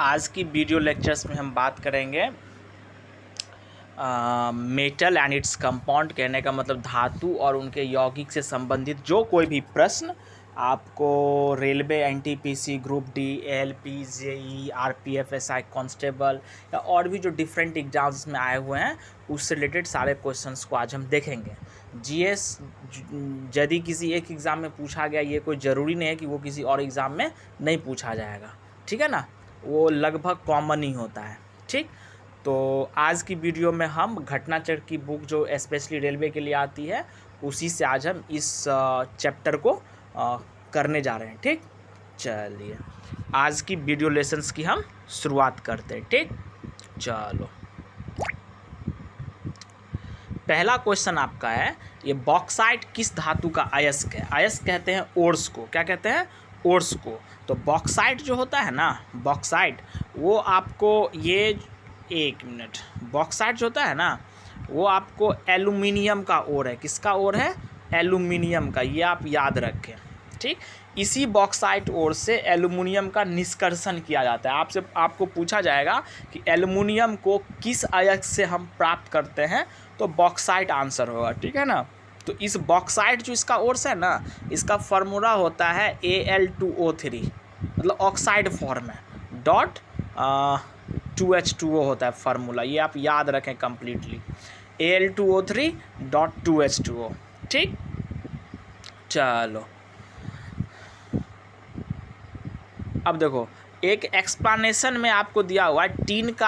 आज की video lectures में हम बात करेंगे मेटल एंड इट्स कंपाउंड। कहने का मतलब धातु और उनके यौगिक से संबंधित जो कोई भी प्रश्न आपको railway, NTPC, group D, ALP, JE, RPF, SI constable या और भी जो डिफरेंट एग्जाम्स में आए हुए हैं उससे रिलेटेड सारे क्वेश्चंस को आज हम देखेंगे। जीएस यदि किसी एक एग्ज़ाम में पूछा गया, ये कोई ज़रूरी नहीं है कि वो किसी और एग्ज़ाम में नहीं पूछा जाएगा, ठीक है ना। वो लगभग कॉमन ही होता है, ठीक। तो आज की वीडियो में हम घटनाचक्र की बुक जो स्पेशली रेलवे के लिए आती है उसी से आज हम इस चैप्टर को करने जा रहे हैं, ठीक। चलिए आज की वीडियो लेसन्स की हम शुरुआत करते हैं, ठीक। चलो पहला क्वेश्चन आपका है, ये बॉक्साइट किस धातु का अयस्क है। अयस्क कहते हैं ओर्स को। क्या कहते हैं? ओर्स को। तो बॉक्साइट जो होता है ना, बॉक्साइट वो आपको ये एक मिनट, बॉक्साइट जो होता है ना वो आपको एल्युमिनियम का ओर है। किसका ओर है? एल्युमिनियम का। ये आप याद रखें, ठीक। इसी बॉक्साइट ओर से एल्युमिनियम का निष्कर्षण किया जाता है। आपको पूछा जाएगा कि एल्युमिनियम को किस अयस्क से हम प्राप्त करते हैं, तो बॉक्साइट आंसर होगा, ठीक है ना। तो इस बॉक्साइट जो इसका ओर्स है ना, इसका फार्मूला होता है Al2O3, मतलब ऑक्साइड फॉर्म है, डॉट 2H2O होता है फार्मूला। ये आप याद रखें कम्प्लीटली, Al2O3 डॉट 2H2O, ठीक। चलो अब देखो, एक एक्सप्लेनेशन में आपको दिया हुआ है टीन का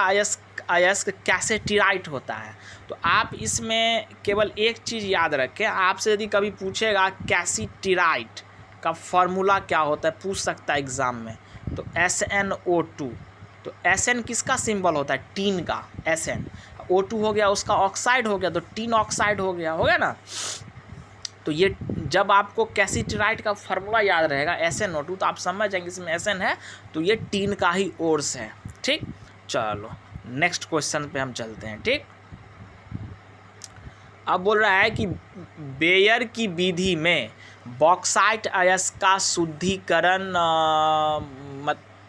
अयस्क कैसेटिराइट होता है। तो आप इसमें केवल एक चीज़ याद रखें, आपसे यदि कभी पूछेगा कैसेटिराइट का फॉर्मूला क्या होता है, पूछ सकता है एग्ज़ाम में, तो SnO2। तो Sn किसका सिंबल होता है? टीन का। Sn O2 हो गया, उसका ऑक्साइड हो गया, तो टीन ऑक्साइड हो गया ना। तो ये जब आपको कैसेटिराइट का फार्मूला याद रहेगा SnO2, तो आप समझ जाएंगे इसमें Sn है तो ये टीन का ही ओर्स है, ठीक। चलो नेक्स्ट क्वेश्चन पे हम चलते हैं, ठीक। अब बोल रहा है कि बेयर की विधि में बॉक्साइट अयस्क का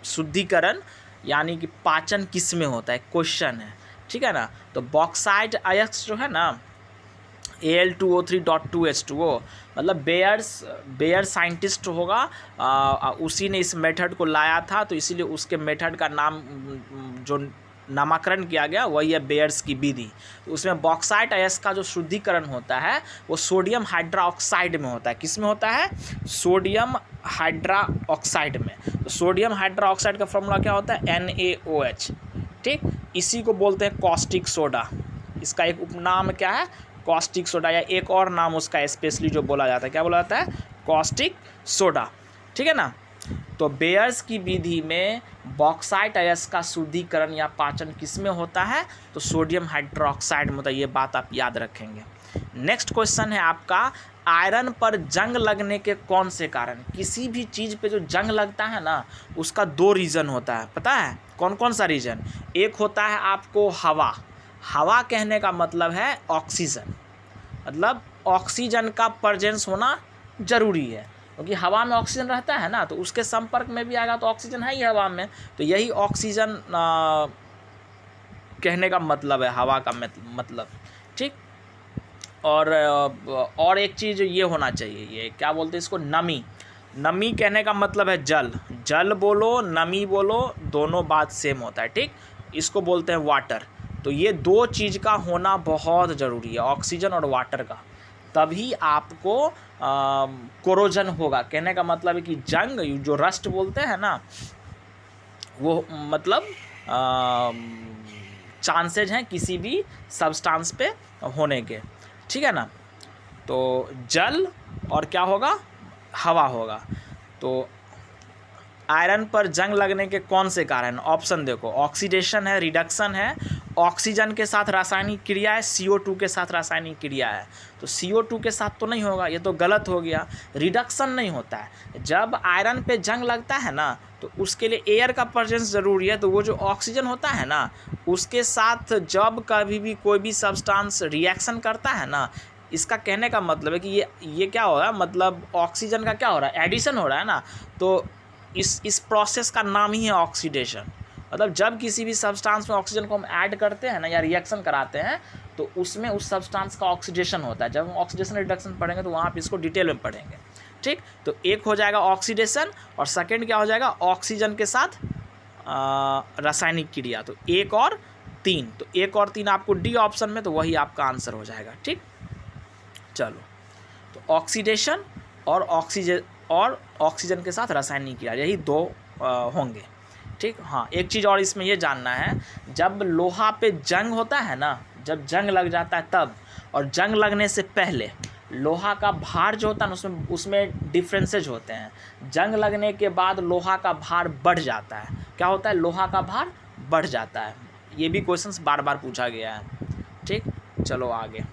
शुद्धिकरण यानी कि पाचन किस में होता है, क्वेश्चन है, ठीक है ना। तो बॉक्साइट अयस्क जो है ना Al2O3 डॉट 2H2O, मतलब बेयर साइंटिस्ट होगा, उसी ने इस मेथड को लाया था, तो इसीलिए उसके मेथड का नाम जो नामकरण किया गया वही है बेयर्स की विधि। तो उसमें बॉक्साइट अयस्क का जो शुद्धिकरण होता है वो सोडियम हाइड्रोक्साइड में होता है। किस में होता है? सोडियम हाइड्रोक्साइड में। तो सोडियम हाइड्रोक्साइड का फॉर्मूला क्या होता है? NaOH, ठीक। इसी को बोलते हैं कॉस्टिक सोडा। इसका एक उपनाम क्या है? कॉस्टिक सोडा, या एक और नाम उसका स्पेशली जो बोला जाता है, क्या बोला जाता है? कॉस्टिक सोडा, ठीक है ना। तो बेयर्स की विधि में बॉक्साइट अयस्क का शुद्धिकरण या पाचन किस में होता है? तो सोडियम हाइड्रोक्साइड में होता है। ये बात आप याद रखेंगे। नेक्स्ट क्वेश्चन है आपका, आयरन पर जंग लगने के कौन से कारण। किसी भी चीज़ पे जो जंग लगता है ना, उसका दो रीज़न होता है, पता है कौन कौन सा रीज़न? एक होता है आपको हवा। हवा कहने का मतलब है ऑक्सीजन, मतलब ऑक्सीजन का प्रेजेंस होना ज़रूरी है, क्योंकि हवा में ऑक्सीजन रहता है ना, तो उसके संपर्क में भी आएगा तो ऑक्सीजन है ही हवा में। तो यही ऑक्सीजन कहने का मतलब है, हवा का मतलब, ठीक। और एक चीज़ ये होना चाहिए, ये क्या बोलते हैं इसको? नमी। नमी कहने का मतलब है जल। जल बोलो, नमी बोलो, दोनों बात सेम होता है, ठीक। इसको बोलते हैं वाटर। तो ये दो चीज़ का होना बहुत ज़रूरी है, ऑक्सीजन और वाटर का, तभी आपको कोरोजन होगा। कहने का मतलब है कि जंग, जो रस्ट बोलते हैं ना, वो मतलब चांसेज हैं किसी भी सब्सटेंस पे होने के, ठीक है ना। तो जल और क्या होगा? हवा होगा। तो आयरन पर जंग लगने के कौन से कारण? ऑप्शन देखो, ऑक्सीडेशन है, रिडक्शन है, ऑक्सीजन के साथ रासायनिक क्रिया है, CO2 के साथ रासायनिक क्रिया है। तो CO2 के साथ तो नहीं होगा, ये तो गलत हो गया। रिडक्शन नहीं होता है। जब आयरन पे जंग लगता है ना, तो उसके लिए एयर का प्रेजेंस ज़रूरी है। तो वो जो ऑक्सीजन होता है ना, उसके साथ जब कभी भी कोई भी सब्सटेंस रिएक्शन करता है ना, इसका कहने का मतलब है कि ये क्या हो रहा है, मतलब ऑक्सीजन का क्या हो रहा है? एडिशन हो रहा है ना। तो इस प्रोसेस का नाम ही है ऑक्सीडेशन। मतलब जब किसी भी सब्सटेंस में ऑक्सीजन को हम ऐड करते हैं ना या रिएक्शन कराते हैं तो उसमें उस सब्सटेंस का ऑक्सीडेशन होता है। जब हम ऑक्सीडेशन रिडक्शन पढ़ेंगे तो वहाँ पे इसको डिटेल में पढ़ेंगे, ठीक। तो एक हो जाएगा ऑक्सीडेशन और सेकेंड क्या हो जाएगा, ऑक्सीजन के साथ रासायनिक क्रिया। तो 1 और 3, तो 1 और 3 आपको डी ऑप्शन में, तो वही आपका आंसर हो जाएगा, ठीक। चलो, तो ऑक्सीडेशन और ऑक्सीजन के साथ रासायनिक क्रिया, यही 2 होंगे, ठीक। हाँ, एक चीज़ और इसमें ये जानना है, जब लोहा पे जंग होता है ना, जब जंग लग जाता है तब, और जंग लगने से पहले लोहा का भार जो होता है ना उसमें डिफरेंसेज होते हैं। जंग लगने के बाद लोहा का भार बढ़ जाता है। क्या होता है, लोहा का भार बढ़ जाता है। ये भी क्वेश्चंस बार बार पूछा गया है, ठीक। चलो आगे,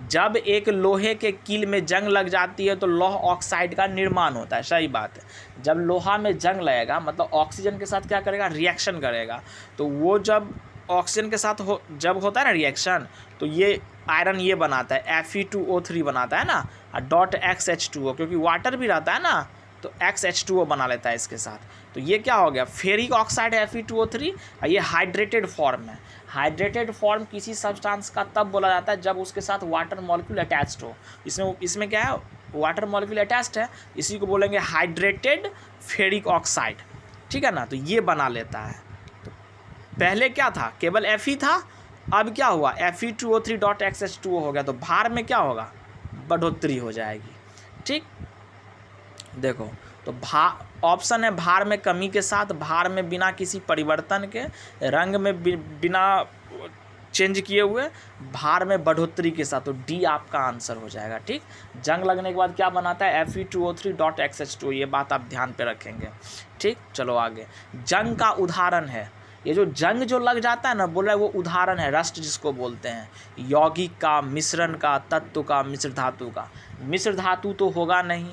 जब एक लोहे के कील में जंग लग जाती है तो लौह ऑक्साइड का निर्माण होता है। सही बात है, जब लोहा में जंग लगेगा मतलब ऑक्सीजन के साथ क्या करेगा, रिएक्शन करेगा। तो वो जब ऑक्सीजन के साथ जब होता है ना रिएक्शन, तो ये आयरन ये बनाता है Fe2O3 बनाता है ना, डॉट XH2O, क्योंकि वाटर भी रहता है ना तो XH2O बना लेता है इसके साथ। तो ये क्या हो गया, फेरिक ऑक्साइड Fe2O3, और ये हाइड्रेटेड फॉर्म है। हाइड्रेटेड फॉर्म किसी सब्सटेंस का तब बोला जाता है जब उसके साथ वाटर मॉलिक्यूल अटैच्ड हो। इसमें क्या है, वाटर मॉलिक्यूल अटैच्ड है, इसी को बोलेंगे हाइड्रेटेड फेरिक ऑक्साइड, ठीक है ना। तो ये बना लेता है। तो पहले क्या था, केवल Fe था, अब क्या हुआ, Fe2O3 डॉट XH2O हो गया। तो भार में क्या होगा, बढ़ोतरी हो जाएगी, ठीक। देखो, तो ऑप्शन है भार में कमी के साथ, भार में बिना किसी परिवर्तन के, रंग में बिना चेंज किए हुए, भार में बढ़ोतरी के साथ। तो डी आपका आंसर हो जाएगा, ठीक। जंग लगने के बाद क्या बनाता है, Fe2O3 डॉट XH2O, ये बात आप ध्यान पे रखेंगे, ठीक। चलो आगे, जंग का उदाहरण है, ये जो जंग जो लग जाता है ना, बोल रहा है वो उदाहरण है, रस्ट जिसको बोलते हैं, यौगिक का, मिश्रण का, तत्व का, मिश्र धातु का। मिश्र धातु तो होगा नहीं,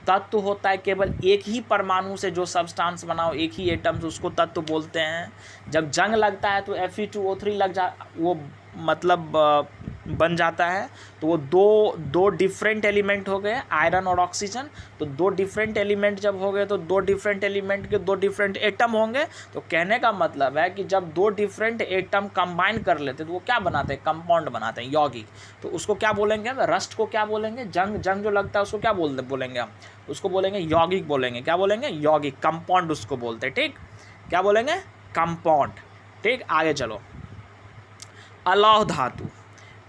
तत्व होता है केवल एक ही परमाणु से जो सब्सटेंस बना हो, एक ही एटम से, उसको तत्व बोलते हैं। जब जंग लगता है तो Fe2O3 वो मतलब बन जाता है। तो वो दो डिफरेंट एलिमेंट हो गए, आयरन और ऑक्सीजन। तो 2 डिफरेंट एलिमेंट जब हो गए तो 2 डिफरेंट एलिमेंट के 2 डिफरेंट एटम होंगे। तो कहने का मतलब है कि जब 2 डिफरेंट एटम कंबाइन कर लेते तो वो क्या बनाते हैं, कंपाउंड बनाते हैं, यौगिक। तो उसको क्या बोलेंगे हम, रस्ट को क्या बोलेंगे, जंग जो लगता है उसको क्या बोलेंगे हम, उसको बोलेंगे यौगिक बोलेंगे। क्या बोलेंगे, यौगिक, कंपाउंड उसको बोलते हैं, ठीक। क्या बोलेंगे, कंपाउंड, ठीक। आगे चलो, अलौह धातु,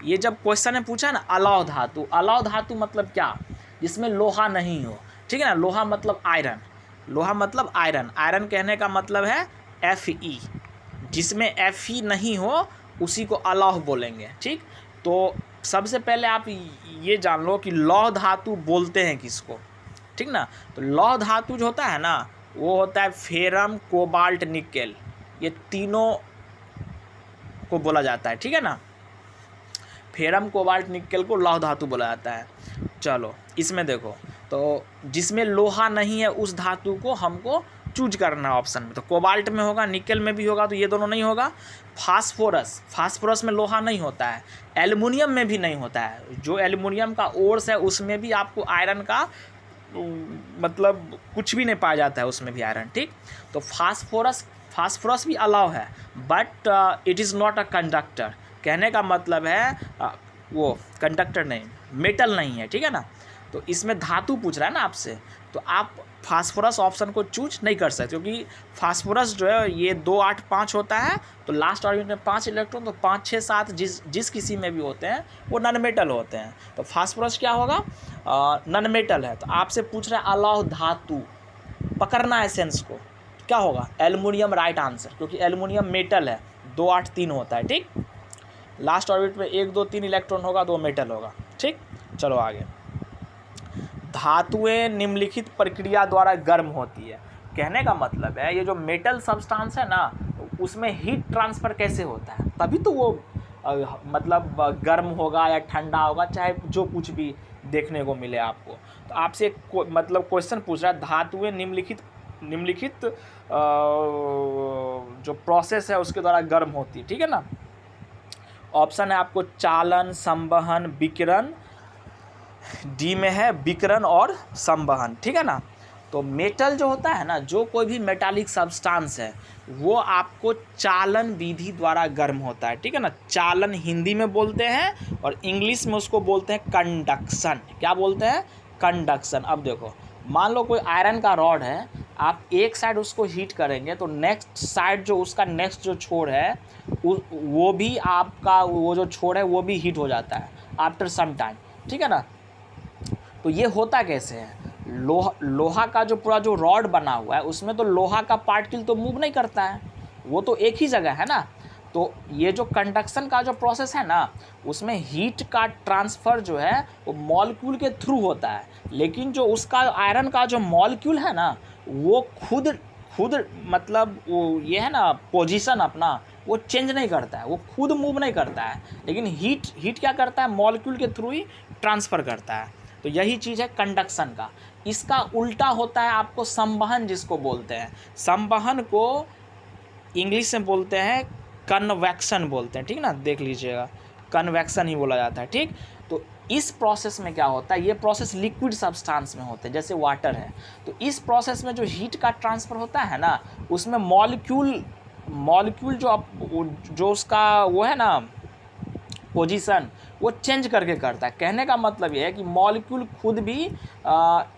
ये जब क्वेश्चन ने पूछा ना अलौह धातु, अलौह धातु मतलब क्या, जिसमें लोहा नहीं हो, ठीक है ना। लोहा मतलब आयरन, लोहा मतलब आयरन, आयरन कहने का मतलब है Fe, जिसमें Fe नहीं हो उसी को अलौह बोलेंगे, ठीक। तो सबसे पहले आप ये जान लो कि लौह धातु बोलते हैं किसको, ठीक ना। तो लौह धातु जो होता है ना, वो होता है फेरम, कोबाल्ट, निकेल, ये तीनों को बोला जाता है, ठीक है ना। फेरम, कोबाल्ट, निकेल को लौह धातु बोला जाता है। चलो इसमें देखो, तो जिसमें लोहा नहीं है उस धातु को हमको चूज करना है ऑप्शन में। तो कोबाल्ट में होगा, निकेल में भी होगा, तो ये दोनों नहीं होगा। फास्फोरस में लोहा नहीं होता है, एल्युमिनियम में भी नहीं होता है। जो एल्युमिनियम का ओर्स है उसमें भी आपको आयरन का मतलब कुछ भी नहीं पाया जाता है, उसमें भी आयरन, ठीक। तो फास्फोरस भी अलाउ है, but it is not a conductor. कहने का मतलब है वो कंडक्टर नहीं, मेटल नहीं है, ठीक है ना। तो इसमें धातु पूछ रहा है ना आपसे, तो आप फास्फोरस ऑप्शन को चूज नहीं कर सकते, क्योंकि फास्फोरस जो है ये 2 8 5 होता है। तो लास्ट ऑर्बिट में 5 इलेक्ट्रॉन, तो 5 6 7 जिस किसी में भी होते हैं वो नॉन मेटल होते हैं। तो फास्फोरस क्या होगा, नॉन मेटल है। तो आपसे पूछ रहा है अलौह धातु, पकड़ना है सेंस को, क्या होगा, एल्युमिनियम राइट आंसर, क्योंकि एल्युमिनियम मेटल है, 2 8 3 होता है, ठीक। लास्ट ऑर्बिट में 1 2 3 इलेक्ट्रॉन होगा तो मेटल होगा, ठीक। चलो आगे, धातुएं निम्नलिखित प्रक्रिया द्वारा गर्म होती है। कहने का मतलब है ये जो मेटल सब्सटेंस है ना, उसमें हीट ट्रांसफ़र कैसे होता है, तभी तो वो मतलब गर्म होगा या ठंडा होगा, चाहे जो कुछ भी देखने को मिले आपको। तो आपसे मतलब क्वेश्चन पूछ रहा है, धातुएं निम्नलिखित जो प्रोसेस है उसके द्वारा गर्म होती है, ठीक है ना। ऑप्शन है आपको चालन, संवहन, विकिरण, डी में है विकिरण और संवहन, ठीक है ना। तो मेटल जो होता है ना, जो कोई भी मेटालिक सब्सटेंस है वो आपको चालन विधि द्वारा गर्म होता है, ठीक है ना। चालन हिंदी में बोलते हैं और इंग्लिश में उसको बोलते हैं कंडक्शन। क्या बोलते हैं? कंडक्शन। अब देखो, मान लो कोई आयरन का रॉड है, आप एक साइड उसको हीट करेंगे तो नेक्स्ट साइड जो उसका नेक्स्ट जो छोर है वो भी आपका वो जो छोर है वो भी हीट हो जाता है आफ्टर सम टाइम, ठीक है ना। तो ये होता कैसे है? लोहा का जो पूरा जो रॉड बना हुआ है उसमें तो लोहा का पार्टिकल तो मूव नहीं करता है, वो तो एक ही जगह है ना। तो ये जो कंडक्शन का जो प्रोसेस है ना, उसमें हीट का ट्रांसफ़र जो है वो मॉलिक्यूल के थ्रू होता है, लेकिन जो उसका आयरन का जो मॉलिक्यूल है ना वो खुद मतलब वो ये है ना पोजीशन अपना वो चेंज नहीं करता है, वो खुद मूव नहीं करता है, लेकिन हीट क्या करता है? मॉलिक्यूल के थ्रू ही ट्रांसफ़र करता है। तो यही चीज़ है कंडक्शन का। इसका उल्टा होता है आपको संवहन, जिसको बोलते हैं। संवहन को इंग्लिश में बोलते हैं कन्वेक्शन बोलते हैं, ठीक ना। देख लीजिएगा, कन्वेक्शन ही बोला जाता है, ठीक। तो इस प्रोसेस में क्या होता है? ये प्रोसेस लिक्विड सब्सटेंस में होते हैं, जैसे वाटर है। तो इस प्रोसेस में जो हीट का ट्रांसफ़र होता है ना, उसमें मॉलिक्यूल जो उसका वो है ना पोजीशन, वो चेंज करके करता है। कहने का मतलब ये है कि मॉलिक्यूल खुद भी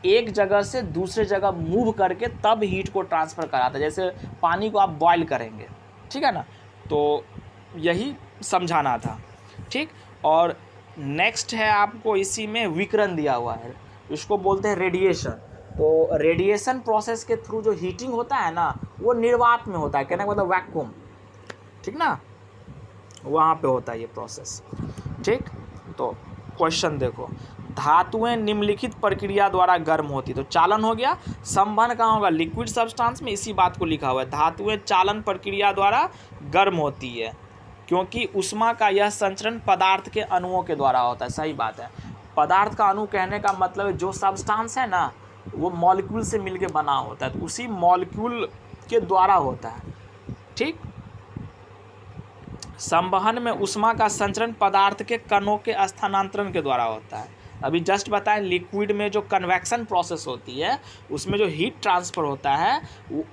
एक जगह से दूसरे जगह मूव करके तब हीट को ट्रांसफ़र कराता है। जैसे पानी को आप बॉयल करेंगे, ठीक है ना। तो यही समझाना था, ठीक। और नेक्स्ट है आपको इसी में विकिरण दिया हुआ है, इसको बोलते हैं रेडिएशन। तो रेडिएशन प्रोसेस के थ्रू जो हीटिंग होता है ना वो निर्वात में होता है, कहने का मतलब वैक्यूम, ठीक ना, वहाँ पे होता है ये प्रोसेस, ठीक। तो क्वेश्चन देखो, धातुएं निम्नलिखित प्रक्रिया द्वारा गर्म होती। तो चालन हो गया, संवहन कहाँ होगा? लिक्विड सब्सटेंस में। इसी बात को लिखा हुआ है, धातुएं चालन प्रक्रिया द्वारा गर्म होती है क्योंकि उष्मा का यह संचरण पदार्थ के अणुओं के द्वारा होता है। सही बात है, पदार्थ का अणु कहने का मतलब जो सब्सटेंस है ना वो मॉलिक्यूल से मिलके बना होता है, तो उसी मॉलिक्यूल के द्वारा होता है, ठीक। संवहन में ऊष्मा का संचरण पदार्थ के कणों के स्थानांतरण के द्वारा होता है। अभी जस्ट बताएं, लिक्विड में जो कन्वेक्शन प्रोसेस होती है उसमें जो हीट ट्रांसफ़र होता है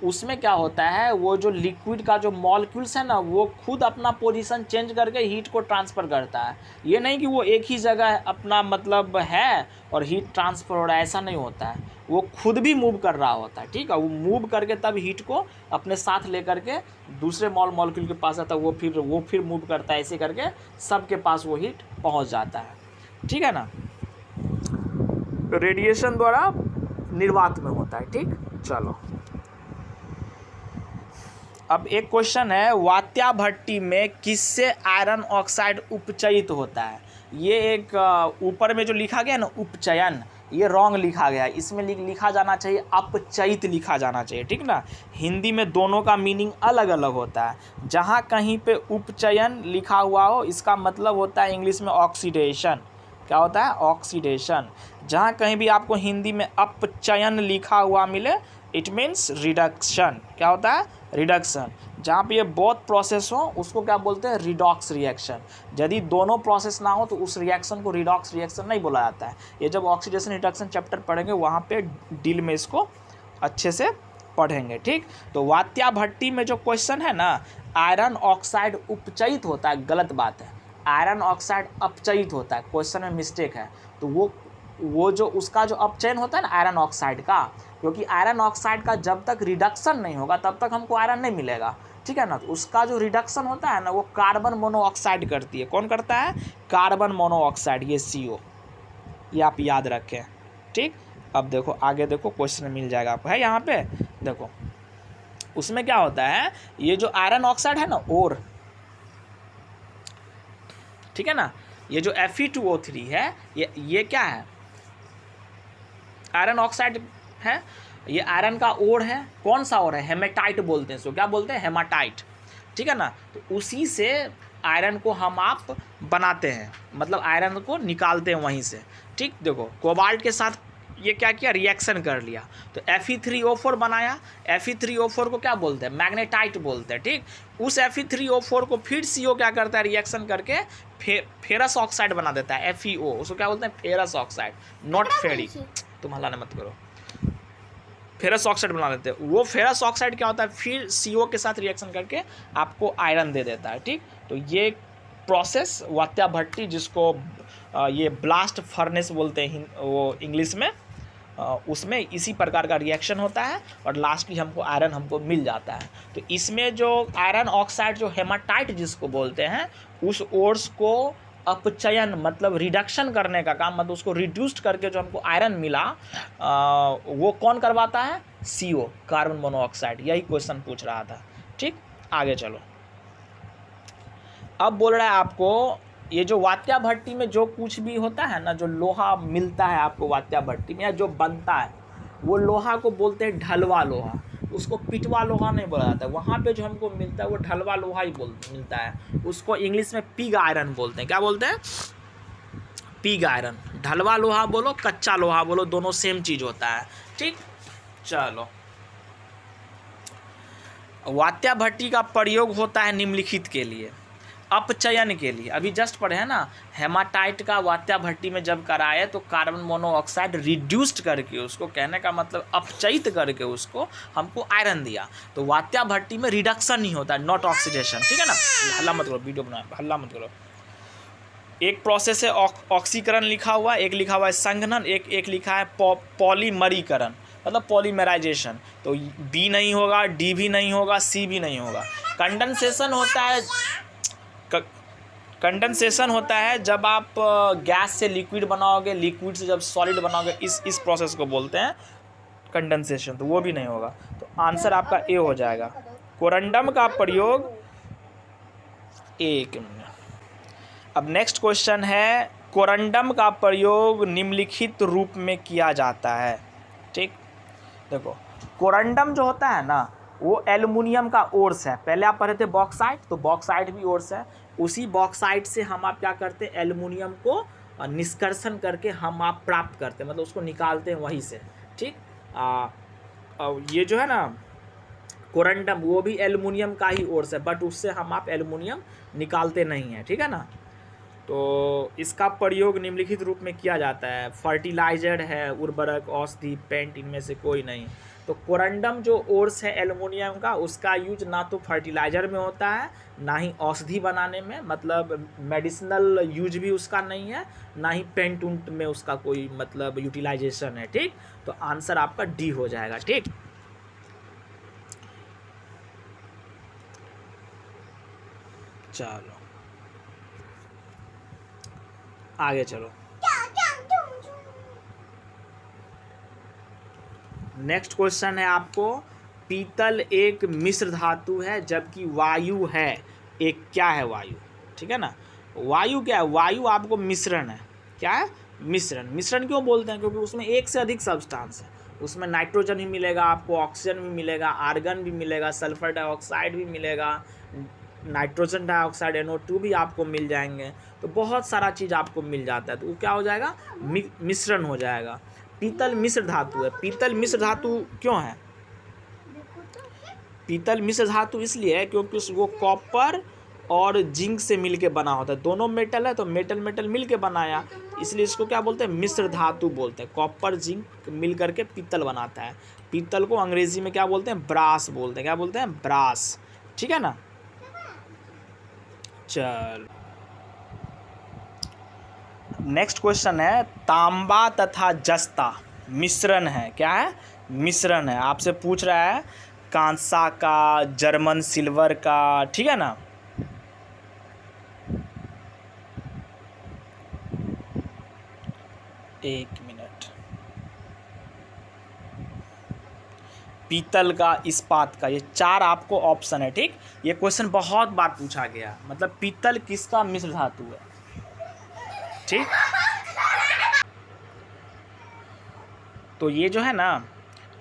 उसमें क्या होता है, वो जो लिक्विड का जो मॉलिक्यूल्स है ना वो खुद अपना पोजीशन चेंज करके हीट को ट्रांसफ़र करता है। ये नहीं कि वो एक ही जगह अपना मतलब है और हीट ट्रांसफ़र हो रहा है, ऐसा नहीं होता है। वो खुद भी मूव कर रहा होता है, ठीक है। वो मूव करके तब हीट को अपने साथ लेकर के दूसरे मॉलिक्यूल के पास आता है, वो फिर मूव करता है, ऐसे करके सबके पास वो हीट पहुंच जाता है, ठीक है ना। रेडिएशन द्वारा निर्वात में होता है, ठीक। चलो, अब एक क्वेश्चन है, वात्या भट्टी में किससे आयरन ऑक्साइड उपचयित होता है? ये एक ऊपर में जो लिखा गया ना उपचयन, ये रॉन्ग लिखा गया है, इसमें लिखा जाना चाहिए अपचयित लिखा जाना चाहिए, ठीक ना। हिंदी में दोनों का मीनिंग अलग अलग होता है। जहाँ कहीं पे उपचयन लिखा हुआ हो इसका मतलब होता है इंग्लिश में ऑक्सीडेशन। क्या होता है? ऑक्सीडेशन। जहाँ कहीं भी आपको हिंदी में अपचयन लिखा हुआ मिले इट मीन्स रिडक्शन। क्या होता है? रिडक्शन। जहाँ पे ये बोथ प्रोसेस हो उसको क्या बोलते हैं? Redox reaction. यदि दोनों प्रोसेस ना हो तो उस रिएक्शन को रिडॉक्स रिएक्शन नहीं बोला जाता है। ये जब ऑक्सीडेशन रिडक्शन चैप्टर पढ़ेंगे वहाँ पे डील में इसको अच्छे से पढ़ेंगे, ठीक। तो वात्या भट्टी में जो क्वेश्चन है ना, आयरन ऑक्साइड उपचयित होता है, गलत बात है। आयरन ऑक्साइड अपचयित होता है, क्वेश्चन में मिस्टेक है। तो वो जो उसका जो अपचयन होता है ना आयरन ऑक्साइड का, क्योंकि आयरन ऑक्साइड का जब तक रिडक्शन नहीं होगा तब तक हमको आयरन नहीं मिलेगा, ठीक है ना। तो उसका जो रिडक्शन होता है ना वो कार्बन मोनोऑक्साइड करती है। कौन करता है? कार्बन मोनोऑक्साइड, ये CO, ये आप याद रखें, ठीक। अब देखो आगे देखो, क्वेश्चन मिल जाएगा आपको, है यहाँ पे देखो। उसमें क्या होता है, ये जो आयरन ऑक्साइड है ना ओर, ठीक है ना, ये जो Fe2O3 है ये क्या है? आयरन ऑक्साइड है। ये आयरन का ओर है। कौन सा ओर है? हेमेटाइट बोलते हैं इसको। क्या बोलते हैं? हेमाटाइट, ठीक है ना। तो उसी से आयरन को हम आप बनाते हैं, मतलब आयरन को निकालते हैं वहीं से, ठीक। देखो कोबाल्ट के साथ ये क्या किया? रिएक्शन कर लिया तो Fe3O4 बनाया। Fe3O4 को क्या बोलते हैं? मैग्नेटाइट बोलते हैं, ठीक। उस Fe3O4 को फिर CO क्या करता है? रिएक्शन करके फेरस ऑक्साइड बना देता है, FeO। उसको क्या बोलते हैं? Ferrous oxide, not ferric. तुम हल्ला मत करो। फेरस ऑक्साइड बना लेते हैं। वो फेरस ऑक्साइड क्या होता है, फिर CO के साथ रिएक्शन करके आपको आयरन दे देता है। ठीक, तो ये प्रोसेस वात्या भट्टी, जिसको ये ब्लास्ट फर्नेस बोलते हैं वो इंग्लिश में, उसमें इसी प्रकार का रिएक्शन होता है और लास्टली हमको आयरन हमको मिल जाता है। तो इसमें जो आयरन ऑक्साइड, जो हेमाटाइट जिसको बोलते हैं, उस ओर्स को अपचयन मतलब रिडक्शन करने का काम, मतलब उसको रिड्यूस्ड करके जो हमको आयरन मिला वो कौन करवाता है, CO, कार्बन मोनोऑक्साइड। यही क्वेश्चन पूछ रहा था। ठीक, आगे चलो। अब बोल रहा है आपको ये जो वात्या भट्टी में जो कुछ भी होता है ना, जो लोहा मिलता है आपको वात्या भट्टी में या जो बनता है, वो लोहा को बोलते हैं ढलवा लोहा। उसको पिटवा लोहा नहीं बोला जाता है। वहाँ पे जो हमको मिलता है वो ढलवा लोहा ही मिलता है। उसको इंग्लिश में पिग आयरन बोलते हैं। क्या बोलते हैं, पिग आयरन। ढलवा लोहा बोलो, कच्चा लोहा बोलो, दोनों सेम चीज़ होता है। ठीक, चलो। वात्या भट्टी का प्रयोग होता है निम्नलिखित के लिए, अपचयन के लिए। अभी जस्ट पढ़े हैं ना, हेमाटाइट का वात्या भट्टी में जब कराए तो कार्बन मोनोऑक्साइड रिड्यूस्ड करके, उसको कहने का मतलब अपचयित करके उसको हमको आयरन दिया। तो वात्या भट्टी में रिडक्शन ही होता है, नॉट ऑक्सीडेशन। ठीक है ना, हल्ला मत करो, वीडियो बना, हल्ला मत करो। एक प्रोसेस है ऑक्सीकरण लिखा हुआ, एक लिखा हुआ है संघनन, एक लिखा है पॉलीमरीकरण, मतलब पॉलीमराइजेशन। तो B नहीं होगा, D भी नहीं होगा, C भी नहीं होगा। कंडेंसेशन होता है, कंडेंसेशन होता है जब आप गैस से लिक्विड बनाओगे, लिक्विड से जब सॉलिड बनाओगे, इस प्रोसेस को बोलते हैं कंडेंसेशन। तो वो भी नहीं होगा। तो आंसर आपका A हो जाएगा। कोरंडम का प्रयोग, एक मिनट। अब नेक्स्ट क्वेश्चन है, कोरंडम का प्रयोग निम्नलिखित रूप में किया जाता है। ठीक, देखो कोरंडम जो होता है ना, वो एल्युमिनियम का ओर्स है। पहले आप पढ़े थे बॉक्साइट, तो बॉक्साइट भी ओर्स है। उसी बॉक्साइट से हम आप क्या करते हैं, एल्युमिनियम को निष्कर्षण करके हम आप प्राप्त करते हैं, मतलब उसको निकालते हैं वहीं से। ठीक, ये जो है ना कोरंडम, वो भी एल्युमिनियम का ही ओर्स है, बट उससे हम आप एल्युमिनियम निकालते नहीं हैं। ठीक है ना, तो इसका प्रयोग निम्नलिखित रूप में किया जाता है। फर्टिलाइजर है, उर्वरक, औषधि, पेंट, इनमें से कोई नहीं। तो कोरंडम जो ओर्स है एल्युमिनियम का, उसका यूज ना तो फर्टिलाइजर में होता है, ना ही औषधि बनाने में, मतलब मेडिसिनल यूज भी उसका नहीं है, ना ही पेंट उंट में उसका कोई मतलब यूटिलाइजेशन है। ठीक, तो आंसर आपका D हो जाएगा। ठीक, चलो आगे चलो। नेक्स्ट क्वेश्चन है आपको, पीतल एक मिश्र धातु है जबकि वायु है एक, क्या है वायु। ठीक है ना, वायु क्या है, वायु आपको मिश्रण है। क्या है, मिश्रण। मिश्रण क्यों बोलते हैं, क्योंकि उसमें एक से अधिक सब्सटेंस है। उसमें नाइट्रोजन भी मिलेगा आपको, ऑक्सीजन भी मिलेगा, आर्गन भी मिलेगा, सल्फर डाइऑक्साइड भी मिलेगा, नाइट्रोजन डाइऑक्साइड NO2 भी आपको मिल जाएंगे। तो बहुत सारा चीज़ आपको मिल जाता है। तो वो क्या हो जाएगा, मिश्रण हो जाएगा। पीतल मिश्र धातु है। पीतल मिश्र धातु क्यों है, पीतल मिश्र धातु इसलिए है क्योंकि वो कॉपर और जिंक से मिलके बना होता है। दोनों मेटल है तो मेटल मेटल मिलके बनाया, इसलिए इसको क्या बोलते हैं, मिश्र धातु बोलते हैं। कॉपर जिंक मिल करके पीतल बनाता है। पीतल को अंग्रेजी में क्या बोलते हैं, ब्रास बोलते हैं। क्या बोलते हैं, ब्रास। ठीक है ना, चल नेक्स्ट क्वेश्चन है, तांबा तथा जस्ता मिश्रण है। क्या है, मिश्रण है। आपसे पूछ रहा है कांसा का, जर्मन सिल्वर का। ठीक है ना, एक मिनट। पीतल का, इस्पात का, ये चार आपको ऑप्शन है। ठीक, ये क्वेश्चन बहुत बार पूछा गया, मतलब पीतल किसका मिश्र धातु है। ठीक, तो ये जो है ना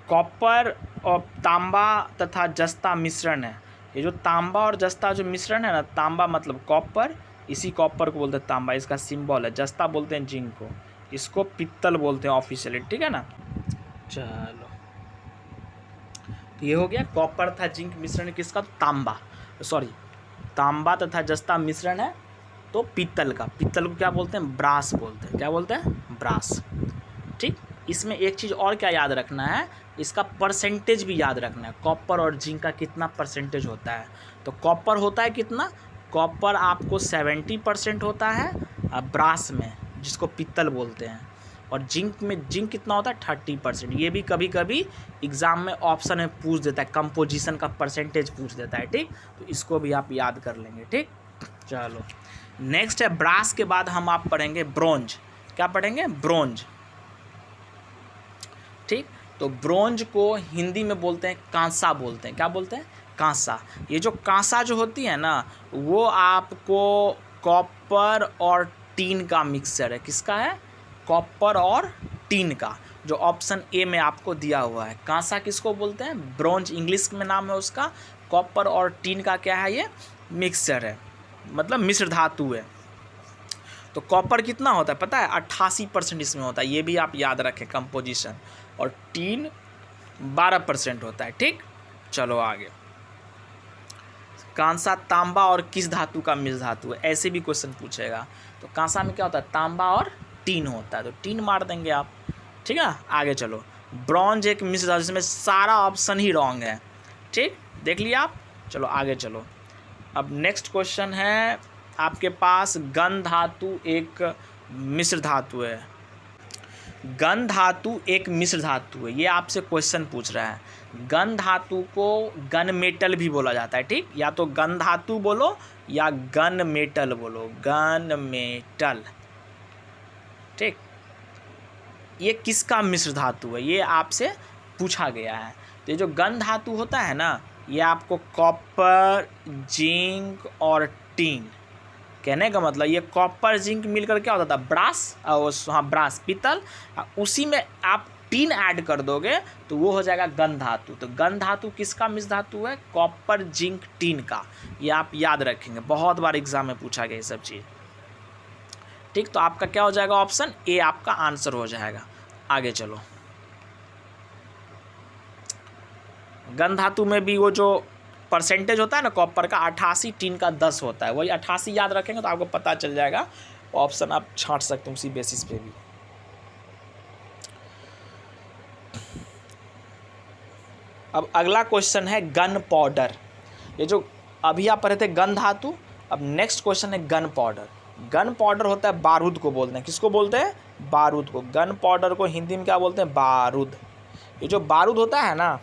कॉपर और तांबा तथा जस्ता मिश्रण है। ये जो तांबा और जस्ता जो मिश्रण है ना, तांबा मतलब कॉपर, इसी कॉपर को बोलते हैं तांबा, इसका सिंबल है। जस्ता बोलते हैं जिंक को, इसको पित्तल बोलते हैं ऑफिशियली। ठीक है ना, चलो तो ये हो गया कॉपर तथा जिंक मिश्रण किसका, तांबा, सॉरी तांबा तथा जस्ता मिश्रण है तो पीतल का। पीतल को क्या बोलते हैं, ब्रास बोलते हैं। क्या बोलते हैं, ब्रास। ठीक, इसमें एक चीज़ और क्या याद रखना है, इसका परसेंटेज भी याद रखना है, कॉपर और जिंक का कितना परसेंटेज होता है। तो कॉपर होता है कितना, कॉपर आपको 70% होता है ब्रास में, जिसको पित्तल बोलते हैं, और जिंक में जिंक कितना होता है 30%। ये भी कभी कभी एग्ज़ाम में ऑप्शन में पूछ देता है, कंपोजिशन का परसेंटेज पूछ देता है, ठीक। तो इसको भी आप याद कर लेंगे, ठीक। चलो नेक्स्ट है ब्रास के बाद हम आप पढ़ेंगे ब्रोंज। क्या पढ़ेंगे, ब्रोंज, ठीक। तो ब्रोंज को हिंदी में बोलते हैं कांसा बोलते हैं, क्या बोलते हैं, कांसा। ये जो कांसा जो होती है ना, वो आपको कॉपर और टीन का मिक्सचर है। किसका है, कॉपर और टीन का, जो ऑप्शन ए में आपको दिया हुआ है। कांसा किसको बोलते हैं, ब्रोंज इंग्लिश में नाम है उसका। कॉपर और टीन का क्या है, ये मिक्सचर है, मतलब मिश्र धातु है। तो कॉपर कितना होता है पता है, 88% इसमें होता है, ये भी आप याद रखें कंपोजिशन। और टीन 12% होता है, ठीक। चलो आगे, कांसा तांबा और किस धातु का मिश्र धातु है, ऐसे भी क्वेश्चन पूछेगा। तो कांसा में क्या होता है, तांबा और टीन होता है, तो टीन मार देंगे आप, ठीक है। आगे चलो, ब्रॉन्ज एक मिश्र धातु, जिसमें सारा ऑप्शन ही रॉन्ग है, ठीक, देख लिया आप। चलो आगे चलो, अब नेक्स्ट क्वेश्चन है आपके पास, गन धातु एक मिश्र धातु है। गन धातु एक मिश्र धातु है, ये आपसे क्वेश्चन पूछ रहा है। गन धातु को गन मेटल भी बोला जाता है, ठीक। या तो गन धातु बोलो या गन मेटल बोलो, गन मेटल, ठीक। ये किसका मिश्र धातु है, ये आपसे पूछा गया है। तो ये जो गन धातु होता है ना, ये आपको कॉपर, जिंक और टीन, कहने का मतलब ये कॉपर जिंक मिलकर क्या होता था, ब्रास, हाँ ब्रास पित्तल, उसी में आप टीन ऐड कर दोगे तो वो हो जाएगा गन धातु। तो गन धातु किसका मिश्र धातु है, कॉपर जिंक टीन का। ये आप याद रखेंगे, बहुत बार एग्जाम में पूछा गया ये सब चीज़, ठीक। तो आपका क्या हो जाएगा, ऑप्शन ए आपका आंसर हो जाएगा। आगे चलो, गन धातु में भी वो जो परसेंटेज होता है ना कॉपर का 88, टीन का 10 होता है, वही 88 याद रखेंगे तो आपको पता चल जाएगा, ऑप्शन आप छांट सकते हैं उसी बेसिस पे भी। अब अगला क्वेश्चन है गन पाउडर। ये जो अभी आप पढ़े थे गन धातु, अब नेक्स्ट क्वेश्चन है गन पाउडर। गन पाउडर होता है बारूद को बोलते हैं, किसको बोलते हैं, बारूद को। गन पाउडर को हिंदी में क्या बोलते हैं, बारूद। ये जो बारूद होता है ना,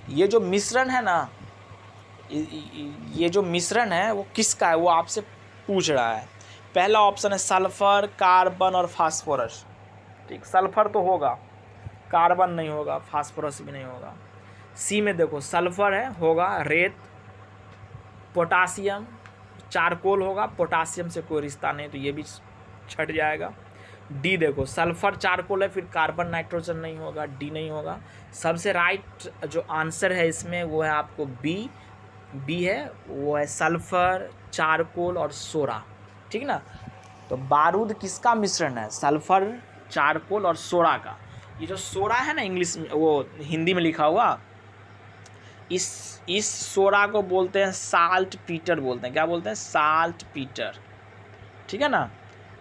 ये जो मिश्रण है ना, ये जो मिश्रण है वो किसका है, वो आपसे पूछ रहा है। पहला ऑप्शन है सल्फर, कार्बन और फास्फोरस, ठीक। सल्फर तो होगा, कार्बन नहीं होगा, फास्फोरस भी नहीं होगा। सी में देखो सल्फर है, होगा रेत, पोटासियम, चारकोल होगा, पोटासियम से कोई रिश्ता नहीं तो ये भी छट जाएगा। डी देखो सल्फर चारकोल है, फिर कार्बन नाइट्रोजन नहीं होगा, डी नहीं होगा। सबसे राइट जो आंसर है इसमें वो है आपको बी है, वो है सल्फर, चारकोल और सोडा, ठीक ना। तो बारूद किसका मिश्रण है, सल्फर, चारकोल और सोडा का। ये जो सोडा है ना इंग्लिश में, वो हिंदी में लिखा हुआ, इस सोडा को बोलते हैं साल्ट पीटर बोलते हैं। क्या बोलते हैं, साल्ट पीटर, ठीक है ना,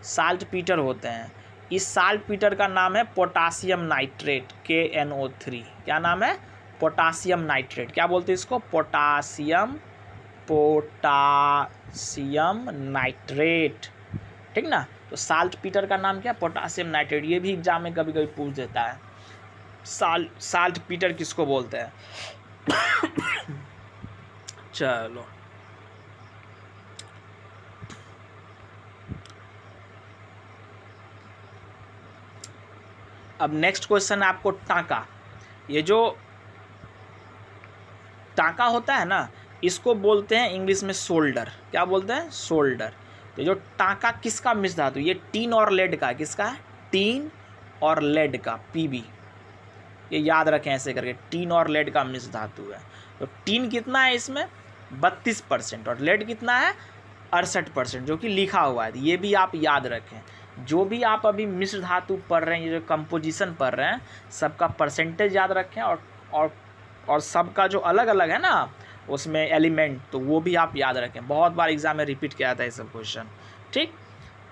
साल्ट पीटर होते हैं। इस साल्ट पीटर का नाम है पोटासियम नाइट्रेट, KNO3। क्या नाम है, पोटासियम नाइट्रेट। क्या बोलते हैं इसको, पोटासियम नाइट्रेट, ठीक ना। तो साल्ट पीटर का नाम क्या, पोटासियम नाइट्रेट। ये भी एग्जाम में कभी कभी पूछ देता है, साल्ट पीटर किसको बोलते हैं। चलो अब नेक्स्ट क्वेश्चन है आपको टांका। ये जो टांका होता है ना, इसको बोलते हैं इंग्लिश में शोल्डर। क्या बोलते हैं, शोल्डर। तो जो टांका किसका मिश्र धातु, ये टीन और लेड का, किसका है, टीन और लेड का, PB। ये याद रखें ऐसे करके, टीन और लेड का मिश्र धातु है। तो टीन कितना है इसमें 32% और लेड कितना है 68%, जो कि लिखा हुआ है। ये भी आप याद रखें, जो भी आप अभी मिश्र धातु पढ़ रहे हैं, ये जो कंपोजिशन पढ़ रहे हैं, सबका परसेंटेज याद रखें और सबका जो अलग अलग है ना उसमें एलिमेंट, तो वो भी आप याद रखें। बहुत बार एग्जाम में रिपीट किया था ये सब क्वेश्चन, ठीक।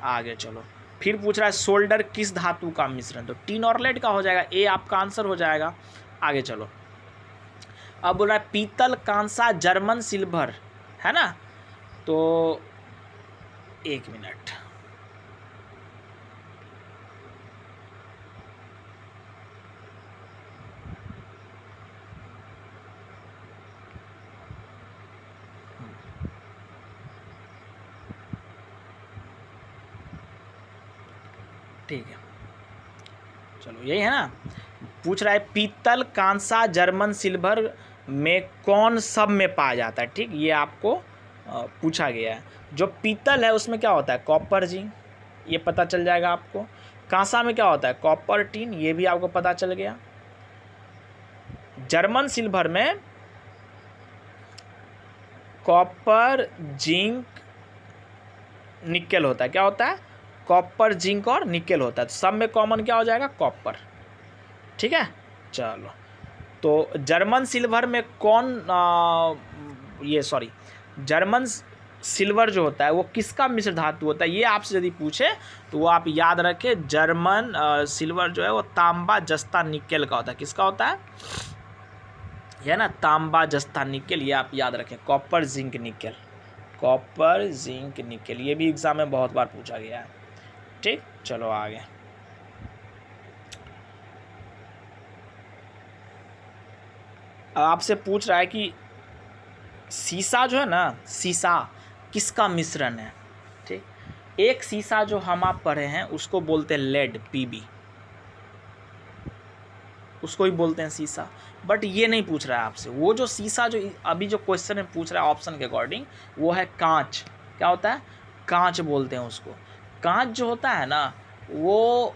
आगे चलो, फिर पूछ रहा है सोल्डर किस धातु का मिश्रण, तो टिन और लेड का हो जाएगा, ए आपका आंसर हो जाएगा। आगे चलो, अब बोल रहा है पीतल, कांसा, जर्मन सिल्वर, है ना, तो 1 मिनट, ठीक है, चलो यही है ना। पूछ रहा है पीतल, कांसा, जर्मन सिल्वर में कौन सब में पाया जाता है, ठीक, ये आपको पूछा गया है। जो पीतल है उसमें क्या होता है, कॉपर जिंक, ये पता चल जाएगा आपको। कांसा में क्या होता है, कॉपर टिन, ये भी आपको पता चल गया। जर्मन सिल्वर में कॉपर जिंक निकेल होता है, क्या होता है, कॉपर जिंक और निकेल होता है, तो सब में कॉमन क्या हो जाएगा, कॉपर, ठीक है। चलो, तो जर्मन सिल्वर में जर्मन सिल्वर जो होता है वो किसका मिश्र धातु होता है, ये आपसे यदि पूछे तो वो आप याद रखें, जर्मन सिल्वर जो है वो तांबा, जस्ता, निकेल का होता है। किसका होता है, यह ना, तांबा, जस्ता, निकेल, ये आप याद रखें, copper zinc nickel, copper zinc nickel, ये भी एग्जाम में बहुत बार पूछा गया है, ठीक। चलो आगे, आपसे पूछ रहा है कि सीसा जो है ना, सीसा किसका मिश्रण है, ठीक। एक सीसा जो हम आप पढ़े हैं उसको बोलते हैं लेड, पीबी, उसको ही बोलते हैं सीसा। बट ये नहीं पूछ रहा है आपसे, वो जो सीसा जो अभी जो क्वेश्चन में पूछ रहा है ऑप्शन के अकॉर्डिंग, वो है कांच, क्या होता है, कांच बोलते हैं उसको। कांच जो होता है ना वो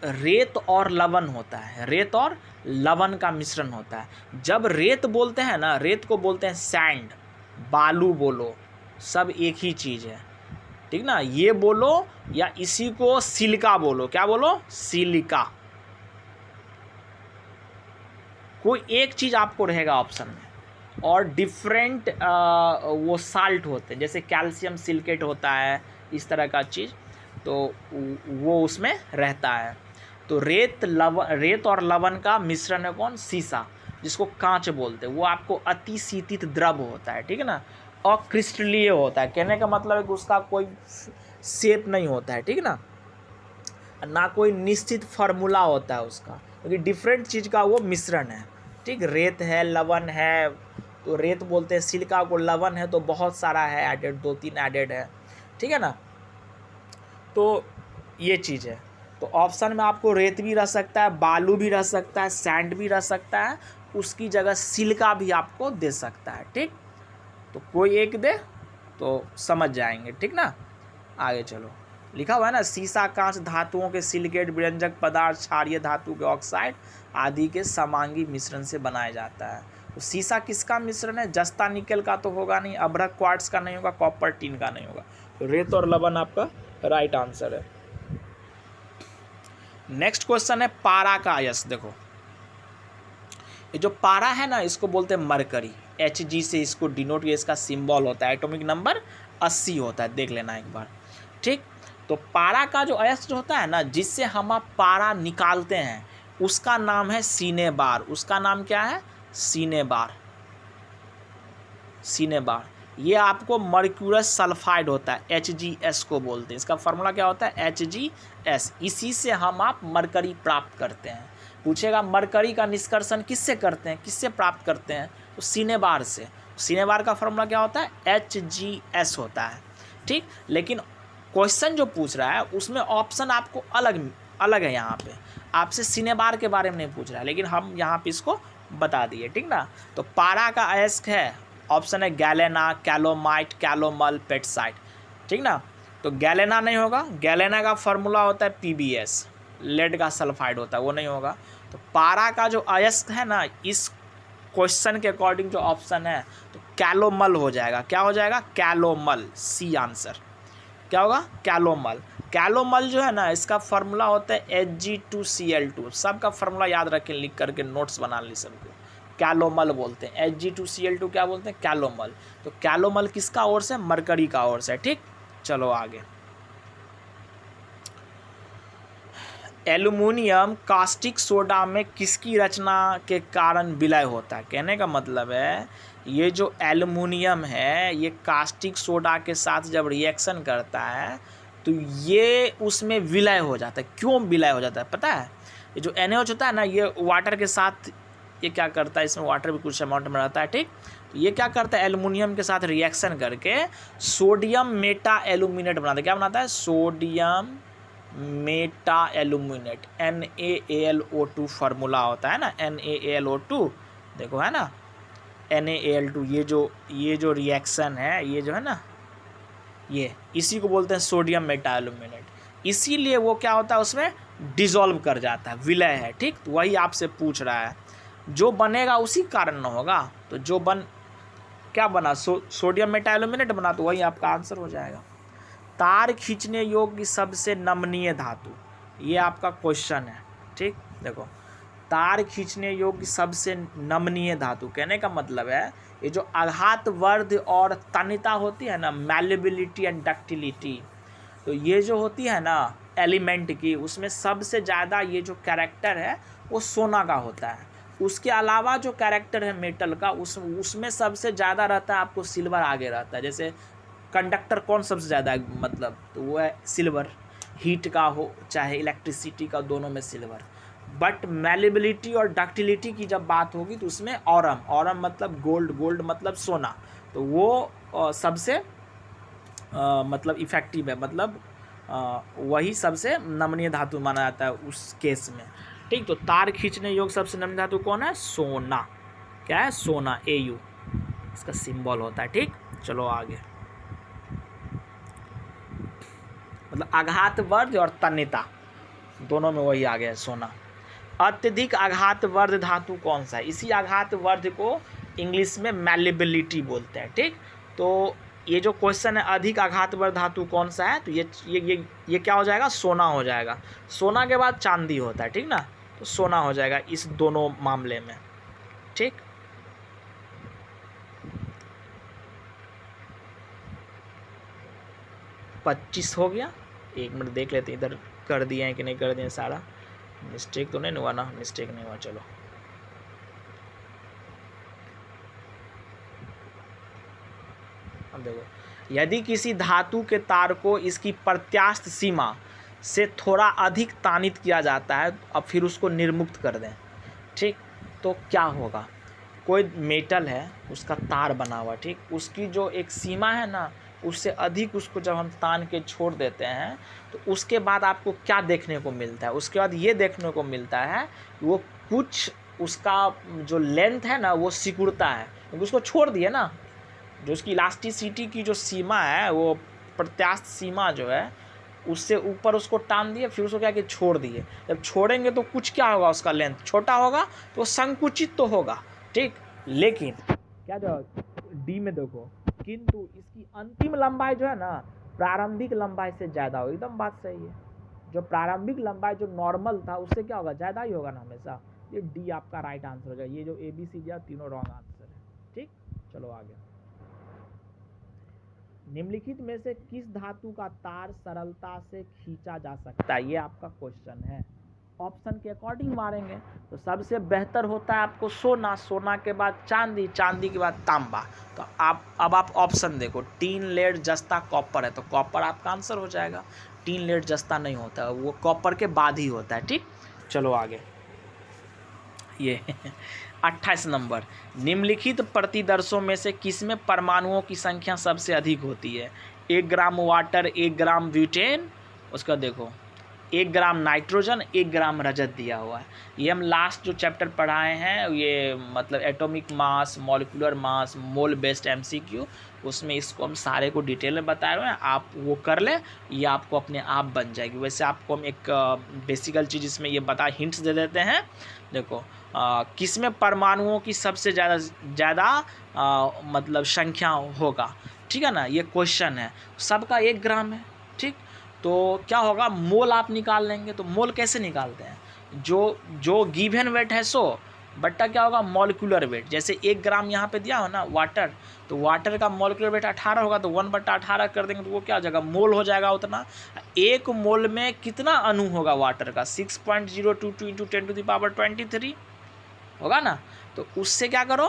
रेत और लवण होता है, रेत और लवण का मिश्रण होता है। जब रेत बोलते हैं ना, रेत को बोलते हैं सैंड, बालू बोलो, सब एक ही चीज़ है, ठीक ना, ये बोलो या इसी को सिलिका बोलो, क्या बोलो, सिलिका। कोई एक चीज़ आपको रहेगा ऑप्शन में, और डिफरेंट वो साल्ट होते हैं, जैसे कैल्शियम सिलिकेट होता है, इस तरह का चीज़, तो वो उसमें रहता है। तो रेत और लवण का मिश्रण है कौन, सीसा, जिसको कांच बोलते हैं। वो आपको अति शीतित द्रव होता है, ठीक है ना, अक्रिस्टलीय होता है, कहने का मतलब है कि उसका कोई शेप नहीं होता है, ठीक है ना कोई निश्चित फार्मूला होता है उसका, क्योंकि डिफरेंट चीज़ का वो मिश्रण है, ठीक। रेत है, लवण है, तो रेत बोलते हैं सिलिका को, लवण है तो बहुत सारा है एडेड, 2-3 एडेड है, ठीक है ना। तो ये चीज़ है, तो ऑप्शन में आपको रेत भी रह सकता है, बालू भी रह सकता है, सैंड भी रह सकता है, उसकी जगह सिलिका भी आपको दे सकता है, ठीक। तो कोई एक दे तो समझ जाएंगे, ठीक ना। आगे चलो, लिखा हुआ है ना, सीसा, कांच धातुओं के सिलिकेट, विरंजक पदार्थ, क्षारीय धातु के ऑक्साइड आदि के समांगी मिश्रण से बनाया जाता है। तो सीसा किसका मिश्रण है, जस्ता निकेल का तो होगा नहीं, अभ्रक क्वार्ट्ज का नहीं होगा, कॉपर टिन का नहीं होगा, तो रेत और लवण आपका राइट आंसर है। नेक्स्ट क्वेश्चन है पारा का अयस्क। देखो ये जो पारा है ना, इसको बोलते हैं मरकरी, Hg से इसको डिनोट, ये इसका सिंबल होता है, एटॉमिक नंबर 80 होता है, देख लेना एक बार, ठीक। तो पारा का जो अयस्क जो होता है ना, जिससे हम आप पारा निकालते हैं, उसका नाम है सीने बार। उसका नाम क्या है, सीने बार, सीने बार। ये आपको मर्क्यूरस सल्फाइड होता है, HgS को बोलते हैं, इसका फार्मूला क्या होता है, HgS। इसी से हम आप मरकरी प्राप्त करते हैं। पूछेगा मरकरी का निष्कर्षण किससे करते हैं, किससे प्राप्त करते हैं, तो सीने बार से। सीने बार का फार्मूला क्या होता है, HgS होता है, ठीक। लेकिन क्वेश्चन जो पूछ रहा है उसमें ऑप्शन आपको अलग अलग है, यहाँ पे आपसे सीने बार के बारे में नहीं पूछ रहा है, लेकिन हम यहाँ पे इसको बता दिए, ठीक ना। तो पारा का अयस्क है, ऑप्शन है गैलेना, कैलोमाइट, कैलोमल, पेटसाइट, ठीक ना। तो गैलेना नहीं होगा, गैलेना का फार्मूला होता है PbS, लेड का सल्फाइड होता है, वो नहीं होगा। तो पारा का जो अयस्क है ना, इस क्वेश्चन के अकॉर्डिंग जो ऑप्शन है, तो कैलोमल हो जाएगा, क्या हो जाएगा, कैलोमल, सी आंसर। क्या होगा, कैलोमल। कैलोमल जो है ना, इसका फार्मूला होता है Hg2Cl2, सबका फार्मूला याद रखें, लिख करके नोट्स बना ली सबको। कैलोमल बोलते हैं, Hg2Cl2 क्या बोलते हैं, कैलोमल। तो कैलोमल किसका ओर से, मरकरी का ओर से, ठीक। चलो आगे, एल्युमिनियम कास्टिक सोडा में किसकी रचना के कारण विलय होता है? कहने का मतलब है ये जो एल्युमिनियम है ये कास्टिक सोडा के साथ जब रिएक्शन करता है तो ये उसमें विलय हो जाता है। क्यों विलय हो जाता है पता है? ये जो NaOH होता है ना, ये वाटर के साथ ये क्या करता है, इसमें वाटर भी कुछ अमाउंट में रहता है, ठीक। तो ये क्या करता है, एल्युमिनियम के साथ रिएक्शन करके सोडियम मेटा एल्यूमिनेट बनाता है। क्या बनाता है? Sodium Meta aluminate, NaAlO2 formula होता है ना, NaAlO2, देखो है ना NaAl2, ये जो रिएक्शन है, ये जो है ना, ये इसी को बोलते हैं सोडियम मेटा एल्यूमिनेट। इसीलिए वो क्या होता है, उसमें डिसॉल्व कर जाता है, विलय है, ठीक। तो वही आपसे पूछ रहा है, जो बनेगा उसी कारण न होगा, तो जो क्या बना, सोडियम मेटा एल्यूमिनेट बना, तो वही आपका आंसर हो जाएगा। तार खींचने योग्य सबसे नमनीय धातु, ये आपका क्वेश्चन है, ठीक। देखो, तार खींचने योग्य सबसे नमनीय धातु, कहने का मतलब है ये जो आघातवर्ध और तन्यता होती है ना, मैलेबिलिटी एंड डक्टिलिटी, तो ये जो होती है ना एलिमेंट की, उसमें सबसे ज़्यादा ये जो कैरेक्टर है वो सोना का होता है। उसके अलावा जो कैरेक्टर है मेटल का, उसमें सबसे ज़्यादा रहता है आपको सिल्वर आगे रहता है। जैसे कंडक्टर कौन सबसे ज़्यादा है, मतलब तो वो है सिल्वर, हीट का हो चाहे इलेक्ट्रिसिटी का, दोनों में सिल्वर। बट मैलेबिलिटी और डक्टिलिटी की जब बात होगी तो उसमें ऑरम मतलब गोल्ड मतलब सोना, तो वो सबसे मतलब इफेक्टिव है, मतलब वही सबसे नमनीय धातु माना जाता है उस केस में, ठीक। तो तार खींचने योग्य सबसे नमनीय धातु कौन है? सोना। क्या है? सोना, Au इसका सिंबल होता है, ठीक। चलो आगे, मतलब आघातवर्ध और तन्यता दोनों में वही आ गया है, सोना। अत्यधिक आघातवर्ध धातु कौन सा है? इसी आघातवर्ध को इंग्लिश में मैलेबिलिटी बोलते हैं, ठीक। तो ये जो क्वेश्चन है, अधिक आघातवर्ध धातु कौन सा है, तो ये क्या हो जाएगा? सोना हो जाएगा। सोना के बाद चांदी होता है, ठीक ना, तो सोना हो जाएगा इस दोनों मामले में, ठीक। पच्चीस हो गया, एक मिनट देख लेते हैं इधर कर दिए हैं कि नहीं कर दिए, सारा मिस्टेक तो नहीं हुआ ना? मिस्टेक नहीं हुआ, चलो। अब देखो, यदि किसी धातु के तार को इसकी प्रत्यास्थ सीमा से थोड़ा अधिक तानित किया जाता है, अब फिर उसको निर्मुक्त कर दें, ठीक, तो क्या होगा? कोई मेटल है, उसका तार बना हुआ, ठीक, उसकी जो एक सीमा है ना, उससे अधिक उसको जब हम तान के छोड़ देते हैं तो उसके बाद आपको क्या देखने को मिलता है? उसके बाद ये देखने को मिलता है वो कुछ उसका जो लेंथ है ना वो सिकुड़ता है, क्योंकि उसको छोड़ दिए ना। जो उसकी इलास्टिसिटी की जो सीमा है, वो प्रत्यास्थ सीमा जो है, उससे ऊपर उसको टान दिए, फिर उसको क्या कि छोड़ दिए। जब छोड़ेंगे तो कुछ क्या होगा, उसका लेंथ छोटा होगा तो संकुचित तो होगा, ठीक। लेकिन क्या जो डी में देखो, किंतु इसकी अंतिम लंबाई जो है ना प्रारंभिक लंबाई से ज़्यादा हो। एकदम बात सही है, जो प्रारंभिक लंबाई जो नॉर्मल था उससे क्या होगा, ज़्यादा ही होगा ना हमेशा। ये डी आपका राइट आंसर हो जाएगा। ये जो ABC दिया तीनों रॉन्ग आंसर है, ठीक। चलो आगे, निम्नलिखित में से किस धातु का तार सरलता से खींचा जा सकता है? ये आपका क्वेश्चन है। ऑप्शन के अकॉर्डिंग मारेंगे तो सबसे बेहतर होता है आपको सोना, सोना के बाद चांदी, चांदी के बाद तांबा। तो अब आप ऑप्शन देखो, टीन, लेड, जस्ता, कॉपर है, तो कॉपर आपका आंसर हो जाएगा। टीन, लेड, जस्ता नहीं होता, वो कॉपर के बाद ही होता है, ठीक। चलो आगे, ये 28 नंबर, निम्नलिखित प्रतिदर्शों में से किसमें परमाणुओं की संख्या सबसे अधिक होती है? 1 ग्राम वाटर, 1 ग्राम ब्यूटेन, उसका देखो 1 ग्राम नाइट्रोजन, 1 ग्राम रजत दिया हुआ है। ये हम लास्ट जो चैप्टर पढ़ाए हैं, ये मतलब एटॉमिक मास, मॉलिक्यूलर मास, मोल बेस्ड MCQ, उसमें इसको हम सारे को डिटेल में बताए हुए हैं। आप वो कर लें, ये आपको अपने आप बन जाएगी। वैसे आपको हम एक बेसिकल चीज़ इसमें ये हिंट्स दे देते हैं। देखो, किसमें परमाणुओं की सबसे ज़्यादा मतलब संख्या होगा, ठीक है ना, ये क्वेश्चन है। सबका 1 ग्राम है, ठीक। तो क्या होगा, मोल आप निकाल लेंगे। तो मोल कैसे निकालते हैं? जो गिवन वेट है सो बट्टा क्या होगा, मॉलिक्यूलर वेट। जैसे 1 ग्राम यहाँ पे दिया हो ना वाटर, तो वाटर का मॉलिक्यूलर वेट 18 होगा, तो 1/18 कर देंगे तो वो क्या हो जाएगा, मोल हो जाएगा उतना। 1 मोल में कितना अणु होगा वाटर का, 6.022 इंटू 10⁻23 होगा ना। तो उससे क्या करो,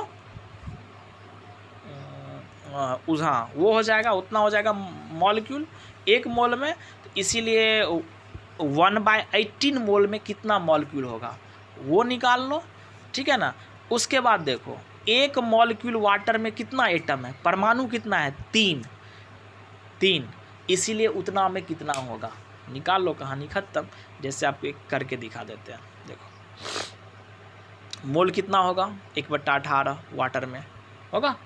हाँ वो हो जाएगा, उतना हो जाएगा मॉलिक्यूल 1 मोल में। तो इसीलिए 1/18 मोल में कितना मॉलिक्यूल होगा वो निकाल लो, ठीक है ना। उसके बाद देखो 1 मॉलिक्यूल वाटर में कितना एटम है, परमाणु कितना है, 3, इसीलिए उतना में कितना होगा, निकाल लो, कहानी खत्म। जैसे आप एक करके दिखा देते हैं, देखो मोल कितना होगा, 1/18 वाटर में होगा।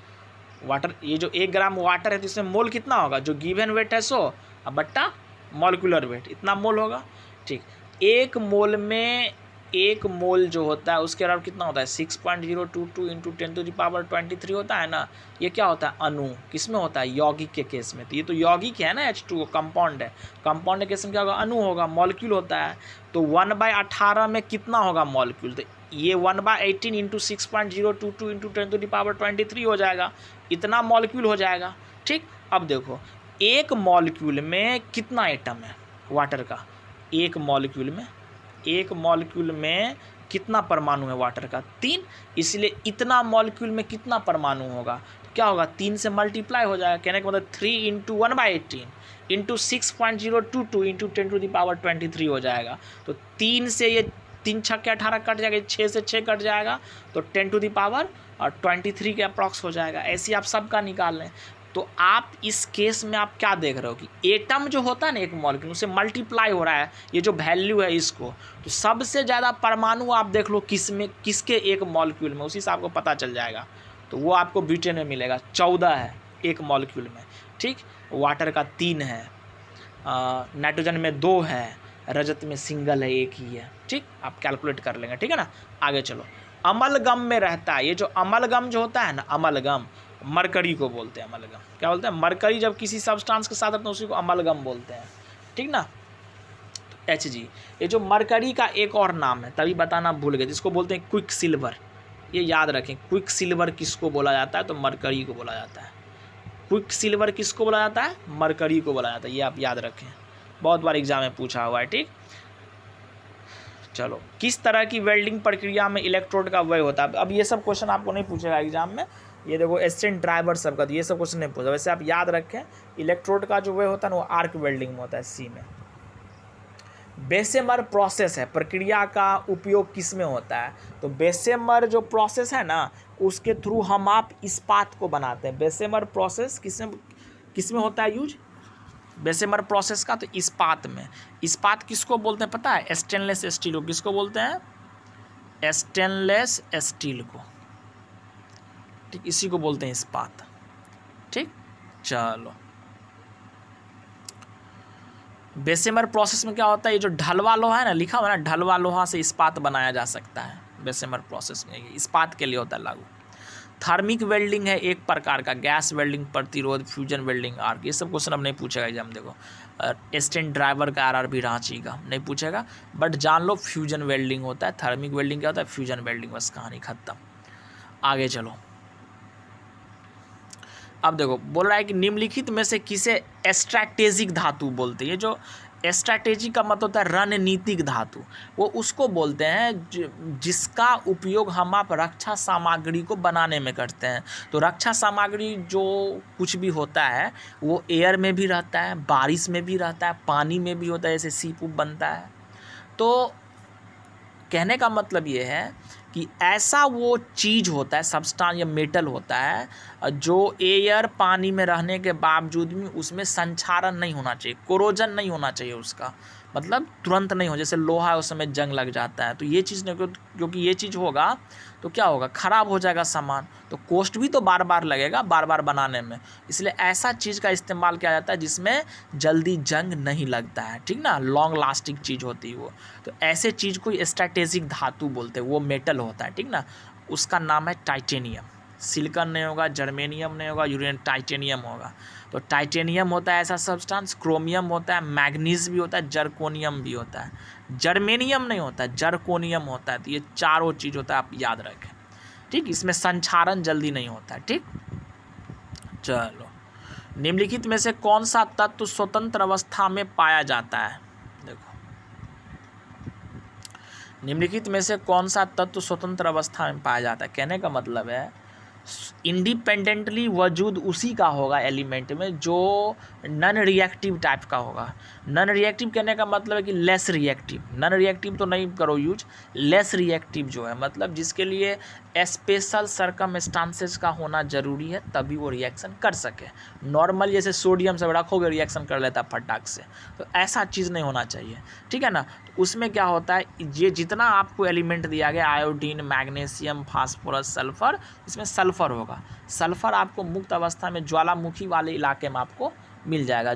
वाटर, ये जो 1 ग्राम वाटर है तो इसमें मोल कितना होगा, जो गिवन वेट है 100 अब बट्टा मॉलिक्यूलर वेट, इतना मोल होगा, ठीक। 1 मोल में 1 मोल जो होता है उसके अलावा कितना होता है, 6.022 इंटू 10⁻23 होता है ना। ये क्या होता है, अणु। किस में होता है, यौगिक के केस में। तो ये तो यौगिक है ना, H2O कंपाउंड है, कंपाउंड के केस में क्या होगा, अणु होगा, मॉलिक्यूल होता है। तो 1/18 में कितना होगा मॉलिक्यूल, तो ये 1/18 इंटू 6.022 इंटू 10⁻23 हो जाएगा, इतना मॉलिक्यूल हो जाएगा, ठीक। अब देखो 1 मॉलिक्यूल में कितना एटम है वाटर का, 1 मॉलिक्यूल में कितना परमाणु है वाटर का, 3, इसलिए इतना मॉलिक्यूल में कितना परमाणु होगा, तो क्या होगा, 3 से मल्टीप्लाई हो जाएगा। कहने का मतलब 3 इंटू 1/18 इंटू 6.022 इंटू 10⁻23 हो जाएगा। तो 3 से ये 3 छक्के 18 कट जाएगा, 6 से 6 कट जाएगा, तो 10⁻23 के अप्रॉक्स हो जाएगा। ऐसे आप सबका निकाल लें। तो आप इस केस में आप क्या देख रहे हो कि एटम जो होता है ना, 1 मॉलिक्यूल उसे मल्टीप्लाई हो रहा है, ये जो वैल्यू है इसको, तो सबसे ज़्यादा परमाणु आप देख लो किसके 1 मॉलिक्यूल में, उसी से आपको पता चल जाएगा। तो वो आपको ब्यूटेन में मिलेगा, 14 है 1 मॉलिक्यूल में, ठीक। वाटर का 3 है, नाइट्रोजन में 2 है, रजत में सिंगल है, 1 ही है, ठीक। आप कैलकुलेट कर लेंगे, ठीक है ना। आगे चलो, अमलगम में रहता है, ये जो अमलगम जो होता है ना, अमलगम मरकरी को बोलते हैं, अमलगम क्या बोलते हैं, मरकरी जब किसी सब्सटेंस के साथ रहता है उसी को अमलगम बोलते हैं, ठीक ना। Hg, ये जो मरकरी का एक और नाम है, तभी बताना भूल गए, जिसको बोलते हैं क्विक सिल्वर। ये याद रखें, क्विक सिल्वर किसको बोला जाता है, तो मरकरी को बोला जाता है। क्विक सिल्वर किसको बोला जाता है, मरकरी को बोला जाता है, ये आप याद रखें, बहुत बार एग्जाम में पूछा हुआ है, ठीक। चलो, किस तरह की वेल्डिंग प्रक्रिया में इलेक्ट्रोड का व्यय होता है। अब ये सब क्वेश्चन आपको नहीं पूछेगा एग्जाम में, ये देखो एस्टेंट ड्राइवर सबका, तो ये सब क्वेश्चन नहीं पूछा। वैसे आप याद रखें, इलेक्ट्रोड का जो व्यय होता है ना वो आर्क वेल्डिंग में होता है, सी में। बेसेमर प्रोसेस है, प्रक्रिया का उपयोग किस में होता है, तो बेसेमर जो प्रोसेस है ना उसके थ्रू हम आप इस्पात को बनाते हैं। बेसेमर प्रोसेस किस में होता है यूज, बेसेमर प्रोसेस का, तो इस्पात में। इस्पात किसको बोलते हैं पता है, स्टेनलेस स्टील को। किसको बोलते हैं, स्टेनलेस स्टील को, ठीक, इसी को बोलते हैं इस्पात, ठीक। चलो, बेसेमर प्रोसेस में क्या होता है, ये जो ढलवा लोहा है ना, लिखा हुआ है ना, ढलवा लोहा से इस्पात बनाया जा सकता है। बेसेमर प्रोसेस में इस्पात के लिए होता है लागू। थर्मिक वेल्डिंग है एक प्रकार का, गैस वेल्डिंग, प्रतिरोध, फ्यूजन वेल्डिंग, आर्क, ये सब क्वेश्चन अब नहीं पूछेगा एग्जाम। देखो एस्टेंट ड्राइवर का RRB रांची का नहीं पूछेगा, बट जान लो फ्यूजन वेल्डिंग होता है, थर्मिक वेल्डिंग क्या होता है, फ्यूजन वेल्डिंग, बस कहानी खत्म। आगे चलो, अब देखो बोल रहा है कि निम्नलिखित में से किसे स्ट्रैटेजिक धातु बोलते हैं। ये जो स्ट्रैटेजी का मतलब होता है रणनीतिक धातु, वो उसको बोलते हैं जिसका उपयोग हम आप रक्षा सामग्री को बनाने में करते हैं। तो रक्षा सामग्री जो कुछ भी होता है वो एयर में भी रहता है, बारिश में भी रहता है, पानी में भी होता है, जैसे सीप बनता है। तो कहने का मतलब ये है कि ऐसा वो चीज़ होता है, सब्सटेंस या मेटल होता है जो एयर पानी में रहने के बावजूद भी उसमें संक्षारण नहीं होना चाहिए, कोरोजन नहीं होना चाहिए उसका, मतलब तुरंत नहीं हो, जैसे लोहा है उस समय जंग लग जाता है। तो ये चीज़ नहीं, क्योंकि ये चीज़ होगा तो क्या होगा, ख़राब हो जाएगा सामान, तो कॉस्ट भी तो बार बार लगेगा बार बार बनाने में, इसलिए ऐसा चीज़ का इस्तेमाल किया जाता है जिसमें जल्दी जंग नहीं लगता है, ठीक ना, लॉन्ग लास्टिंग चीज़ होती है वो। तो ऐसे चीज़ को स्ट्रैटेजिक धातु बोलते हैं, वो मेटल होता है, ठीक ना। उसका नाम है टाइटेनियम। सिलिकॉन नहीं होगा, जर्मेनियम नहीं होगा, यूरेनियम, टाइटेनियम होगा। तो टाइटेनियम होता है ऐसा सब्सटेंस, क्रोमियम होता है, मैग्नीज भी होता है, जर्कोनियम भी होता है। जर्मेनियम नहीं होता है, जर्कोनियम होता है। तो ये चारों चीज़ होता है, आप याद रखें, ठीक। इसमें संक्षारण जल्दी नहीं होता है, ठीक। चलो, निम्नलिखित में से कौन सा तत्व स्वतंत्र अवस्था में पाया जाता है? देखो, निम्नलिखित में से कौन सा तत्व स्वतंत्र अवस्था में पाया जाता है, कहने का मतलब है इंडिपेंडेंटली वजूद उसी का होगा एलिमेंट में जो नॉन रिएक्टिव टाइप का होगा। नॉन रिएक्टिव कहने का मतलब है कि लेस रिएक्टिव, नॉन रिएक्टिव तो नहीं करो यूज, लेस रिएक्टिव जो है मतलब जिसके लिए स्पेशल सर्कमस्टांसेस का होना जरूरी है तभी वो रिएक्शन कर सके। नॉर्मल जैसे सोडियम से रखोगे रिएक्शन कर लेता फटाक से, तो ऐसा चीज़ नहीं होना चाहिए, ठीक है ना। तो उसमें क्या होता है, ये जितना आपको एलिमेंट दिया गया आयोडीन, मैग्नीशियम, फास्फोरस, सल्फर, इसमें सल्फर होगा। सल्फर आपको मुक्त अवस्था में ज्वालामुखी वाले इलाके में आपको मिल जाएगा।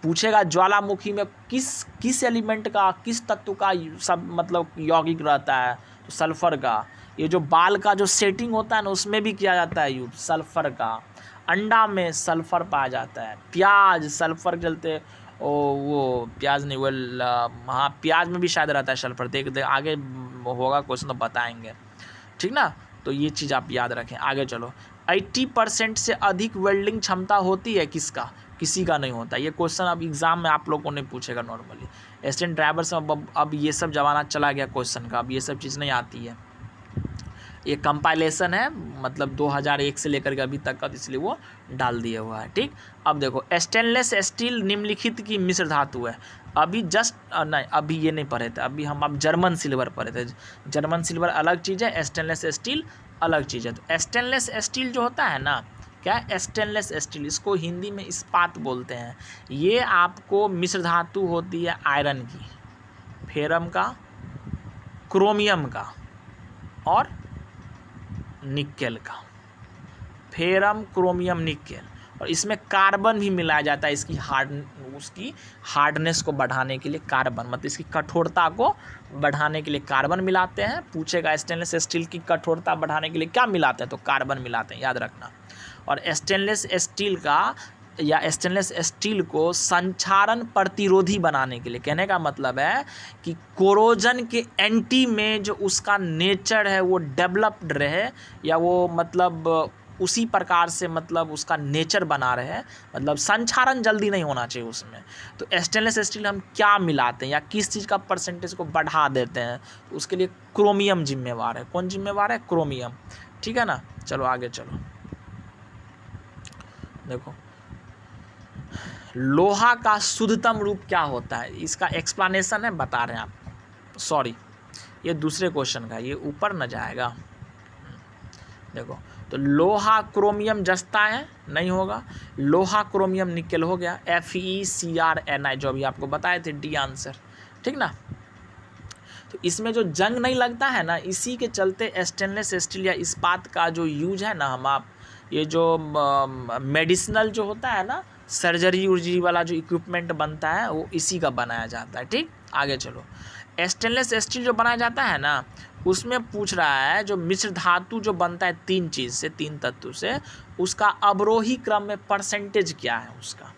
पूछेगा ज्वालामुखी में किस एलिमेंट का, किस तत्व का सब मतलब यौगिक रहता है, तो सल्फर का। ये जो बाल का जो सेटिंग होता है ना उसमें भी किया जाता है यूज सल्फर का। अंडा में सल्फर पाया जाता है। प्याज सल्फर जलते, वो प्याज नहीं, वो हाँ प्याज में भी शायद रहता है सल्फर। देख आगे होगा क्वेश्चन तो बताएंगे, ठीक ना। तो ये चीज़ आप याद रखें। आगे चलो, 80% से अधिक वेल्डिंग क्षमता होती है किसका? किसी का नहीं होता। ये क्वेश्चन अब एग्जाम में आप लोगों ने पूछेगा नॉर्मली। असिस्टेंट ड्राइवर से अब ये सब जमाना चला गया क्वेश्चन का, अब ये सब चीज़ नहीं आती है। ये कंपाइलेशन है मतलब 2001 से लेकर के अभी तक का, इसलिए वो डाल दिया हुआ है, ठीक। अब देखो, स्टेनलेस स्टील निम्नलिखित की मिश्र धातु है। अभी जस्ट नहीं, अभी ये नहीं पढ़े थे, अभी हम अब जर्मन सिल्वर पढ़े थे। जर्मन सिल्वर अलग चीज़ है, स्टेनलेस स्टील अलग चीज़ है। तो स्टेनलेस स्टील जो होता है ना, क्या स्टेनलेस स्टील, इसको हिंदी में इस्पात बोलते हैं। ये आपको मिश्र धातु होती है आयरन की, फेरम का, क्रोमियम का और निकेल का। फेरम, क्रोमियम, निकेल, और इसमें कार्बन भी मिलाया जाता है इसकी उसकी हार्डनेस को बढ़ाने के लिए। कार्बन मतलब इसकी कठोरता को बढ़ाने के लिए कार्बन मिलाते हैं। पूछेगा स्टेनलेस स्टील की कठोरता बढ़ाने के लिए क्या मिलाते हैं, तो कार्बन मिलाते हैं, याद रखना। और स्टेनलेस स्टील का या स्टेनलेस स्टील को संक्षारण प्रतिरोधी बनाने के लिए, कहने का मतलब है कि कोरोजन के एंटी में जो उसका नेचर है वो डेवलप्ड रहे, या वो मतलब उसी प्रकार से मतलब उसका नेचर बना रहे, मतलब संक्षारण जल्दी नहीं होना चाहिए उसमें। तो स्टेनलेस स्टील हम क्या मिलाते हैं या किस चीज़ का परसेंटेज को बढ़ा देते हैं, तो उसके लिए क्रोमियम जिम्मेवार है। कौन जिम्मेवार है? क्रोमियम, ठीक है ना। चलो आगे चलो, देखो लोहा का शुद्धतम रूप क्या होता है, इसका एक्सप्लेनेशन है, बता रहे हैं आपको। सॉरी, ये दूसरे क्वेश्चन का, ये ऊपर न जाएगा। देखो, तो लोहा क्रोमियम जस्ता है, नहीं होगा। लोहा क्रोमियम निकेल हो गया। FeCrNi जो अभी आपको बताए थे, डी आंसर, ठीक ना। तो इसमें जो जंग नहीं लगता है ना, इसी के चलते स्टेनलेस स्टील या इस्पात का जो यूज है ना, हम आप ये जो मेडिसिनल जो होता है ना, सर्जरी उर्जरी वाला जो इक्विपमेंट बनता है वो इसी का बनाया जाता है, ठीक। आगे चलो, स्टेनलेस स्टील जो बनाया जाता है ना, उसमें पूछ रहा है जो मिश्र धातु जो बनता है 3 चीज़ से, 3 तत्व से, उसका अवरोही क्रम में परसेंटेज क्या है उसका।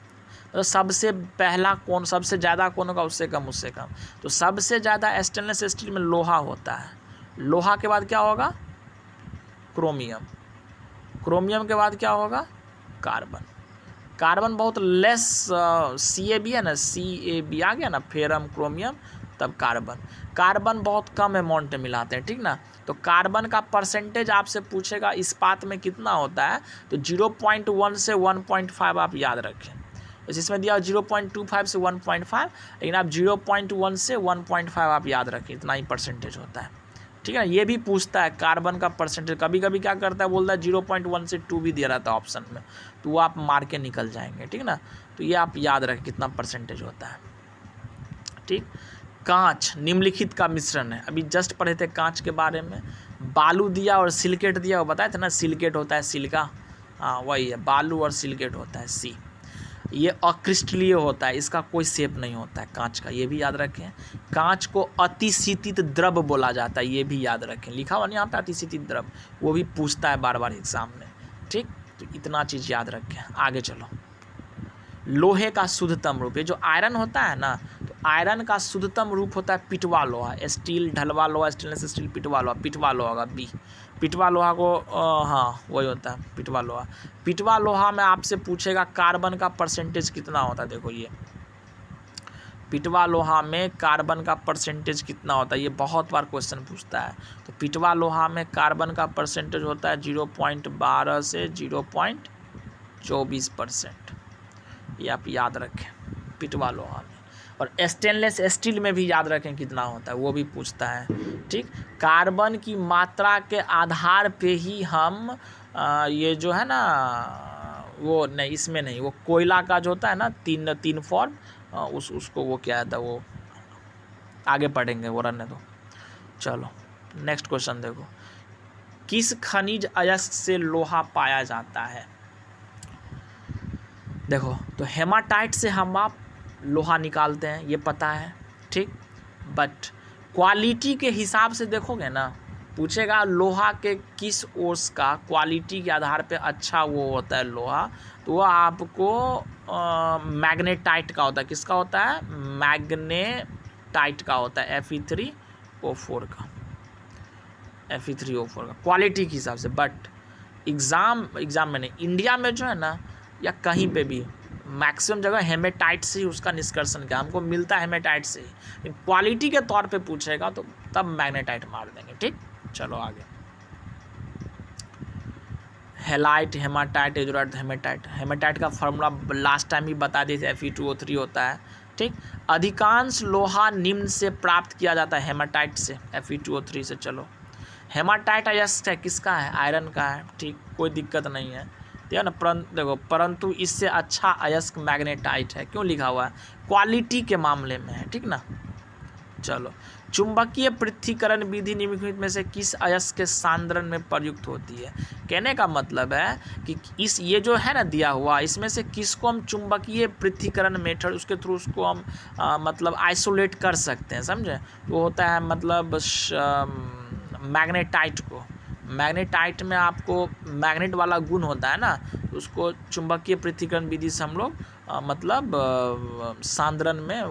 तो सबसे पहला कौन, सबसे ज़्यादा कौन होगा, उससे कम उससे कम। तो सबसे ज़्यादा स्टेनलेस स्टील में लोहा होता है। लोहा के बाद क्या होगा? क्रोमियम। क्रोमियम के बाद क्या होगा? कार्बन। कार्बन बहुत लेस, CaB है ना, CaB आ गया ना, फेरम, क्रोमियम, तब कार्बन। कार्बन बहुत कम अमाउंट में मिलाते हैं, ठीक ना। तो कार्बन का परसेंटेज आपसे पूछेगा इस्पात में कितना होता है, तो 0.1 से 1.5 आप याद रखें। इसमें दिया 0.25 से 1.5, लेकिन आप 0.1 से 1.5 आप याद रखें, इतना ही परसेंटेज होता है, ठीक है। ये भी पूछता है कार्बन का परसेंटेज, कभी कभी क्या करता है, बोलता है 0.1 से 2 भी दिया रहता है ऑप्शन में, तो वो आप मार के निकल जाएंगे, ठीक ना। तो ये आप याद रखें कितना परसेंटेज होता है, ठीक। कांच निम्नलिखित का मिश्रण है। अभी जस्ट पढ़े थे कांच के बारे में, बालू दिया और सिलिकेट दिया, वो बताए थे ना, सिलिकेट होता है सिलिका, हाँ वही है, बालू और सिलिकेट होता है सी। ये अक्रिस्टलीय होता है, इसका कोई शेप नहीं होता है कांच का, ये भी याद रखें। कांच को अतिशीतित द्रव बोला जाता है, ये भी याद रखें, लिखा हुआ नहीं यहाँ पे अतिशीतित द्रव, वो भी पूछता है बार बार एग्जाम में, ठीक। तो इतना चीज़ याद रखें। आगे चलो, लोहे का शुद्धतम रूप, ये जो आयरन होता है ना, तो आयरन का शुद्धतम रूप होता है पिटवा लोहा, स्टील ढलवा लोहा, स्टेनलेस स्टील पिटवा लोहा होगा बी। पिटवा लोहा को हाँ वही होता है पिटवा लोहा। पिटवा लोहा में आपसे पूछेगा कार्बन का परसेंटेज कितना होता है। देखो ये पिटवा लोहा में कार्बन का परसेंटेज कितना होता है, ये बहुत बार क्वेश्चन पूछता है। तो पिटवा लोहा में कार्बन का परसेंटेज होता है 0.12 से 0.24%। ये आप याद रखें पिटवा लोहा में। और स्टेनलेस स्टील में भी याद रखें कितना होता है, वो भी पूछता है। ठीक, कार्बन की मात्रा के आधार पे ही हम ये जो है ना वो नहीं, इसमें नहीं, वो कोयला का जो होता है ना तीन फॉर्म उसको वो क्या था, वो आगे पढ़ेंगे, वो रहने दो। चलो नेक्स्ट क्वेश्चन देखो, किस खनिज अयस्क से लोहा पाया जाता है। देखो तो हेमाटाइट से हम आप लोहा निकालते हैं, ये पता है। ठीक, बट क्वालिटी के हिसाब से देखोगे ना, पूछेगा लोहा के किस ओर्स का क्वालिटी के आधार पे अच्छा वो होता है लोहा, तो वो आपको मैग्नेटाइट का होता है। किसका होता है, मैग्नेटाइट का होता है, Fe3O4 का, Fe3O4 का क्वालिटी के हिसाब से। बट एग्ज़ाम में नहीं, इंडिया में जो है ना या कहीं पे भी मैक्सिमम जगह हेमेटाइट से ही उसका निष्कर्षण क्या हमको मिलता है, हेमेटाइट से ही। लेकिन क्वालिटी के तौर पे पूछेगा तो तब मैग्नेटाइट मार देंगे। ठीक, चलो आगे। Halite, hematite, azurite, hematite. Hematite का फॉर्मूला लास्ट टाइम ही बता दिए थे, Fe2O3 होता है। ठीक, अधिकांश लोहा निम्न से प्राप्त किया जाता है हेमाटाइट से, Fe2O3 से। चलो हेमाटाइट अयस्क है, किसका है, आयरन का है। ठीक, कोई दिक्कत नहीं है, ठीक है ना। देखो परंतु इससे अच्छा अयस्क मैग्नेटाइट है। क्यों लिखा हुआ है, क्वालिटी के मामले में है। ठीक ना। चलो, चुंबकीय पृथक्करण विधि निम्नलिखित में से किस अयस्क के सांद्रण में प्रयुक्त होती है। कहने का मतलब है कि इस ये जो है ना दिया हुआ, इसमें से किसको हम चुंबकीय पृथक्करण मेथड उसके थ्रू उसको हम मतलब आइसोलेट कर सकते हैं, समझे। वो होता है मतलब मैग्नेटाइट को। मैग्नेटाइट में आपको मैग्नेट वाला गुण होता है ना, तो उसको चुंबकीय पृथक्करण विधि से हम लोग मतलब सांद्रण में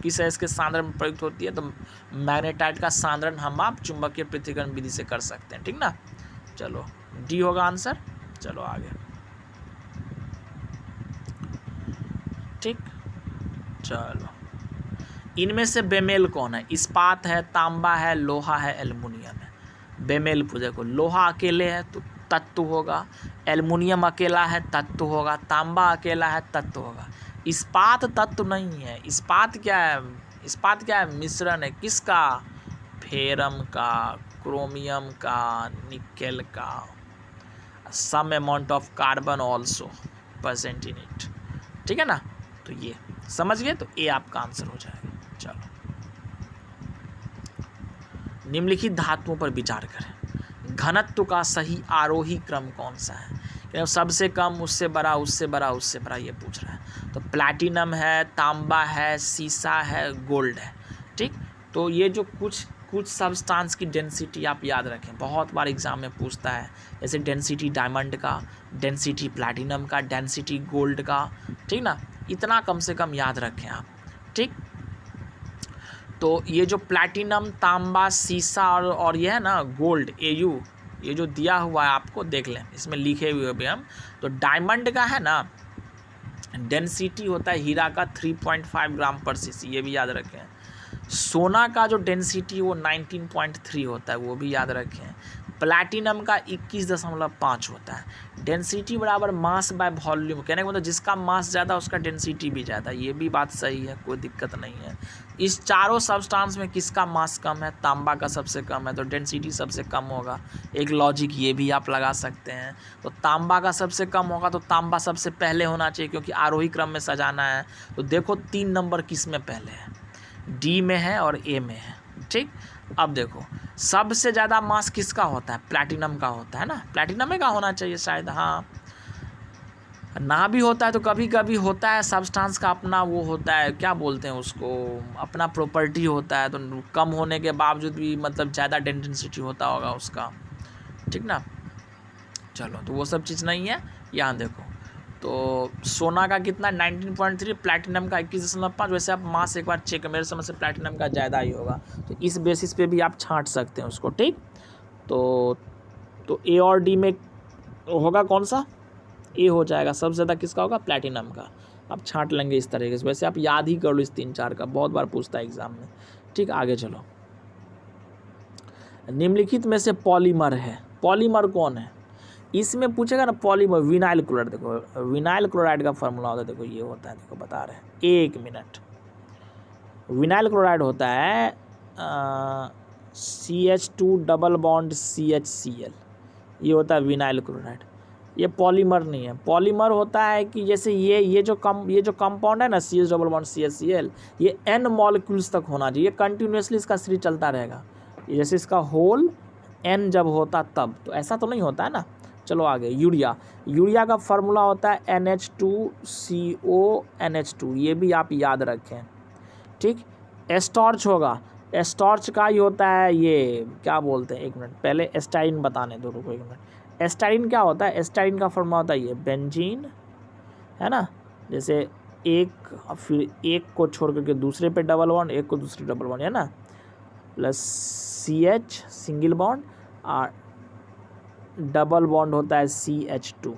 किस अयस्क के सांद्रण में प्रयुक्त होती है, तो मैग्नेटाइट का सांद्रण हम आप चुंबकीय पृथक्करण विधि से कर सकते हैं। ठीक ना। चलो डी होगा आंसर। चलो आगे। ठीक, चलो इनमें से बेमेल कौन है, इस्पात है, तांबा है, लोहा है, एल्युमिनियम है। बेमेल पूछे को, लोहा अकेले है तो तत्व होगा, एल्युमिनियम अकेला है तत्व होगा, तांबा अकेला है तत्व होगा। इस्पात तत्व नहीं है। इस्पात क्या है, इस्पात क्या है, मिश्रण है। किसका, फेरम का, क्रोमियम का, निकेल का। Some amount of carbon also present in it. ठीक है ना। तो ये समझ गए, तो ए आपका आंसर हो जाएगा। चलो निम्नलिखित धातुओं पर विचार करें। घनत्व का सही आरोही क्रम कौन सा है। सबसे कम, उससे बड़ा, उससे बड़ा, उससे बड़ा, ये पूछ रहा है। तो प्लैटिनम है, तांबा है, सीसा है, गोल्ड है। ठीक, तो ये जो कुछ सब्सटेंस की डेंसिटी आप याद रखें, बहुत बार एग्जाम में पूछता है। जैसे डेंसिटी डायमंड का, डेंसिटी प्लैटिनम का, डेंसिटी गोल्ड का। ठीक ना, इतना कम से कम याद रखें आप। ठीक, तो ये जो प्लैटिनम, तांबा, सीसा और ये है ना गोल्ड, AU, ये जो दिया हुआ है आपको देख लें, इसमें लिखे हुए भी हम। तो डायमंड का है ना डेंसिटी होता है हीरा का 3.5 ग्राम पर cc, ये भी याद रखें। सोना का जो डेंसिटी वो 19.3 होता है, वो भी याद रखें। प्लैटिनम का 21.5 होता है। डेंसिटी बराबर मास बाय वॉल्यूम, कहने का मतलब जिसका मास ज़्यादा उसका डेंसिटी भी ज़्यादा, ये भी बात सही है, कोई दिक्कत नहीं है। इस चारों सब्सटेंस में किसका मास कम है, तांबा का सबसे कम है, तो डेंसिटी सबसे कम होगा। एक लॉजिक ये भी आप लगा सकते हैं। तो तांबा का सबसे कम होगा तो तांबा सबसे पहले होना चाहिए, क्योंकि आरोही क्रम में सजाना है। तो देखो 3 नंबर किस में पहले है, डी में है और ए में है। ठीक, अब देखो सबसे ज़्यादा मास किसका होता है, प्लैटिनम का होता है ना, प्लैटिनम का होना चाहिए शायद। हाँ, ना भी होता है तो कभी कभी होता है, सब्सटेंस का अपना वो होता है, क्या बोलते हैं उसको, अपना प्रॉपर्टी होता है। तो कम होने के बावजूद भी मतलब ज़्यादा डेंसिटी होता होगा उसका। ठीक ना। चलो, तो वो सब चीज़ नहीं है। यहाँ देखो, तो सोना का कितना 19.3, प्लैटिनम का 21.5। वैसे आप मास एक बार चेक, मेरे समझ से प्लैटिनम का ज़्यादा ही होगा, तो इस बेसिस पे भी आप छांट सकते हैं उसको, ठीक। तो ए और डी में होगा कौन सा, ए हो जाएगा, सबसे ज़्यादा किसका होगा, प्लैटिनम का। आप छांट लेंगे इस तरीके से। वैसे आप याद ही कर लो इस 3-4 का, बहुत बार पूछता है एग्जाम में, ठीक। आगे चलो, निम्नलिखित में से पॉलीमर है, पॉलीमर कौन है, इसमें पूछेगा ना पॉलीमर। विनाइल क्लोराइड, देखो विनाइल क्लोराइड का फार्मूला होता है, देखो ये होता है, देखो बता रहे हैं, 1 मिनट। विनाइल क्लोराइड होता है CH2 डबल बॉन्ड CHCl, ये होता है विनाइल क्लोराइड। ये पॉलीमर नहीं है। पॉलीमर होता है कि जैसे ये जो कंपाउंड है ना CH डबल बॉन्ड CHCl, ये n मॉलिक्यूल्स तक होना चाहिए, कंटिन्यूसली इसका सीरीज चलता रहेगा। ये जैसे इसका होल n जब होता तब, तो ऐसा तो नहीं होता है ना। चलो आगे, यूरिया का फार्मूला होता है NH2CO NH2, ये भी आप याद रखें, ठीक। एस्टॉर्च होगा, एस्टॉर्च का ही होता है, ये क्या बोलते हैं, 1 मिनट पहले एस्टाइन बताने दो, रुको 1 मिनट। एस्टाइन क्या होता है, एस्टाइन का फार्मूला होता है ये बेंजीन, है ना। जैसे एक, फिर एक को छोड़ करके दूसरे पे डबल बॉन्ड, एक को दूसरे डबल बॉन्ड, है ना, प्लस CH सिंगल बॉन्ड, और डबल बॉन्ड होता है CH2,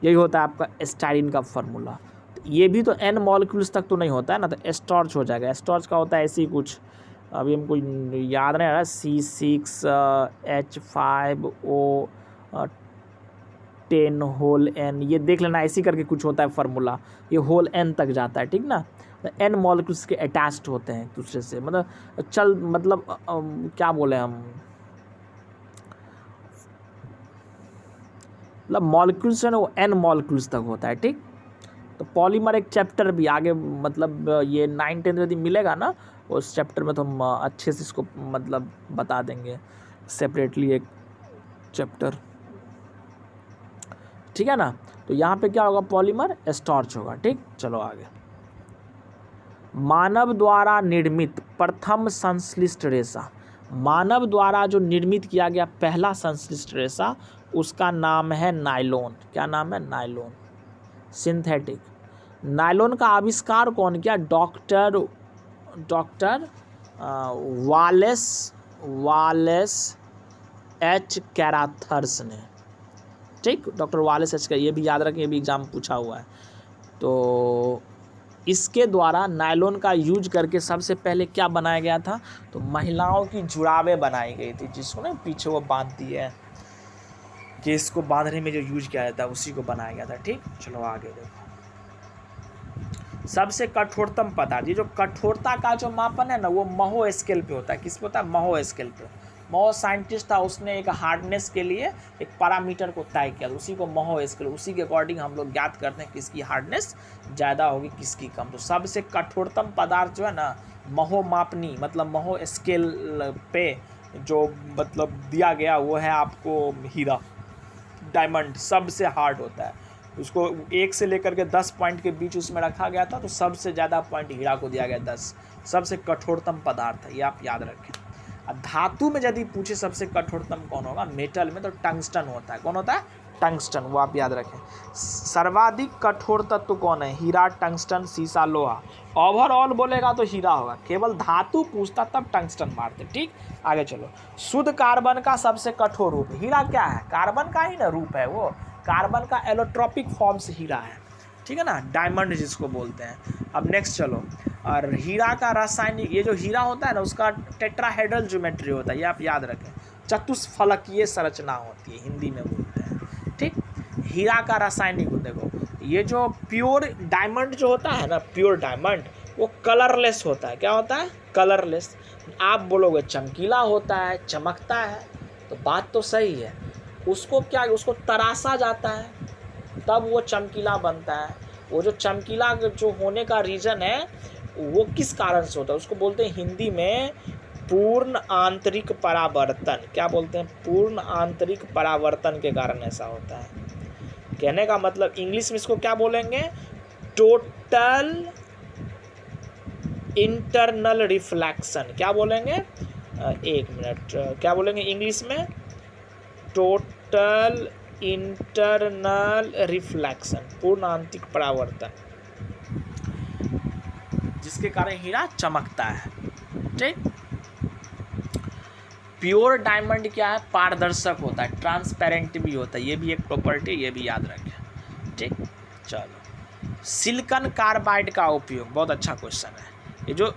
यही होता है आपका एस्टाइन का फार्मूला। तो ये भी तो n मॉलिक्यूल्स तक तो नहीं होता है ना, तो एस्टॉर्च हो जाएगा। एस्टॉर्च का होता है ऐसे ही कुछ, अभी हमको याद नहीं आ रहा, C6H5O10 होल n, ये देख लेना, ऐसी करके कुछ होता है फार्मूला, ये होल n तक जाता है, ठीक ना। n मॉलिक्यूल्स के अटैच्ड होते हैं एक दूसरे से, मतलब क्या बोले हम, मतलब मॉलिक्यूल्स है ना, वो n मॉलिक्यूल्स तक होता है, ठीक। तो पॉलीमर एक चैप्टर भी आगे, मतलब ये 9-10 यदि मिलेगा ना उस चैप्टर में, तो हम अच्छे से इसको मतलब बता देंगे सेपरेटली, एक चैप्टर, ठीक है ना। तो यहाँ पे क्या होगा, पॉलीमर स्टार्च होगा, ठीक। चलो आगे, मानव द्वारा निर्मित प्रथम संश्लिष्ट रेशा, मानव द्वारा जो निर्मित किया गया पहला संश्लिष्ट रेशा, उसका नाम है नायलॉन। क्या नाम है, नायलॉन, सिंथेटिक। नायलॉन का आविष्कार कौन किया, डॉक्टर वालेस एच कैराथर्स ने, ठीक। डॉक्टर वालेस एच का, ये भी याद रखें, ये भी एग्जाम पूछा हुआ है। तो इसके द्वारा नायलॉन का यूज करके सबसे पहले क्या बनाया गया था, तो महिलाओं की जुराबें बनाई गई थी, जिसको ना पीछे वो बांधती है, कि इसको बांधने में जो यूज किया जाता है उसी को बनाया गया था, ठीक। चलो आगे देखो, सबसे कठोरतम पदार्थ, ये जो कठोरता का जो मापन है ना, वो महो स्केल पे होता है। किस पे होता है, महो स्केल पे। महो साइंटिस्ट था, उसने एक हार्डनेस के लिए एक पैरामीटर को तय किया, उसी को महो स्केल, उसी के अकॉर्डिंग हम लोग ज्ञात करते हैं किसकी हार्डनेस ज़्यादा होगी, किसकी कम। तो सबसे कठोरतम पदार्थ जो है ना, महो मापनी, मतलब महो स्केल पे जो मतलब दिया गया, वो है आपको हीरा, डायमंड सबसे हार्ड होता है। उसको 1 से लेकर के 10 पॉइंट के बीच उसमें रखा गया था, तो सबसे ज़्यादा पॉइंट हीरा को दिया गया 10, सबसे कठोरतम पदार्थ है, ये आप याद रखें। अब धातु में यदि पूछे सबसे कठोरतम कौन होगा, मेटल में तो टंगस्टन होता है। कौन होता है, टंगस्टन, वो आप याद रखें। सर्वाधिक कठोर तत्व कौन है, हीरा, टंगस्टन, सीसा, लोहा। ओवरऑल बोलेगा तो हीरा होगा, केवल धातु पूछता तब टंगस्टन मारते, ठीक। आगे चलो, शुद्ध कार्बन का सबसे कठोर रूप, हीरा क्या है, कार्बन का ही ना रूप है वो, कार्बन का एलोट्रोपिक फॉर्म से हीरा है, ठीक है ना, डायमंड जिसको बोलते हैं। अब नेक्स्ट चलो, और हीरा का रासायनिक, ये जो हीरा होता है ना, उसका टेट्राहेड्रल ज्योमेट्री होता है, ये आप याद रखें, चतुष्फलकीय संरचना होती है, हिंदी में बोलते हैं, ठीक। हीरा का रासायनिक गुण देखो, ये जो प्योर डायमंड जो होता है ना, प्योर डायमंड, वो कलरलेस होता है। क्या होता है, कलरलेस। आप बोलोगे चमकीला होता है, चमकता है, तो बात तो सही है। उसको क्या, उसको तराशा जाता है, तब वो चमकीला बनता है। वो जो चमकीला जो होने का रीज़न है, वो किस कारण से होता है, उसको बोलते हैं हिंदी में पूर्ण आंतरिक परावर्तन। क्या बोलते हैं, पूर्ण आंतरिक परावर्तन के कारण ऐसा होता है। कहने का मतलब इंग्लिश में इसको क्या बोलेंगे, टोटल इंटरनल रिफ्लेक्शन। क्या बोलेंगे, 1 मिनट, क्या बोलेंगे इंग्लिश में, टोटल इंटरनल रिफ्लेक्शन, पूर्ण आंतरिक परावर्तन, जिसके कारण हीरा चमकता है। ठीक। प्योर डायमंड क्या है, पारदर्शक होता है, ट्रांसपेरेंट भी होता है, ये भी एक प्रॉपर्टी, ये भी याद रखें। ठीक। चलो, सिलिकॉन कार्बाइड का उपयोग, बहुत अच्छा क्वेश्चन है।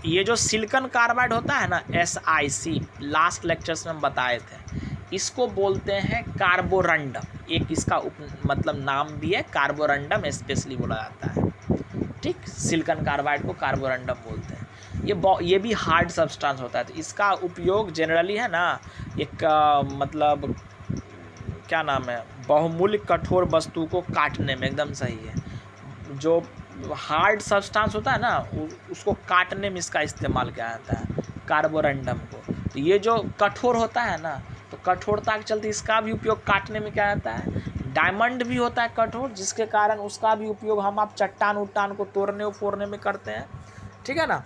ये जो सिलिकॉन कार्बाइड होता है ना, SiC, लास्ट लेक्चर्स में हम बताए थे, इसको बोलते हैं कार्बोरंडम। एक इसका मतलब नाम भी है, कार्बोरंडम स्पेशली बोला जाता है। ठीक। सिलिकॉन कार्बाइड को कार्बोरंडम बोलते हैं। ये भी हार्ड सब्सटेंस होता है, तो इसका उपयोग जनरली है ना, एक मतलब क्या नाम है, बहुमूल्य कठोर वस्तु को काटने में, एकदम सही है। जो हार्ड सब्सटेंस होता है ना, उसको काटने में इसका इस्तेमाल किया जाता है, कार्बोरंडम को। तो ये जो कठोर होता है ना, तो कठोरता के चलते इसका भी उपयोग काटने में किया जाता है। डायमंड भी होता है कठोर, जिसके कारण उसका भी उपयोग हम आप चट्टान उट्टान को तोड़ने और फोड़ने में करते हैं। ठीक है ना।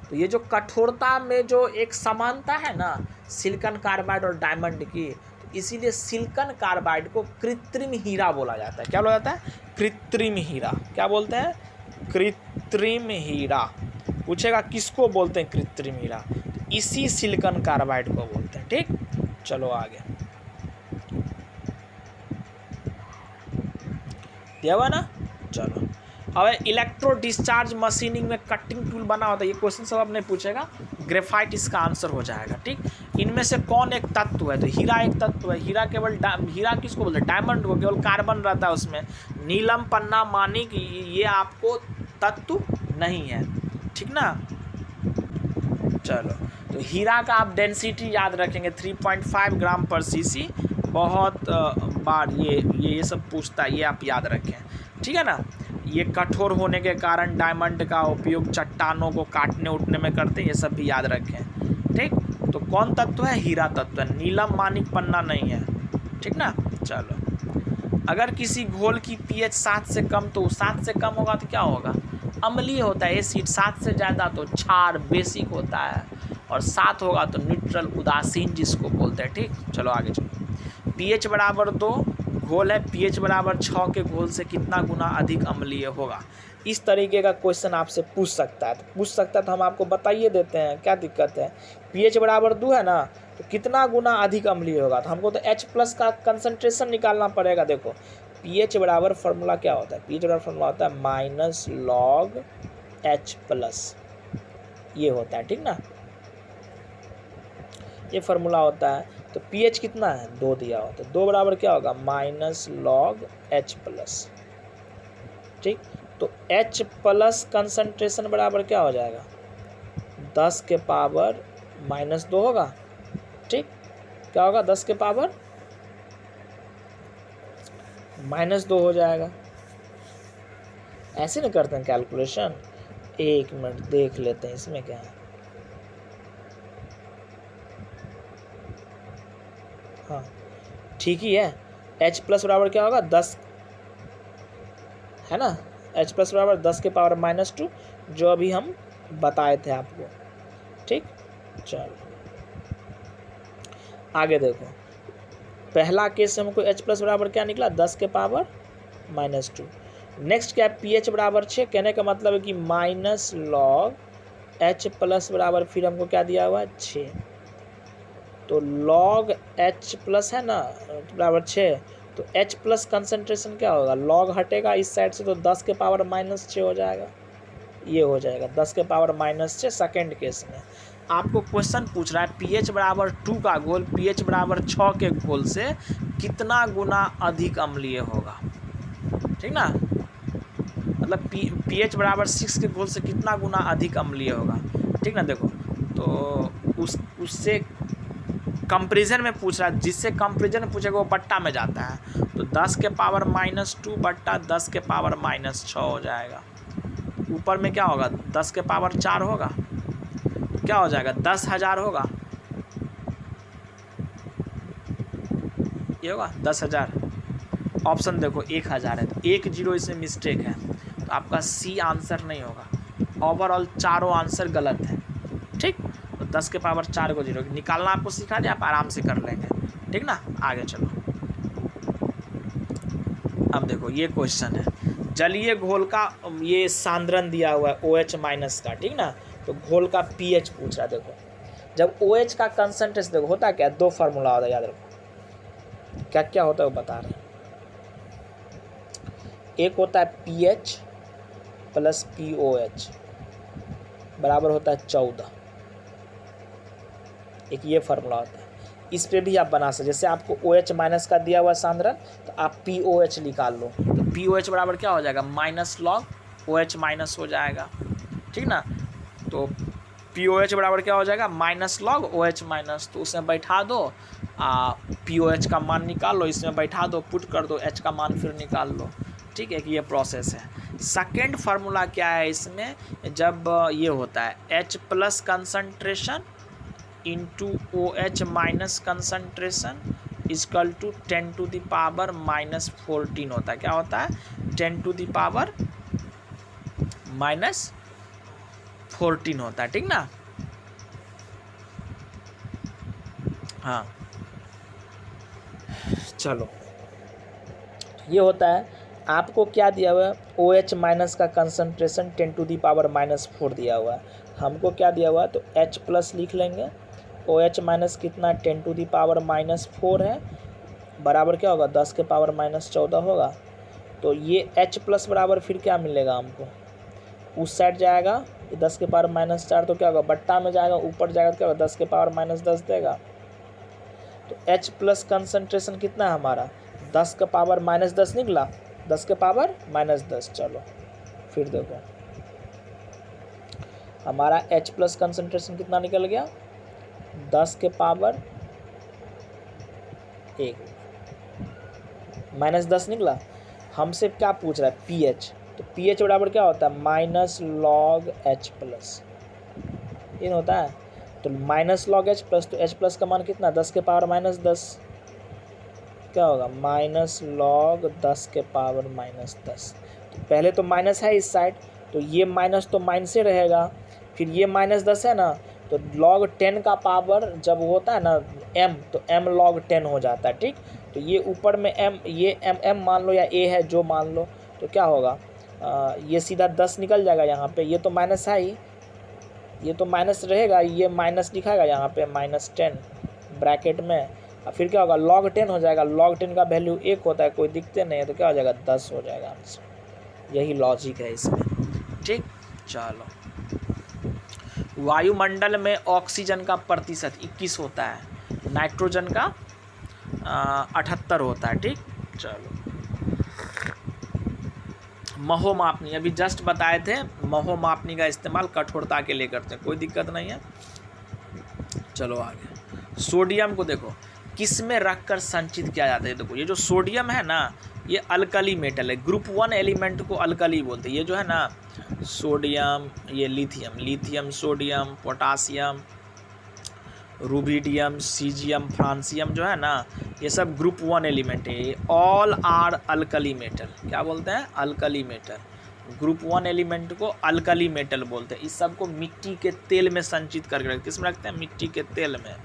तो ये जो कठोरता में जो एक समानता है ना सिलिकॉन कार्बाइड और डायमंड की, तो इसीलिए सिलिकॉन कार्बाइड को कृत्रिम हीरा बोला जाता है। क्या बोला जाता है? कृत्रिम हीरा। क्या बोलते हैं? कृत्रिम हीरा। पूछेगा किसको बोलते हैं कृत्रिम हीरा, तो इसी सिलिकॉन कार्बाइड को बोलते हैं। ठीक। चलो आगे दिया हुआ ना। चलो, अब इलेक्ट्रो डिस्चार्ज मशीनिंग में कटिंग टूल बना होता है, ये क्वेश्चन सब अब नहीं पूछेगा, ग्रेफाइट इसका आंसर हो जाएगा। ठीक। इनमें से कौन एक तत्व है, तो हीरा एक तत्व है। हीरा केवल हीरा किसको बोलते हैं? डायमंड को। केवल कार्बन रहता है उसमें, नीलम, पन्ना, मानिक ये आपको तत्व नहीं है। ठीक ना। चलो, तो हीरा का आप डेंसिटी याद रखेंगे 3.5 ग्राम पर cc। बहुत बार ये सब पूछता है, ये आप याद रखें। ठीक है ना। ये कठोर होने के कारण डायमंड का उपयोग चट्टानों को काटने उठने में करते हैं, ये सब भी याद रखें। ठीक। तो कौन तत्व है? हीरा तत्व है, नीलम, मानिक, पन्ना नहीं है। ठीक ना। चलो, अगर किसी घोल की pH 7 से कम, तो 7 से कम होगा तो क्या होगा? अम्लीय होता है एसिड। 7 से ज़्यादा तो क्षार, बेसिक होता है, और 7 होगा तो न्यूट्रल, उदासीन जिसको बोलते हैं। ठीक। चलो आगे चलो। pH बराबर 2 घोल है, pH बराबर 6 के घोल से कितना गुना अधिक अम्लीय होगा? इस तरीके का क्वेश्चन आपसे पूछ सकता है, तो हम आपको बताइए देते हैं, क्या दिक्कत है। pH बराबर 2 है ना, तो कितना गुना अधिक अम्लीय होगा? तो हमको तो H+ का कंसंट्रेशन निकालना पड़ेगा। देखो, pH बराबर फार्मूला क्या होता है? pH बराबर फार्मूला होता है -log H+, ये होता है। ठीक ना, ये फार्मूला होता है। तो pH कितना है? 2 दिया होता है। 2 बराबर क्या होगा? -log H+। ठीक। तो H+ कंसंट्रेशन बराबर क्या हो जाएगा? 10 के पावर -2 होगा। ठीक। क्या होगा? 10 के पावर -2 हो जाएगा। ऐसे नहीं करते हैं कैलकुलेशन। 1 मिनट देख लेते हैं इसमें क्या है। हाँ, ठीक ही है। H+ बराबर क्या होगा? 10 है ना। H+ बराबर 10 के पावर -2, जो अभी हम बताए थे आपको। ठीक। चलो आगे देखो, पहला केस से हमको H+ बराबर क्या निकला? 10 के पावर -2। नेक्स्ट क्या है? pH बराबर 6। कहने का मतलब है कि -log H+ बराबर फिर हमको क्या दिया हुआ है? 6। तो log H+ है ना बराबर 6, तो H+ कंसंट्रेशन क्या होगा? log हटेगा इस साइड से, तो 10 के पावर -6 हो जाएगा। ये हो जाएगा 10 के पावर -6। सेकेंड केस में आपको क्वेश्चन पूछ रहा है pH बराबर 2 का घोल pH बराबर 6 के घोल से कितना गुना अधिक अम्लीय होगा? ठीक ना, मतलब pH बराबर 6 के घोल से कितना गुना अधिक अम्लीय होगा? ठीक ना। देखो, तो उससे कंपेरिजन में पूछ रहा है, जिससे कंपेरिजन में पूछेगा वो बट्टा में जाता है। तो 10 के पावर -2 बट्टा 10 के पावर -6 हो जाएगा। ऊपर में क्या होगा? 10 के पावर 4 होगा, तो क्या हो जाएगा? 10,000 होगा। ये होगा 10,000। ऑप्शन देखो 1,000 है, तो 1 0 इसमें मिस्टेक है, तो आपका सी आंसर नहीं होगा। ओवरऑल चारों आंसर गलत है। ठीक। तो 10 के पावर 4 को 0 निकालना आपको सिखा दिया, आप आराम से कर लेंगे। ठीक ना। आगे चलो, अब देखो ये क्वेश्चन है, जलीय घोल का ये सांद्रण दिया हुआ है OH माइनस का, ठीक ना। तो घोल का pH पूछ रहा है। देखो जब OH का कंसंट्रेशन देखो होता है क्या, दो फार्मूला होता है, याद रखो क्या क्या होता है वो बता रहे हैं। एक होता है pH प्लस POH बराबर होता है 14, एक ये फार्मूला होता है। इस पे भी आप बना सकते, जैसे आपको OH माइनस का दिया हुआ सांद्रण तो आप POH निकाल लो, तो POH बराबर क्या हो जाएगा, माइनस लॉग OH माइनस हो जाएगा, ठीक ना। तो POH बराबर क्या हो जाएगा, माइनस लॉग OH माइनस, तो उसमें बैठा दो, POH का मान निकाल लो, इसमें बैठा दो, पुट कर दो, H का मान फिर निकाल लो, ठीक है कि ये प्रोसेस है। सेकेंड फार्मूला क्या है इसमें, जब ये होता है H plus concentration into OH minus concentration equal to 10 to the power minus 14 होता है। क्या होता है, 10 टू द पावर माइनस 14 होता है, ठीक ना। हाँ चलो ये होता है। आपको क्या दिया हुआ है, OH माइनस का concentration 10 to the power minus 4 दिया हुआ है। हमको क्या दिया हुआ है, तो H प्लस लिख लेंगे, OH माइनस कितना 10 टू दी पावर माइनस 4 है, बराबर क्या होगा 10 के पावर माइनस 14 होगा। तो ये H प्लस बराबर फिर क्या मिलेगा हमको, उस साइड जाएगा 10 के पावर माइनस 4, तो क्या होगा बट्टा में जाएगा, ऊपर जाएगा तो क्या होगा 10 के पावर माइनस 10 देगा। तो H प्लस कंसनट्रेशन कितना है हमारा 10 का पावर माइनस 10 निकला, 10 के पावर माइनस 10। चलो फिर देखो हमारा H प्लस कंसनट्रेशन कितना निकल गया, 10 के पावर 1 माइनस 10 निकला। हमसे क्या पूछ रहा है pH, तो pH बराबर क्या होता है माइनस लॉग H प्लस, ये होता है। तो माइनस लॉग H प्लस, तो H प्लस का मान कितना 10 के पावर माइनस 10, क्या होगा माइनस लॉग 10 के पावर माइनस 10। तो पहले तो माइनस है इस साइड, तो ये माइनस तो माइनस से रहेगा, फिर ये माइनस 10 है ना, तो log 10 का पावर जब होता है ना m, तो m log 10 हो जाता है, ठीक। तो ये ऊपर में m, ये m मान लो या a है जो मान लो, तो क्या होगा ये सीधा 10 निकल जाएगा यहाँ पे, ये तो माइनस है ही, ये तो माइनस रहेगा, ये माइनस दिखाएगा यहाँ पे माइनस 10 ब्रैकेट में, और फिर क्या होगा log 10 हो जाएगा। log 10 का वैल्यू 1 होता है, कोई दिखते नहीं है, तो क्या हो जाएगा 10 हो जाएगा आंसर। यही लॉजिक है इसमें, ठीक। चलो वायुमंडल में ऑक्सीजन का प्रतिशत 21 होता है, नाइट्रोजन का 78 होता है, ठीक। चलो महोमापनी अभी जस्ट बताए थे, महोमापनी का इस्तेमाल कठोरता के लिए करते हैं, कोई दिक्कत नहीं है। चलो आगे, सोडियम को देखो किस में रख कर संचित किया जाता है। देखो ये जो सोडियम है ना, ये अल्कली मेटल है, ग्रुप 1 एलिमेंट को अल्कली बोलते हैं। ये जो है ना सोडियम, ये lithium, lithium sodium, potassium, rubidium, caesium, francium जो है ना, ये सब ग्रुप 1 एलिमेंट है। ऑल आर अल्कली मेटल, क्या बोलते हैं अल्कली मेटल। ग्रुप 1 एलिमेंट को अल्कली मेटल बोलते हैं। इस सब को मिट्टी के तेल में संचित करके रखते हैं। किसमें रखते हैं, मिट्टी के तेल में।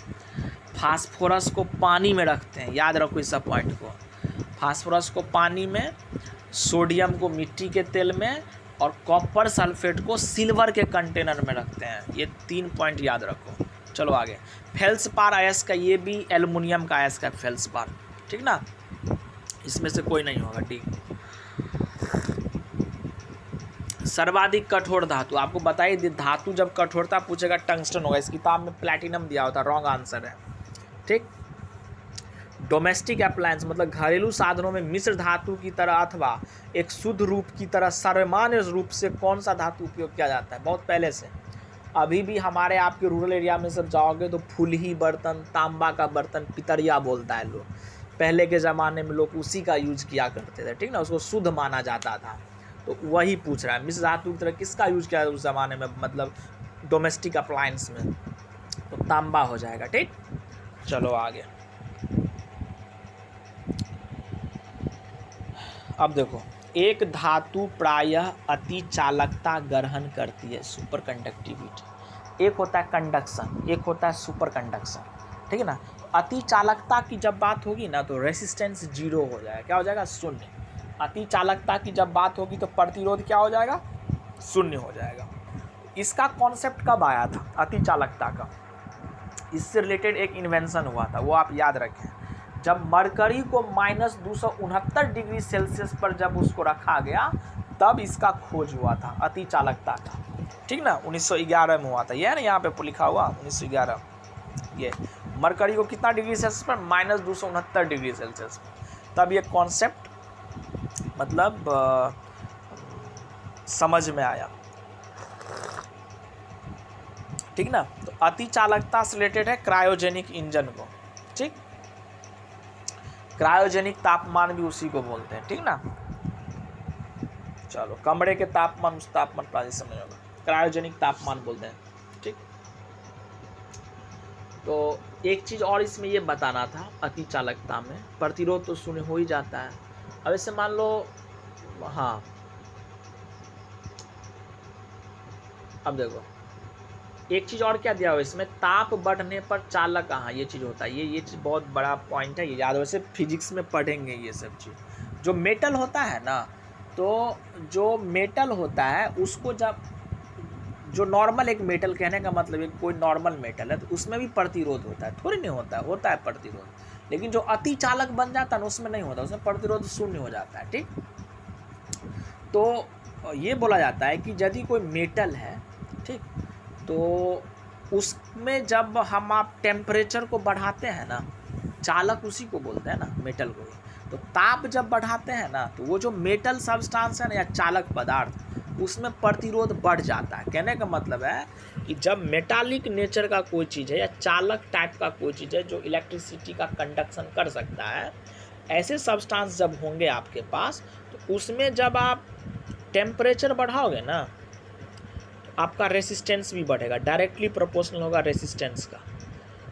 फास्फोरस को पानी में रखते हैं, याद रखो इस सब पॉइंट को। फास्फोरस को पानी में, सोडियम को मिट्टी के तेल में, और कॉपर सल्फेट को सिल्वर के कंटेनर में रखते हैं। ये 3 पॉइंट याद रखो। चलो आगे, फेल्सपार अयस्क का, ये भी एल्युमिनियम का अयस्क है फेल्सपार, ठीक ना, इसमें से कोई नहीं होगा, ठीक। सर्वाधिक कठोर धातु, आपको बताइए धातु जब कठोरता पूछेगा टंगस्टन होगा। इस किताब में प्लैटिनम दिया होता, रॉन्ग आंसर है, ठीक। डोमेस्टिक अप्लायंस मतलब घरेलू साधनों में मिश्र धातु की तरह अथवा एक शुद्ध रूप की तरह सर्वमान्य रूप से कौन सा धातु उपयोग किया जाता है, बहुत पहले से। अभी भी हमारे आपके रूरल एरिया में सब जाओगे तो फुलही बर्तन, तांबा का बर्तन पितरिया बोलता है लोग। पहले के ज़माने में लोग उसी का यूज किया करते थे, ठीक ना, उसको शुद्ध माना जाता था। तो वही पूछ रहा है, मिश्र धातु की तरह किसका यूज किया उस ज़माने में, मतलब डोमेस्टिक अप्लायंस में, तो तांबा हो जाएगा, ठीक। चलो आगे, अब देखो, एक धातु प्रायः अति चालकता ग्रहण करती है, सुपर कंडक्टिविटी। एक होता है कंडक्शन, एक होता है सुपर कंडक्शन, ठीक है ना। अति चालकता की जब बात होगी ना, तो रेसिस्टेंस 0 हो जाएगा, क्या हो जाएगा, शून्य। अति चालकता की जब बात होगी तो प्रतिरोध क्या हो जाएगा, शून्य हो जाएगा। इसका कॉन्सेप्ट कब आया था अति चालकता का, इससे रिलेटेड एक इन्वेंशन हुआ था, वो आप याद रखें। जब मरकरी को -269 डिग्री सेल्सियस पर जब उसको रखा गया तब इसका खोज हुआ था अति चालकता का, ठीक ना। 1911 में हुआ था, ये है ना यहाँ पे लिखा हुआ 1911। ये मरकरी को कितना डिग्री सेल्सियस पर, -269 डिग्री सेल्सियस पर, तब ये कॉन्सेप्ट मतलब समझ में आया, ठीक ना। तो अति चालकता से रिलेटेड है क्रायोजेनिक इंजन को, ठीक। क्रायोजेनिक तापमान भी उसी को बोलते हैं, ठीक ना। चलो, कमरे के तापमान उस तापमान पर समझ होगा, क्रायोजेनिक तापमान बोलते हैं, ठीक। तो एक चीज और इसमें ये बताना था, अति चालकता में प्रतिरोध तो शून्य हो ही जाता है। अब ऐसे मान लो, हाँ अब देखो एक चीज़ और क्या दिया हुआ इसमें, ताप बढ़ने पर चालक, हाँ ये चीज़ होता है, ये चीज़ बहुत बड़ा पॉइंट है, ये याद वैसे फिजिक्स में पढ़ेंगे ये सब चीज़। जो मेटल होता है ना, तो जो मेटल होता है उसको जब, जो नॉर्मल एक मेटल कहने का मतलब एक कोई नॉर्मल मेटल है तो उसमें भी प्रतिरोध होता है, थोड़ी नहीं होता है प्रतिरोध, लेकिन जो अति चालक बन जाता है ना उसमें नहीं होता, उसमें प्रतिरोध शून्य हो जाता है, ठीक। तो ये बोला जाता है कि यदि कोई मेटल है, ठीक, तो उसमें जब हम आप टेम्परेचर को बढ़ाते हैं ना, चालक उसी को बोलते हैं ना, मेटल को ही। तो ताप जब बढ़ाते हैं ना तो वो जो मेटल सब्सटेंस है ना या चालक पदार्थ, उसमें प्रतिरोध बढ़ जाता है। कहने का मतलब है कि जब मेटालिक नेचर का कोई चीज़ है या चालक टाइप का कोई चीज़ है जो इलेक्ट्रिसिटी का कंडक्शन कर सकता है, ऐसे सब्सटेंस जब होंगे आपके पास, तो उसमें जब आप टेम्परेचर बढ़ाओगे ना आपका रेसिस्टेंस भी बढ़ेगा, डायरेक्टली प्रोपोर्शनल होगा रेसिस्टेंस का।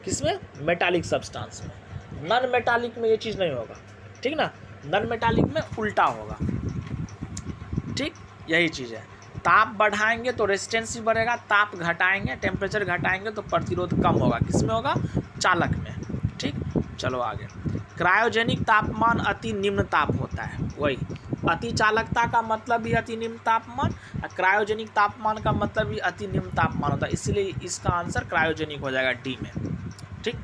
किसमें, मेटालिक सब्सटेंस में। नॉन मेटालिक में ये चीज़ नहीं होगा, ठीक ना, नॉन मेटालिक में उल्टा होगा, ठीक। यही चीज़ है, ताप बढ़ाएंगे तो रेसिस्टेंस भी बढ़ेगा, ताप घटाएंगे, टेम्परेचर घटाएंगे तो प्रतिरोध कम होगा, किसमें होगा, चालक में, ठीक। चलो आगे, क्रायोजेनिक तापमान अति निम्न ताप होता है, वही अति चालकता का मतलब भी अति निम्न तापमान, और क्रायोजेनिक तापमान का मतलब भी अति निम्न तापमान होता है, इसलिए इसका आंसर क्रायोजेनिक हो जाएगा डी में, ठीक।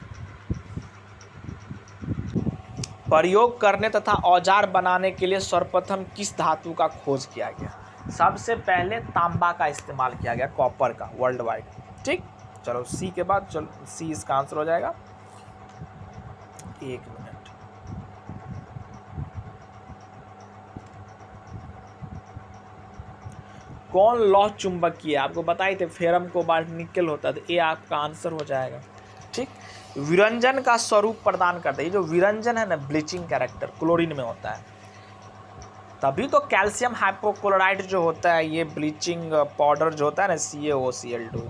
प्रयोग करने तथा औजार बनाने के लिए सर्वप्रथम किस धातु का खोज किया गया, सबसे पहले तांबा का इस्तेमाल किया गया, कॉपर का, वर्ल्ड वाइड, ठीक। चलो सी के बाद, चलो सी इसका आंसर हो जाएगा। एक मिनट, कौन लौह चुंबकीय, आपको बताए थे फेरम कोबाल्ट निकल होता है, तो ये आपका आंसर हो जाएगा, ठीक। विरंजन का स्वरूप प्रदान करता है, ये जो विरंजन है ना, ब्लीचिंग कैरेक्टर क्लोरीन में होता है, तभी तो कैल्शियम हाइपोक्लोराइड जो होता है, ये ब्लीचिंग पाउडर जो होता है ना, CaOCl2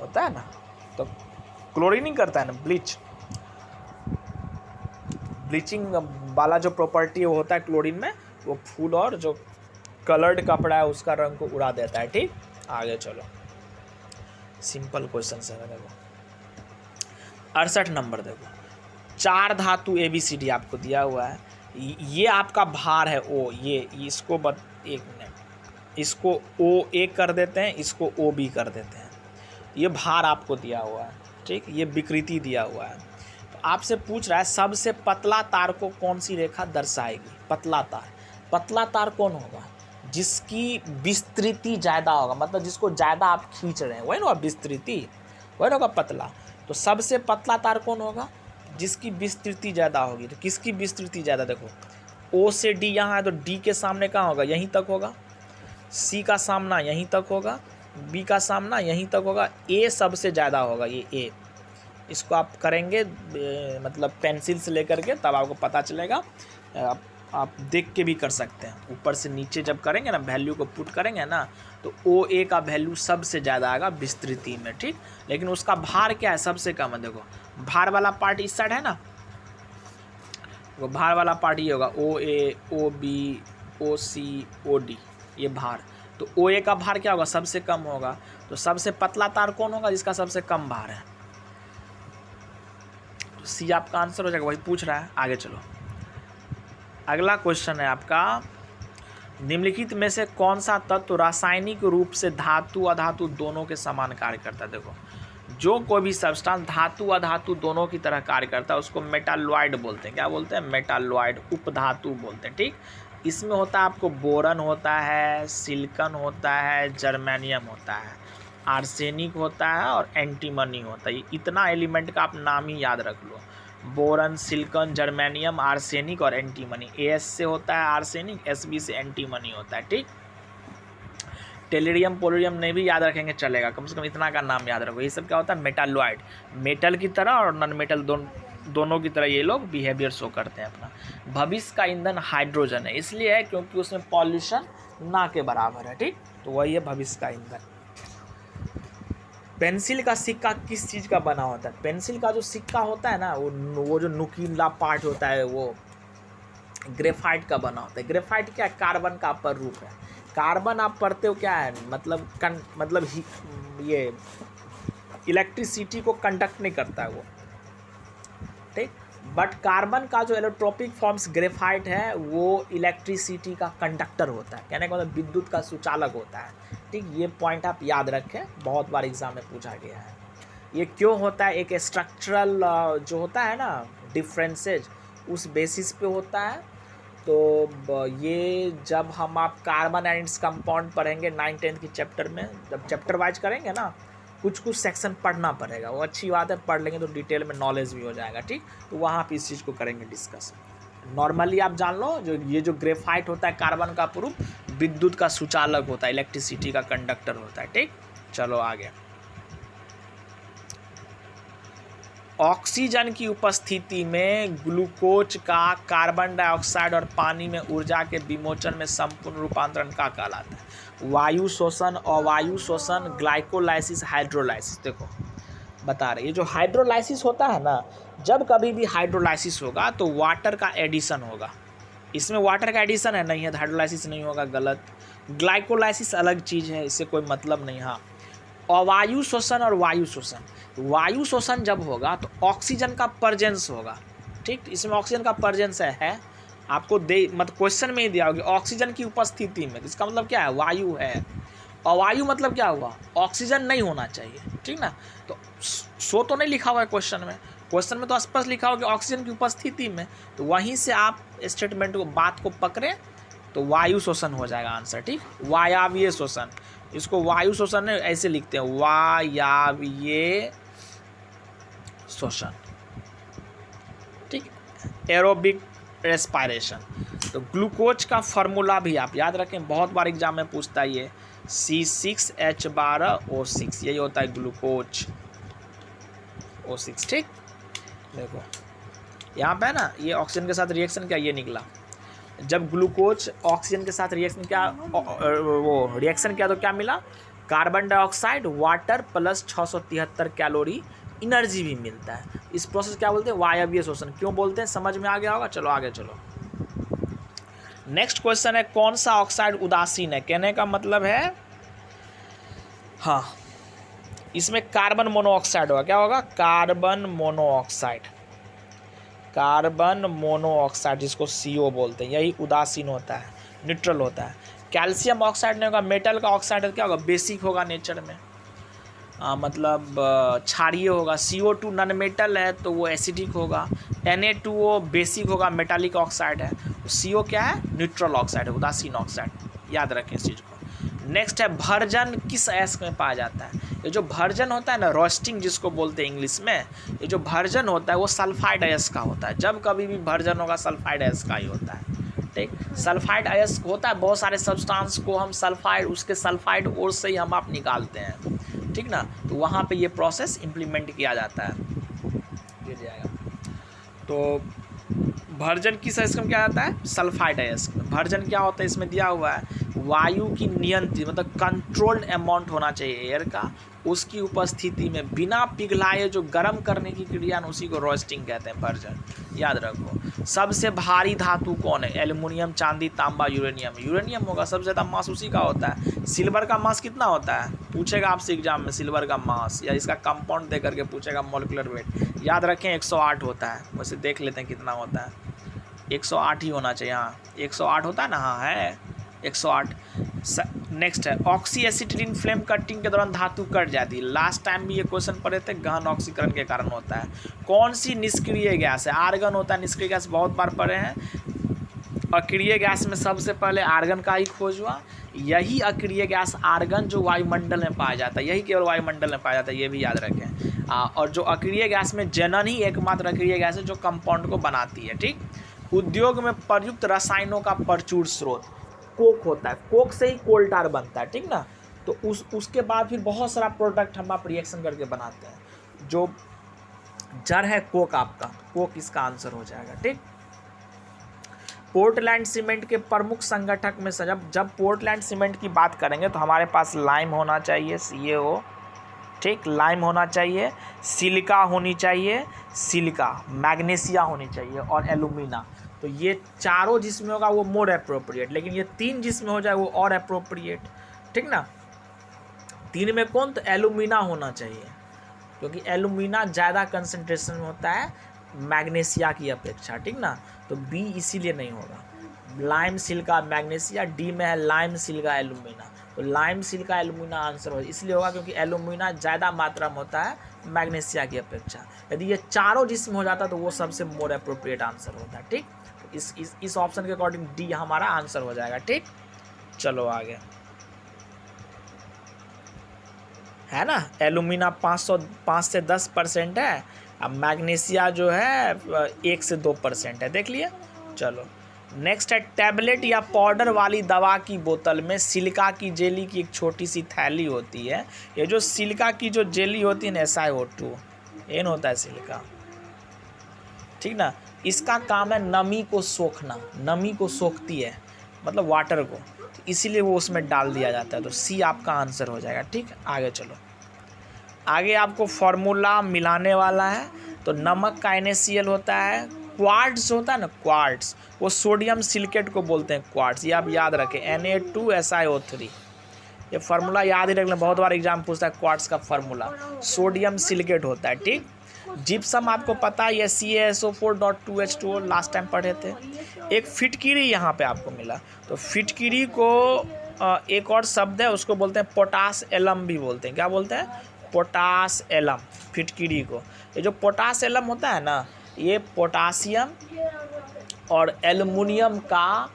होता है ना, तो क्लोरीन ही करता है ना, ब्लीचिंग वाला जो प्रॉपर्टी होता है क्लोरीन में, वो फूल और जो कलर्ड कपड़ा है उसका रंग को उड़ा देता है, ठीक। आगे चलो, सिंपल क्वेश्चन है, देखो 68 नंबर, देखो 4 धातु ABCD आपको दिया हुआ है, ये आपका भार है O, ये इसको एक मिनट, इसको OA कर देते हैं, इसको OB कर देते हैं, ये भार आपको दिया हुआ है, ठीक। ये विकृति दिया हुआ है, तो आपसे पूछ रहा है सबसे पतला तार को कौन सी रेखा दर्शाएगी, पतला तार कौन होगा, जिसकी विस्तृति ज़्यादा होगा, मतलब जिसको ज़्यादा आप खींच रहे हैं, वही ना विस्तृति, वही होगा पतला। तो सबसे पतला तार कौन होगा, जिसकी विस्तृति ज़्यादा होगी। तो किसकी विस्तृति ज़्यादा, देखो O से D यहाँ है तो D के सामने कहाँ होगा, यहीं तक होगा, C का सामना यहीं तक होगा, B का सामना यहीं तक होगा, A सबसे ज़्यादा होगा, ये A। इसको आप करेंगे मतलब पेंसिल से लेकर के, तब आपको पता चलेगा, आप देख के भी कर सकते हैं, ऊपर से नीचे जब करेंगे ना, वैल्यू को पुट करेंगे ना, तो OA का वैल्यू सबसे ज़्यादा आएगा विस्तृति में, ठीक। लेकिन उसका भार क्या है, सबसे कम है, देखो भार वाला पार्ट इस साइड है ना, वो भार वाला पार्ट ये होगा, OA, OB, OC, OD, ये भार। तो OA का भार क्या होगा, सबसे कम होगा। तो सबसे पतला तार कौन होगा, जिसका सबसे कम भार है, तो C आपका आंसर हो जाएगा, वही पूछ रहा है। आगे चलो, अगला क्वेश्चन है आपका, निम्नलिखित में से कौन सा तत्व रासायनिक रूप से धातु अधातु दोनों के समान कार्य करता है। देखो, जो कोई भी सब्सटेंस धातु अधातु दोनों की तरह कार्य करता है उसको मेटालॉइड बोलते हैं। क्या बोलते हैं? मेटालॉइड, उपधातु बोलते हैं। ठीक, इसमें होता है आपको बोरन होता है, सिलिकॉन होता है, जर्मेनियम होता है, आर्सेनिक होता है और एंटीमनी होता है। इतना एलिमेंट का आप नाम ही याद रख लो, बोरन, सिलिकॉन, जर्मेनियम, आर्सेनिक और एंटीमनी। एस से होता है आर्सेनिक, एसबी से एंटीमनी होता है। ठीक, टेलिडियम पोलोडियम नहीं भी याद रखेंगे चलेगा, कम से कम इतना का नाम याद रखो। ये सब क्या होता है? मेटालॉइड, मेटल की तरह और नॉन मेटल दोनों की तरह ये लोग बिहेवियर शो करते हैं अपना। भविष्य का ईंधन हाइड्रोजन है, इसलिए है क्योंकि उसमें पॉल्यूशन ना के बराबर है। ठीक, तो वही है भविष्य का ईंधन। पेंसिल का सिक्का किस चीज़ का बना होता है? पेंसिल का जो सिक्का होता है ना, वो जो नुकीला पार्ट होता है वो ग्रेफाइट का बना होता है। ग्रेफाइट क्या है? कार्बन का अपर रूप है। कार्बन आप पढ़ते हो क्या है? मतलब ये इलेक्ट्रिसिटी को कंडक्ट नहीं करता है वो। ठीक, बट कार्बन का जो एलोट्रोपिक फॉर्म्स ग्रेफाइट है वो इलेक्ट्रिसिटी का कंडक्टर होता है। कहने का मतलब विद्युत का सुचालक होता है। ठीक, ये पॉइंट आप याद रखें, बहुत बार एग्जाम में पूछा गया है। ये क्यों होता है? एक स्ट्रक्चरल जो होता है ना डिफरेंसेज, उस बेसिस पे होता है। तो ये जब हम आप कार्बन एंड इट्स कंपाउंड पढ़ेंगे 9th-10th की चैप्टर में, जब चैप्टर वाइज करेंगे ना, कुछ सेक्शन पढ़ना पड़ेगा। वो अच्छी बात है, पढ़ लेंगे तो डिटेल में नॉलेज भी हो जाएगा। ठीक, तो वहाँ पे इस चीज़ को करेंगे डिस्कस। नॉर्मली आप जान लो, जो ग्रेफाइट होता है कार्बन का प्रूफ, विद्युत का सुचालक होता है, इलेक्ट्रिसिटी का कंडक्टर होता है। ठीक, चलो आगे। ऑक्सीजन की उपस्थिति में ग्लूकोज का कार्बन डाइऑक्साइड और पानी में ऊर्जा के विमोचन में संपूर्ण रूपांतरण का कहलाता है? वायु शोषण, अवायु शोषण, ग्लाइकोलाइसिस, हाइड्रोलाइसिस। देखो बता रहे, ये जो हाइड्रोलाइसिस होता है ना, जब कभी भी हाइड्रोलाइसिस होगा तो वाटर का एडिशन होगा। इसमें वाटर का एडिशन है नहीं है, हाइड्रोलाइसिस नहीं होगा, गलत। ग्लाइकोलाइसिस अलग चीज़ है, इससे कोई मतलब नहीं। हाँ, अवायु शोषण और वायु शोषण, वायु शोषण जब होगा तो ऑक्सीजन का प्रेजेंस होगा। ठीक, इसमें ऑक्सीजन का प्रेजेंस है आपको मतलब क्वेश्चन में ही दिया होगा ऑक्सीजन की उपस्थिति में। इसका मतलब क्या है? वायु है। अवायु मतलब क्या हुआ? ऑक्सीजन नहीं होना चाहिए। ठीक ना, तो सो तो नहीं लिखा हुआ है क्वेश्चन में। क्वेश्चन में तो स्पष्ट लिखा होगा कि ऑक्सीजन की उपस्थिति में, तो वहीं से आप स्टेटमेंट को, बात को पकड़े तो वायु शोषण हो जाएगा आंसर। ठीक, वायवीय शोषण, इसको वायु शोषण ऐसे लिखते हैं, वायवीय शोषण। ठीक, एरोबिक रेस्पायरेशन। तो ग्लूकोज का फार्मूला भी आप याद रखें, बहुत बार एग्जाम में पूछता है ये, C6H12O6, यही होता है ग्लूकोज O6। ठीक, देखो यहाँ पे है ना, ये ऑक्सीजन के साथ रिएक्शन क्या, ये निकला। जब ग्लूकोज ऑक्सीजन के साथ रिएक्शन क्या, वो रिएक्शन किया तो क्या मिला? Carbon dioxide, water plus 673 calorie energy भी मिलता है। इस प्रोसेस क्या बोलते हैं? वायवीय शोषण। क्यों बोलते हैं? समझ में आ गया होगा। चलो आगे चलो। नेक्स्ट क्वेश्चन है, कौन सा ऑक्साइड उदासीन है? कहने का मतलब है, हाँ, इसमें कार्बन मोनोऑक्साइड होगा। क्या होगा? कार्बन मोनोऑक्साइड, कार्बन मोनोऑक्साइड जिसको CO बोलते हैं, यही उदासीन होता है, न्यूट्रल होता है। कैल्शियम ऑक्साइड नहीं होगा। मेटल का ऑक्साइड क्या होगा? बेसिक होगा नेचर में, मतलब क्षारीय होगा। CO2 नॉन मेटल है तो वो एसिडिक होगा। Na2O बेसिक होगा, मेटालिक ऑक्साइड है। CO क्या है? न्यूट्रल ऑक्साइड है, उदासीन ऑक्साइड। याद रखें इस चीज़ को। नेक्स्ट है, भर्जन किस अयस्क में पाया जाता है? ये जो भर्जन होता है ना, रोस्टिंग जिसको बोलते हैं इंग्लिश में, ये जो भर्जन होता है वो सल्फाइड अयस्क का होता है। जब कभी भी भर्जन होगा सल्फाइड अयस्क का ही होता है। ठीक, सल्फाइड अयस्क होता है, बहुत सारे सब्सटेंस को हम सल्फाइड, उसके सल्फाइड ओर से ही हम आप निकालते हैं। ठीक ना, तो वहाँ पे ये प्रोसेस इम्प्लीमेंट किया जाता है। गिर जाएगा। तो भर्जन किस अयस्क में क्या आता है? सल्फाइड अयस्क में। भर्जन क्या होता है? इसमें दिया हुआ है, वायु की नियंत्रित मतलब कंट्रोल्ड अमाउंट होना चाहिए एयर का, उसकी उपस्थिति में बिना पिघलाए जो गर्म करने की क्रिया है उसी को रोस्टिंग कहते हैं, भर्जन। याद रखो। सबसे भारी धातु कौन है? एल्युमिनियम, चांदी, तांबा, यूरेनियम। यूरेनियम होगा, सबसे ज़्यादा मास उसी का होता है। सिल्वर का मास कितना होता है? पूछेगा आपसे एग्जाम में सिल्वर का मास, या इसका कंपाउंड दे करके पूछेगा मॉलिक्यूलर वेट। याद रखें 108 होता है। वैसे देख लेते हैं कितना होता है। 108 ही होना चाहिए, हाँ 108 होता है ना, हाँ है 108। नेक्स्ट है ऑक्सी एसिटिलीन फ्लेम कटिंग के दौरान धातु कट जाती है। लास्ट टाइम भी ये क्वेश्चन पढ़े थे, गहन ऑक्सीकरण के कारण होता है। कौन सी निष्क्रिय गैस है? आर्गन होता है निष्क्रिय गैस, बहुत बार पढ़े हैं। अक्रिय गैस में सबसे पहले आर्गन का ही खोज हुआ। यही अक्रिय गैस आर्गन जो वायुमंडल में पाया जाता है, यही केवल वायुमंडल में पाया जाता है, ये भी याद रखें। और जो अक्रिय गैस में जेनन ही एकमात्र अक्रिय गैस है जो कंपाउंड को बनाती है, ठीक। उद्योग में प्रयुक्त रसायनों का प्रचुर स्रोत कोक होता है, कोक से ही कोल टार बनता है, ठीक ना। तो उसके बाद फिर बहुत सारा प्रोडक्ट हम आप रिएक्शन करके बनाते हैं। जो जड़ है कोक, आपका कोक इसका आंसर हो जाएगा, ठीक। पोर्टलैंड सीमेंट के प्रमुख संगठक में से जब पोर्टलैंड सीमेंट की बात करेंगे तो हमारे पास लाइम होना चाहिए, CaO, ठीक, लाइम होना चाहिए, सिलिका होनी चाहिए, सिलिका, मैग्नीशिया होनी चाहिए और एल्यूमिना। तो ये चारों जिसमें होगा वो मोर अप्रोप्रिएट, लेकिन ये 3 जिसमें हो जाए वो और अप्रोप्रिएट, ठीक ना। 3 में कौन? तो एल्यूमिना होना चाहिए, क्योंकि एल्यूमिना ज़्यादा कंसंट्रेशन में होता है मैग्नीशिया की अपेक्षा, ठीक ना। तो बी इसीलिए नहीं होगा। लाइम, सिलिका, मैग्नीशिया, डी में है लाइम, सिलिका, एल्यूमिना। तो लाइम, सिलिका, एल्यूमिना आंसर हो, इसलिए होगा क्योंकि एल्यूमिना ज़्यादा मात्रा में होता है मैग्नीशिया की अपेक्षा। यदि ये चारों जिसमें हो जाता तो वो सबसे मोर अप्रोप्रिएट आंसर होता है, ठीक। तो इस ऑप्शन के अकॉर्डिंग डी हमारा आंसर हो जाएगा, ठीक। चलो आगे, है ना। एल्यूमिना 5 से 10% है, अब मैग्नीशिया जो है 1 से 2% है, देख लिए। चलो नेक्स्ट है टैबलेट या पाउडर वाली दवा की बोतल में सिलिका की जेली की एक छोटी सी थैली होती है। ये जो सिलिका की जो जेली होती है ना, SiO2 एन होता है सिलिका, ठीक ना। इसका काम है नमी को सोखना, नमी को सोखती है मतलब वाटर को, तो इसीलिए वो उसमें डाल दिया जाता है। तो सी आपका आंसर हो जाएगा, ठीक। आगे चलो, आगे आपको फॉर्मूला मिलाने वाला है। तो नमक का NaCl होता है, क्वार्ट्स होता है ना, क्वार्ट्स, वो सोडियम सिलिकेट को बोलते हैं क्वार्ट्स, ये आप याद रखें, Na2SiO3। ये फार्मूला याद ही रख लें, बहुत बार एग्जाम पूछता है क्वार्ट्स का फार्मूला, सोडियम सिलिकेट होता है, ठीक। जिप्सम आपको पता है, ये CaSO4.2H2O लास्ट टाइम पढ़े थे। एक फिटकिरी यहाँ पे आपको मिला, तो फिटकिरी को एक और शब्द है उसको बोलते हैं पोटास एलम भी बोलते हैं, क्या बोलते हैं? पोटास एलम, फिटकिरी को। ये जो पोटास एलम होता है ना, ये पोटासियम और एल्युमिनियम का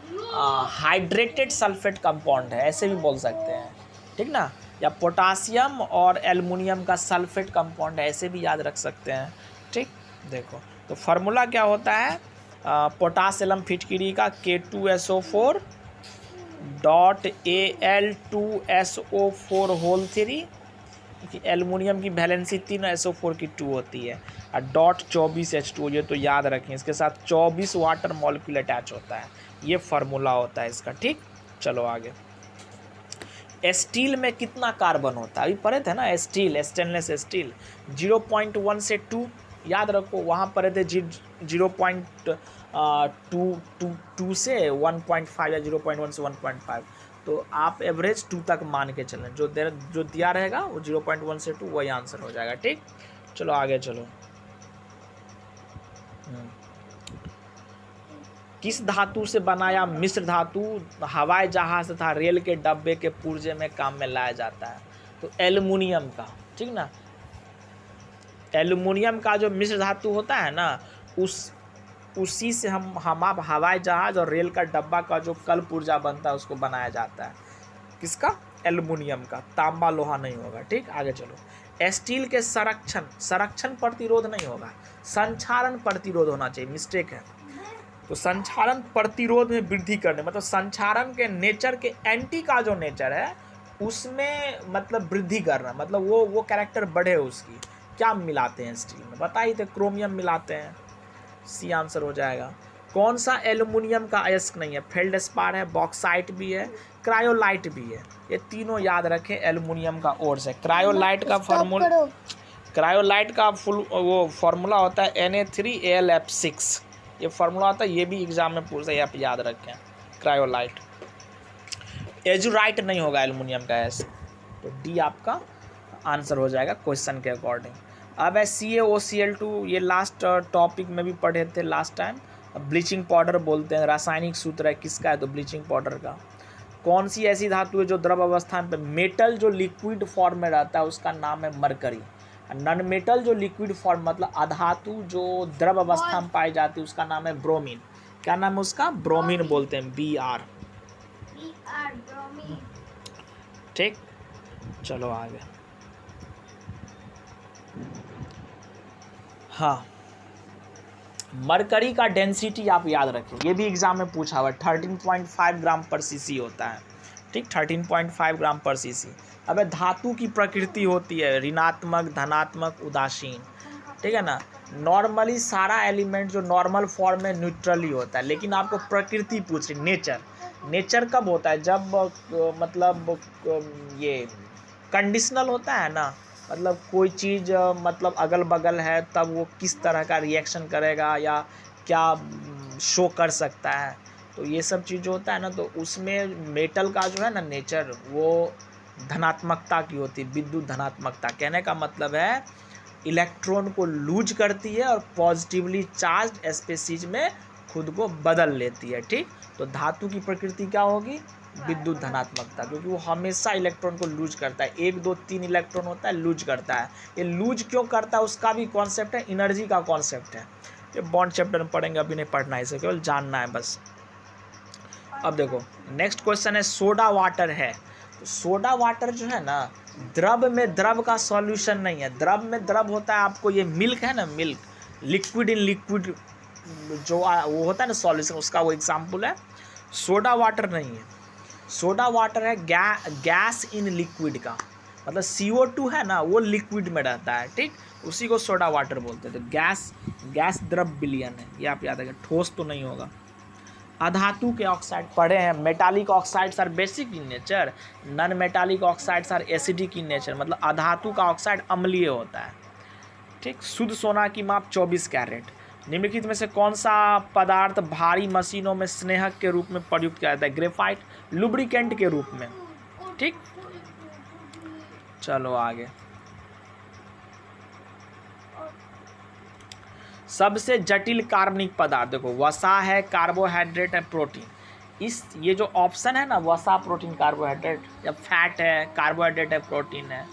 हाइड्रेटेड सल्फेट कंपाउंड है, ऐसे भी बोल सकते हैं, ठीक ना। या पोटासियम और एल्युमिनियम का सल्फेट कंपाउंड है, ऐसे भी याद रख सकते हैं, ठीक। देखो तो फार्मूला क्या होता है पोटास एलम फिटकिरी का, K2SO4.Al2SO4 3, एल्युमिनियम की वैलेंसी 3 और SO4 की 2 होती है, और .24H2O, ये तो याद रखें, इसके साथ 24 वाटर मॉलिक्यूल अटैच होता है, ये फार्मूला होता है इसका, ठीक। चलो आगे, स्टील में कितना कार्बन होता है? अभी पढ़े थे ना स्टील, स्टेनलेस स्टील 0.1 से 2 याद रखो, वहाँ पढ़े थे 0.2 से 1.5 या 0.1 से 1.5, तो आप एवरेज 2 तक मान के चलें, जो दिया रहेगा वो 0.1 से 2 वही आंसर हो जाएगा, ठीक। चलो आगे चलो, किस धातु से बनाया मिश्र धातु हवाई जहाज तथा रेल के डब्बे के पुर्जे में काम में लाया जाता है? तो एल्युमिनियम का, ठीक ना। एल्युमिनियम का जो मिश्र धातु होता है ना, उसी से हम आप हवाई जहाज और रेल का डब्बा का जो कल पुर्जा बनता है उसको बनाया जाता है, किसका? एल्युमिनियम का, तांबा लोहा नहीं होगा, ठीक। आगे चलो, स्टील के संरक्षण प्रतिरोध नहीं होगा, संक्षारण प्रतिरोध होना चाहिए, मिस्टेक है। तो संक्षारण प्रतिरोध में वृद्धि करने, मतलब संक्षारण के नेचर के एंटी का जो नेचर है उसमें मतलब वृद्धि करना, मतलब वो कैरेक्टर बढ़े उसकी। क्या मिलाते हैं स्टील में? बताइए, तो क्रोमियम मिलाते हैं, सी आंसर हो जाएगा। कौन सा एल्युमिनियम का अयस्क नहीं है? फेल्डस्पार है, बॉक्साइट भी है, क्रायोलाइट भी है, ये तीनों याद रखें एल्युमिनियम का ओर्स है। क्रायोलाइट का फार्मूला होता है Na3Al(F6), ये फार्मूला होता है, ये भी एग्जाम में पूछता है, आप याद रखें, क्रायोलाइट। एजुराइट नहीं होगा एल्युमिनियम का अयस्क, तो डी आपका आंसर हो जाएगा क्वेश्चन के अकॉर्डिंग। अब है CaOCl2, ये लास्ट टॉपिक में भी पढ़े थे लास्ट टाइम, ब्लीचिंग पाउडर बोलते हैं, रासायनिक सूत्र है किसका है, तो ब्लीचिंग पाउडर का। कौन सी ऐसी धातु है जो द्रव अवस्था में, मेटल जो लिक्विड फॉर्म में रहता है उसका नाम है मरकरी। नॉन मेटल जो लिक्विड फॉर्म मतलब अधातु जो द्रव अवस्था में पाई जाती है उसका नाम है ब्रोमीन। क्या नाम है उसका, ब्रोमीन बोलते हैं, Br। ठीक, चलो आगे। हाँ, मरकरी का डेंसिटी आप याद रखें, ये भी एग्जाम में पूछा हुआ है, 13.5 ग्राम पर सीसी होता है। ठीक, 13.5 ग्राम पर सीसी। अब धातु की प्रकृति होती है ऋणात्मक, धनात्मक, उदासीन। ठीक है ना। नॉर्मली सारा एलिमेंट जो नॉर्मल फॉर्म में न्यूट्रल ही होता है, लेकिन आपको प्रकृति पूछ रही, नेचर। नेचर कब होता है, जब मतलब ये कंडीशनल होता है ना, मतलब कोई चीज़ मतलब अगल बगल है तब वो किस तरह का रिएक्शन करेगा या क्या शो कर सकता है, तो ये सब चीज़ जो होता है ना, तो उसमें मेटल का जो है ना नेचर वो धनात्मकता की होती है, विद्युत धनात्मकता। कहने का मतलब है इलेक्ट्रॉन को लूज करती है और पॉजिटिवली चार्ज स्पेसीज में खुद को बदल लेती है। ठीक, तो धातु की प्रकृति क्या होगी, विद्युत धनात्मकता, क्योंकि वो हमेशा इलेक्ट्रॉन को लूज करता है, 1 2 3 इलेक्ट्रॉन होता है, लूज करता है। ये लूज क्यों करता है उसका भी कॉन्सेप्ट है, एनर्जी का कॉन्सेप्ट है, ये बॉन्ड चैप्टर में पढ़ेंगे, अभी नहीं पढ़ना है, इसे केवल जानना है बस। अब देखो नेक्स्ट क्वेश्चन है, सोडा वाटर है, तो सोडा वाटर जो है ना, द्रव में द्रव का सॉल्यूशन नहीं है। द्रव में द्रव होता है आपको ये मिल्क है ना, मिल्क, लिक्विड इन लिक्विड जो वो होता है ना सॉल्यूशन, उसका वो एग्जाम्पल है। सोडा वाटर नहीं है, सोडा वाटर है गैस इन लिक्विड का, मतलब CO2 है ना वो लिक्विड में रहता है। ठीक, उसी को सोडा वाटर बोलते हैं। तो गैस द्रव विलयन है, ये आप याद रखें, ठोस तो नहीं होगा। अधातु के ऑक्साइड पढ़े हैं, metallic oxides are basic in nature, non metallic oxides are acidic in nature, मतलब अधातु का ऑक्साइड अम्लीय होता है। ठीक, शुद्ध सोना की माप 24 कैरेट। निम्नलिखित में से कौन सा पदार्थ भारी मशीनों में स्नेहक के रूप में प्रयुक्त किया जाता है, ग्रेफाइट, लुब्रिकेंट के रूप में। ठीक, चलो आगे। सबसे जटिल कार्बनिक पदार्थ देखो, वसा है, कार्बोहाइड्रेट है, प्रोटीन। ये जो ऑप्शन है ना, वसा, प्रोटीन, कार्बोहाइड्रेट, या फैट है, कार्बोहाइड्रेट है, प्रोटीन है,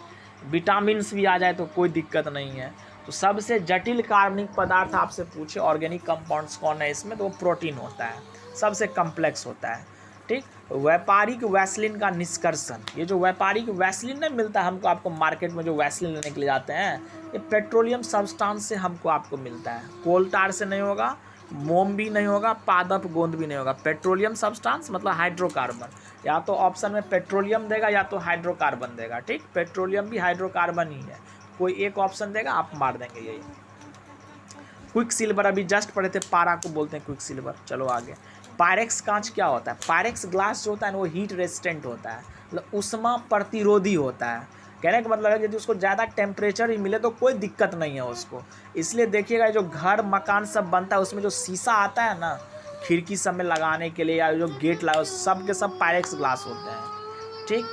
विटामिन भी आ जाए तो कोई दिक्कत नहीं है। तो सबसे जटिल कार्बनिक पदार्थ आपसे पूछे ऑर्गेनिक कंपाउंड्स कौन है इसमें, तो वो प्रोटीन होता है, सबसे कम्प्लेक्स होता है। ठीक, व्यापारिक वैसलीन का निष्कर्षण, ये जो व्यापारिक वैसलीन नहीं मिलता है हमको, आपको मार्केट में जो वैसलीन लेने के लिए जाते हैं, ये पेट्रोलियम सब्सटेंस से आपको मिलता है, कोल टार से नहीं होगा, मोम भी नहीं होगा, पादप गोंद भी नहीं होगा। पेट्रोलियम सब्सटेंस मतलब हाइड्रोकार्बन, या तो ऑप्शन में पेट्रोलियम देगा या तो हाइड्रोकार्बन देगा। ठीक, पेट्रोलियम भी हाइड्रोकार्बन ही है, कोई एक ऑप्शन देगा, आप मार देंगे यही। क्विक सिल्वर अभी जस्ट पढ़े थे, पारा को बोलते हैं क्विक सिल्वर। चलो आगे। पायरेक्स कांच क्या होता है, पायरेक्स ग्लास जो होता है वो हीट रेजिस्टेंट होता है, मतलब उष्मा प्रतिरोधी होता है। कहने का मतलब है यदि उसको ज़्यादा टेम्परेचर ही मिले तो कोई दिक्कत नहीं है उसको। इसलिए देखिएगा जो घर मकान सब बनता है उसमें जो शीशा आता है ना खिड़की सब में लगाने के लिए, या जो गेट लगा, सब के सब पायरेक्स ग्लास होते हैं। ठीक,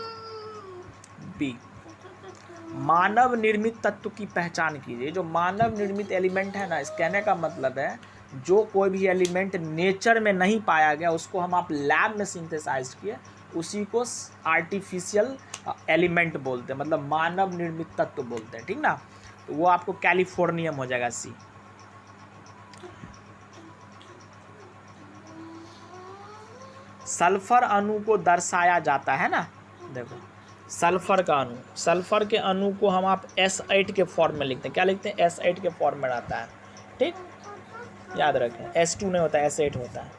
बी, मानव निर्मित तत्व की पहचान कीजिए। जो मानव निर्मित एलिमेंट है ना, इस कहने का मतलब है जो कोई भी एलिमेंट नेचर में नहीं पाया गया उसको हम आप लैब में सिंथेसाइज किए, उसी को आर्टिफिशियल एलिमेंट बोलते हैं, मतलब मानव निर्मित तत्व बोलते हैं। ठीक ना, तो वो आपको कैलिफोर्नियम हो जाएगा, सी। सल्फर अणु को दर्शाया जाता है ना, देखो सल्फर का अणु, सल्फर के अणु को हम आप S8 के फॉर्म में लिखते हैं। क्या लिखते हैं, S8 के फॉर्म में आता है। ठीक, याद रखें, S2 नहीं होता है, S8 होता है।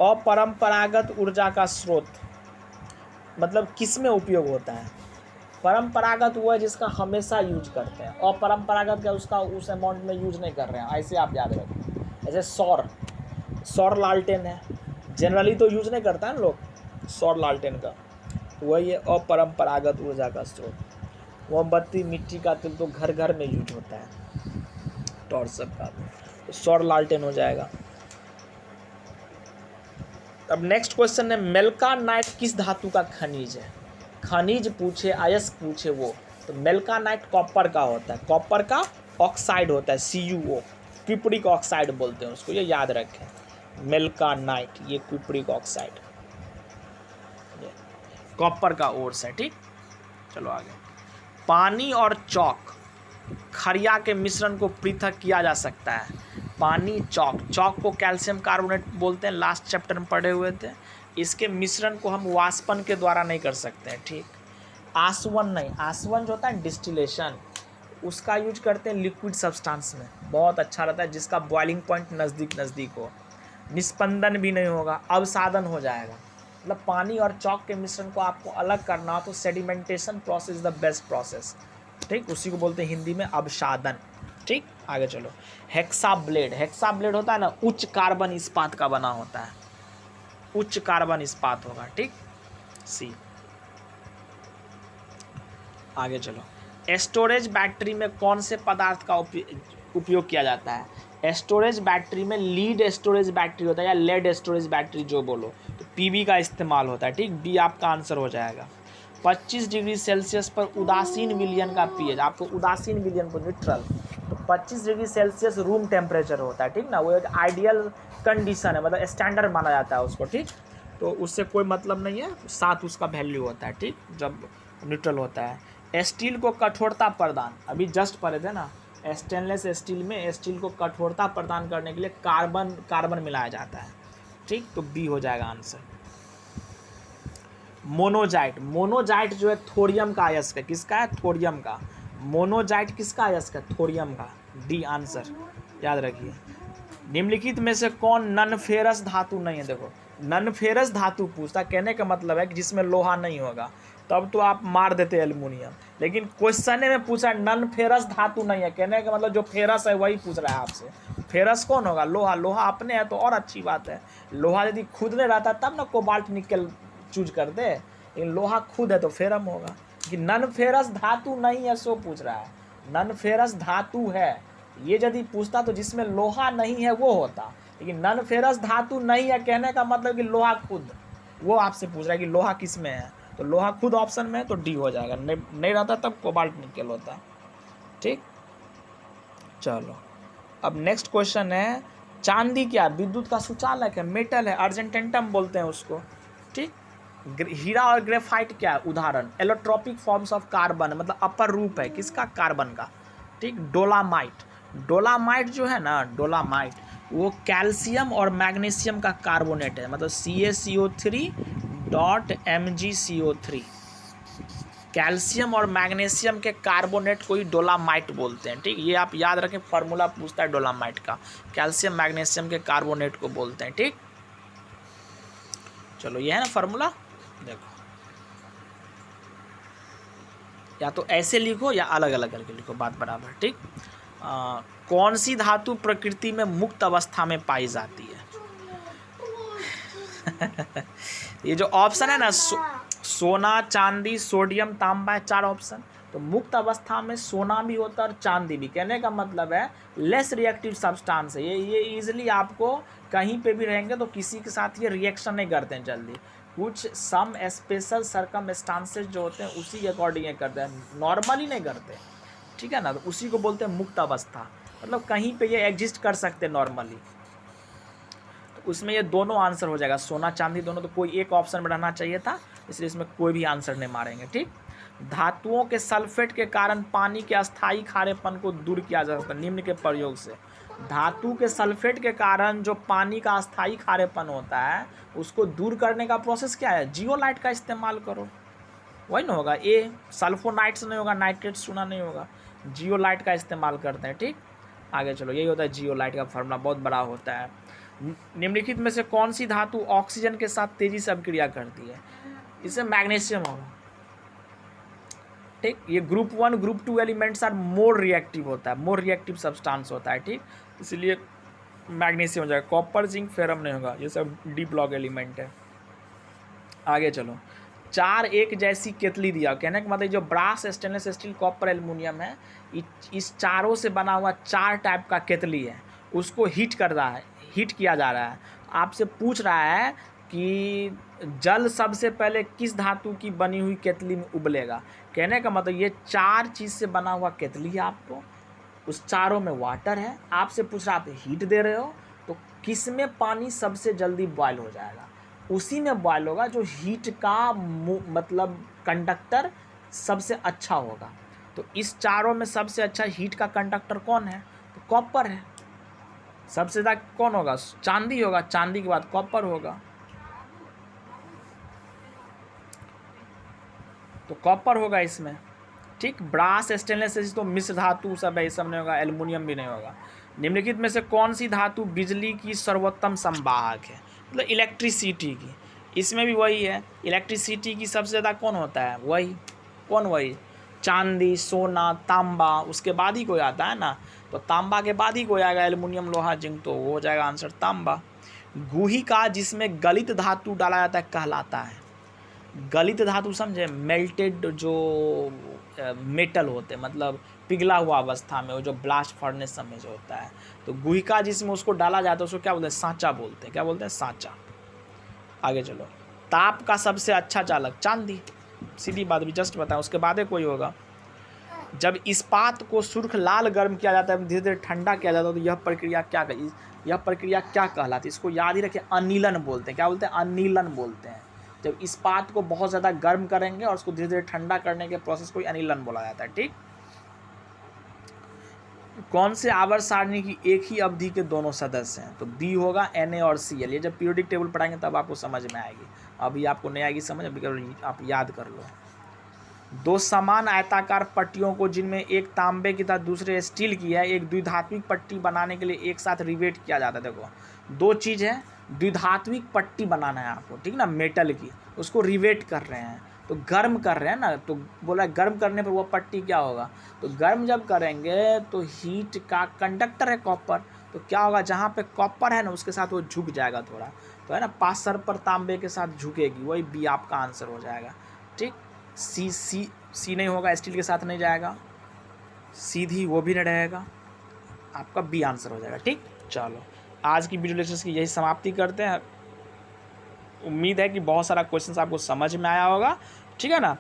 अपरंपरागत ऊर्जा का स्रोत मतलब किस में उपयोग होता है, परंपरागत वो है जिसका हमेशा यूज करते हैं, अपरंपरागत क्या उसका उस अमाउंट में यूज नहीं कर रहे हैं, ऐसे आप याद रखें। जैसे सौर लालटेन है, जनरली तो यूज नहीं करता है लोग सौर लालटेन का, वही है अपरंपरागत ऊर्जा का स्रोत। मोमबत्ती, मिट्टी का तेल तो घर घर में यूज होता है, टॉर्च सब का, तो सौर लालटेन हो जाएगा। अब नेक्स्ट क्वेश्चन है, मेल्कानाइट किस धातु का खनिज है, खनिज पूछे, अयस्क पूछे वो, तो मेल्कानाइट कॉपर का होता है, कॉपर का ऑक्साइड होता है, CuO। क्यूप्रिक ऑक्साइड बोलते हैं उसको, ये याद रखें, मेल्कानाइट, ये क्यूप्रिक ऑक्साइड, कॉपर का ओर्स है, ठीक। चलो आगे, पानी और चौक खरिया के मिश्रण को पृथक किया जा सकता है। पानी चौक को कैल्शियम कार्बोनेट बोलते हैं, लास्ट चैप्टर में पढ़े हुए थे। इसके मिश्रण को हम वाष्पन के द्वारा नहीं कर सकते हैं, ठीक। आसवन नहीं, आसवन जो होता है डिस्टिलेशन, उसका यूज करते हैं लिक्विड सब्सटेंस में, बहुत अच्छा रहता है, जिसका बॉइलिंग पॉइंट नज़दीक हो, निस्पंदन भी नहीं होगा, अवसादन हो जाएगा। मतलब पानी और चौक के मिश्रण को आपको अलग करना हो तो sedimentation process the best process, ठीक, उसी को बोलते हैं हिंदी में अवसादन, ठीक। आगे चलो, हेक्सा ब्लेड होता है ना, उच्च कार्बन इस्पात का बना होता है, उच्च कार्बन इस्पात होगा, ठीक, सी। आगे चलो, स्टोरेज बैटरी में कौन से पदार्थ का उपयोग किया जाता है। स्टोरेज बैटरी में लीड स्टोरेज बैटरी होता है या लेड स्टोरेज बैटरी जो बोलो, तो पीबी का इस्तेमाल होता है, ठीक, बी आपका आंसर हो जाएगा। 25 डिग्री सेल्सियस पर उदासीन विलयन का पीएच, आपको उदासीन विलयन को न्यूट्रल, तो 25 डिग्री सेल्सियस रूम टेम्परेचर होता है, ठीक ना, वो एक आइडियल कंडीशन है, मतलब स्टैंडर्ड माना जाता है उसको, ठीक। तो उससे कोई मतलब नहीं है, 7 उसका वैल्यू होता है, ठीक, जब न्यूट्रल होता है। स्टील को कठोरता प्रदान, अभी जस्ट पढ़े थे ना, स्टेनलेस स्टील में स्टील को कठोरता प्रदान करने के लिए कार्बन मिलाया जाता है, ठीक, तो बी हो जाएगा आंसर। मोनोजाइट जो है थोरियम का अयस्क है, किसका है, थोरियम का। मोनोजाइट किसका अयस्क है, थोरियम का, डी आंसर, याद रखिए। निम्नलिखित में से कौन नन फेरस धातु नहीं है, देखो नन फेरस धातु पूछता, कहने का मतलब है कि जिसमें लोहा नहीं होगा, तब तो आप मार देते एल्युमिनियम, लेकिन क्वेश्चन में पूछा नन फेरस धातु नहीं है, कहने का मतलब जो फेरस है वही पूछ रहा है आपसे। फेरस कौन होगा, लोहा अपने है तो और अच्छी बात है, लोहा यदि खुद नहीं रहता तब ना कोबाल्ट निकल चूज कर दे, लेकिन लोहा खुद है तो फेरम होगा। कि नन फेरस धातु नहीं है सो पूछ रहा है, नन फेरस धातु है, ये यदि पूछता तो जिसमें लोहा नहीं है वो होता, लेकिन नन फेरस धातु नहीं है कहने का मतलब कि लोहा खुद, वो आपसे पूछ रहा है कि लोहा किस में है, तो लोहा खुद ऑप्शन में है तो डी हो जाएगा, नहीं रहता तब कोबाल्ट निकल होता, ठीक। चलो अब नेक्स्ट क्वेश्चन है, चांदी क्या विद्युत का सुचालक है, मेटल है, अर्जेंटेंटम बोलते हैं उसको, ठीक। हीरा और ग्रेफाइट क्या है, उदाहरण, एलोट्रोपिक फॉर्म्स ऑफ कार्बन, मतलब अपर रूप है किसका, कार्बन का, ठीक। डोलामाइट जो है ना, डोलामाइट वो कैल्शियम और मैग्नीशियम का कार्बोनेट है, मतलब CaCO3.MgCO3, कैल्शियम और मैग्नीशियम के कार्बोनेट को ही डोलामाइट बोलते हैं, ठीक। ये आप याद रखें, फार्मूला पूछता है डोलामाइट का, कैल्शियम मैग्नीशियम के कार्बोनेट को बोलते हैं, ठीक। चलो ये है ना फार्मूला, देखो या तो ऐसे लिखो या अलग अलग करके लिखो, बात बराबर, ठीक। कौन सी धातु प्रकृति में मुक्त अवस्था में पाई जाती है। ये जो ऑप्शन है ना, सोना, चांदी, सोडियम, तांबा, 4 ऑप्शन, तो मुक्त अवस्था में सोना भी होता है और चांदी भी, कहने का मतलब है लेस रिएक्टिव सब्सटेंस है ये इजीली आपको कहीं पे भी रहेंगे तो किसी के साथ ये रिएक्शन नहीं करते हैं जल्दी, कुछ सम स्पेशल सर्कमस्टांसेस जो होते हैं उसी के अकॉर्डिंग ये करते हैं, नॉर्मली नहीं करते, ठीक है ना, तो उसी को बोलते हैं मुक्त अवस्था, मतलब कहीं पे ये एग्जिस्ट कर सकते हैं नॉर्मली, तो उसमें ये दोनों आंसर हो जाएगा, सोना चांदी दोनों, तो कोई एक ऑप्शन में रहना चाहिए था, इसलिए इसमें कोई भी आंसर नहीं मारेंगे, ठीक। धातुओं के सल्फेट के कारण पानी के अस्थायी खारेपन को दूर किया जा सकता है निम्न के प्रयोग से। धातु के सल्फेट के कारण जो पानी का अस्थायी खारेपन होता है उसको दूर करने का प्रोसेस क्या है, जियोलाइट का इस्तेमाल करो, वही ना होगा, ए सल्फोनाइट्स नहीं होगा, नाइट्रेट सुना नहीं होगा, जियोलाइट का इस्तेमाल करते हैं, ठीक। आगे चलो, यही होता है जियोलाइट का फार्मूला, बहुत बड़ा होता है। निम्नलिखित में से कौन सी धातु ऑक्सीजन के साथ तेजी से अभिक्रिया करती है, इससे मैग्नीशियम होगा, ठीक। ये group 1 group 2 elements are more reactive होता है, मोर रिएक्टिव सब्सटेंस होता है, ठीक, इसलिए मैग्नीशियम हो जाएगा, कॉपर जिंक फेरम नहीं होगा, ये सब डी ब्लॉक एलिमेंट है। आगे चलो, 4 एक जैसी केतली दिया, कहने का मतलब जो brass, stainless steel, copper, aluminium है, इस चारों से बना हुआ 4 टाइप का केतली है, उसको हीट किया जा रहा है, आपसे पूछ रहा है कि जल सबसे पहले किस धातु की बनी हुई केतली में उबलेगा, कहने का मतलब ये 4 चीज़ से बना हुआ केतली है आपको, उस चारों में वाटर है, आपसे पूछ रहा आप हीट दे रहे हो, तो किस में पानी सबसे जल्दी बॉयल हो जाएगा? उसी में बॉयल होगा जो हीट का मतलब कंडक्टर सबसे अच्छा होगा। तो इस चारों में सबसे अच्छा हीट का कंडक्टर कौन है? तो कॉपर है। सबसे ज़्यादा कौन होगा? चांदी होगा, चांदी के बाद कॉपर होगा। तो कॉपर होगा इसमें, ठीक। ब्रास, स्टेनलेस तो मिश्र धातु सब है, ये सब नहीं होगा, एल्युमिनियम भी नहीं होगा। निम्नलिखित में से कौन सी धातु बिजली की सर्वोत्तम संवाहक है? मतलब इलेक्ट्रिसिटी की। इसमें भी वही है, इलेक्ट्रिसिटी की सबसे ज़्यादा कौन होता है? वही कौन? वही चांदी, सोना, तांबा, उसके बाद ही कोई आता है ना। तो तांबा के बाद ही कोई आएगा, एल्युमिनियम, लोहा, जिंक, तो वो हो जाएगा आंसर तांबा। गुहिका जिसमें गलित धातु डाला जाता है कहलाता है? गलित धातु समझे? मेल्टेड जो मेटल होते हैं, मतलब पिघला हुआ अवस्था में, वो जो ब्लास्ट फर्नेस में जो होता है। तो गुहिका जिसमें उसको डाला जाता है उसको क्या बोलते हैं? सांचा बोलते हैं। क्या बोलते हैं? सांचा। आगे चलो। ताप का सबसे अच्छा चालक? चांदी। सीधी बात भी जस्ट बताएं, उसके बाद ही कोई होगा। जब इस्पात को सुर्ख लाल गर्म किया जाता है, धीरे धीरे ठंडा किया जाता है, तो यह प्रक्रिया क्या कहलाती है? इसको याद ही रखिए, अनिलन बोलते हैं। क्या बोलते हैं? अनिलन बोलते हैं। जब इस्पात को बहुत ज़्यादा गर्म करेंगे और उसको धीरे धीरे ठंडा करने के प्रोसेस को अनिलन बोला जाता है, ठीक। कौन से आवर्त सारणी की एक ही अवधि के दोनों सदस्य हैं? तो बी होगा Na और Cl। ये जब पीरियोडिक टेबल पढ़ाएंगे तब आपको समझ में आएगी, अभी आपको नहीं आएगी समझ, अभी आप याद कर लो। दो समान आयताकार पट्टियों को, जिनमें एक तांबे की तथा दूसरे स्टील की है, एक द्विधात्विक पट्टी बनाने के लिए एक साथ रिवेट किया जाता है। देखो, दो चीज़ है, द्विधात्विक पट्टी बनाना है आपको, ठीक ना, मेटल की, उसको रिवेट कर रहे हैं, तो गर्म कर रहे हैं ना। तो बोला गर्म करने पर वो पट्टी क्या होगा? तो गर्म जब करेंगे तो हीट का कंडक्टर है कॉपर, तो क्या होगा? जहाँ पे कॉपर है ना उसके साथ वो झुक जाएगा थोड़ा, तो है ना, पासर पर तांबे के साथ झुकेगी, वही बी आपका आंसर हो जाएगा, ठीक। सी नहीं होगा, स्टील के साथ नहीं जाएगा, सीधी वो भी नहीं रहेगा, आपका बी आंसर हो जाएगा, ठीक। चलो, आज की वीडियो लेक्चर्स की यही समाप्ति करते हैं। उम्मीद है कि बहुत सारा क्वेश्चंस आपको समझ में आया होगा, ठीक है ना।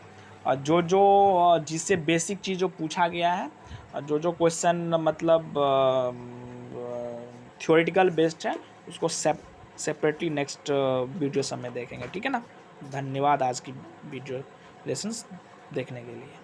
और जो जिससे बेसिक चीज़ जो पूछा गया है, जो क्वेश्चन मतलब थ्योरेटिकल बेस्ड है, उसको सेपरेटली नेक्स्ट वीडियो समय देखेंगे, ठीक है ना। धन्यवाद आज की वीडियो लेसन्स देखने के लिए।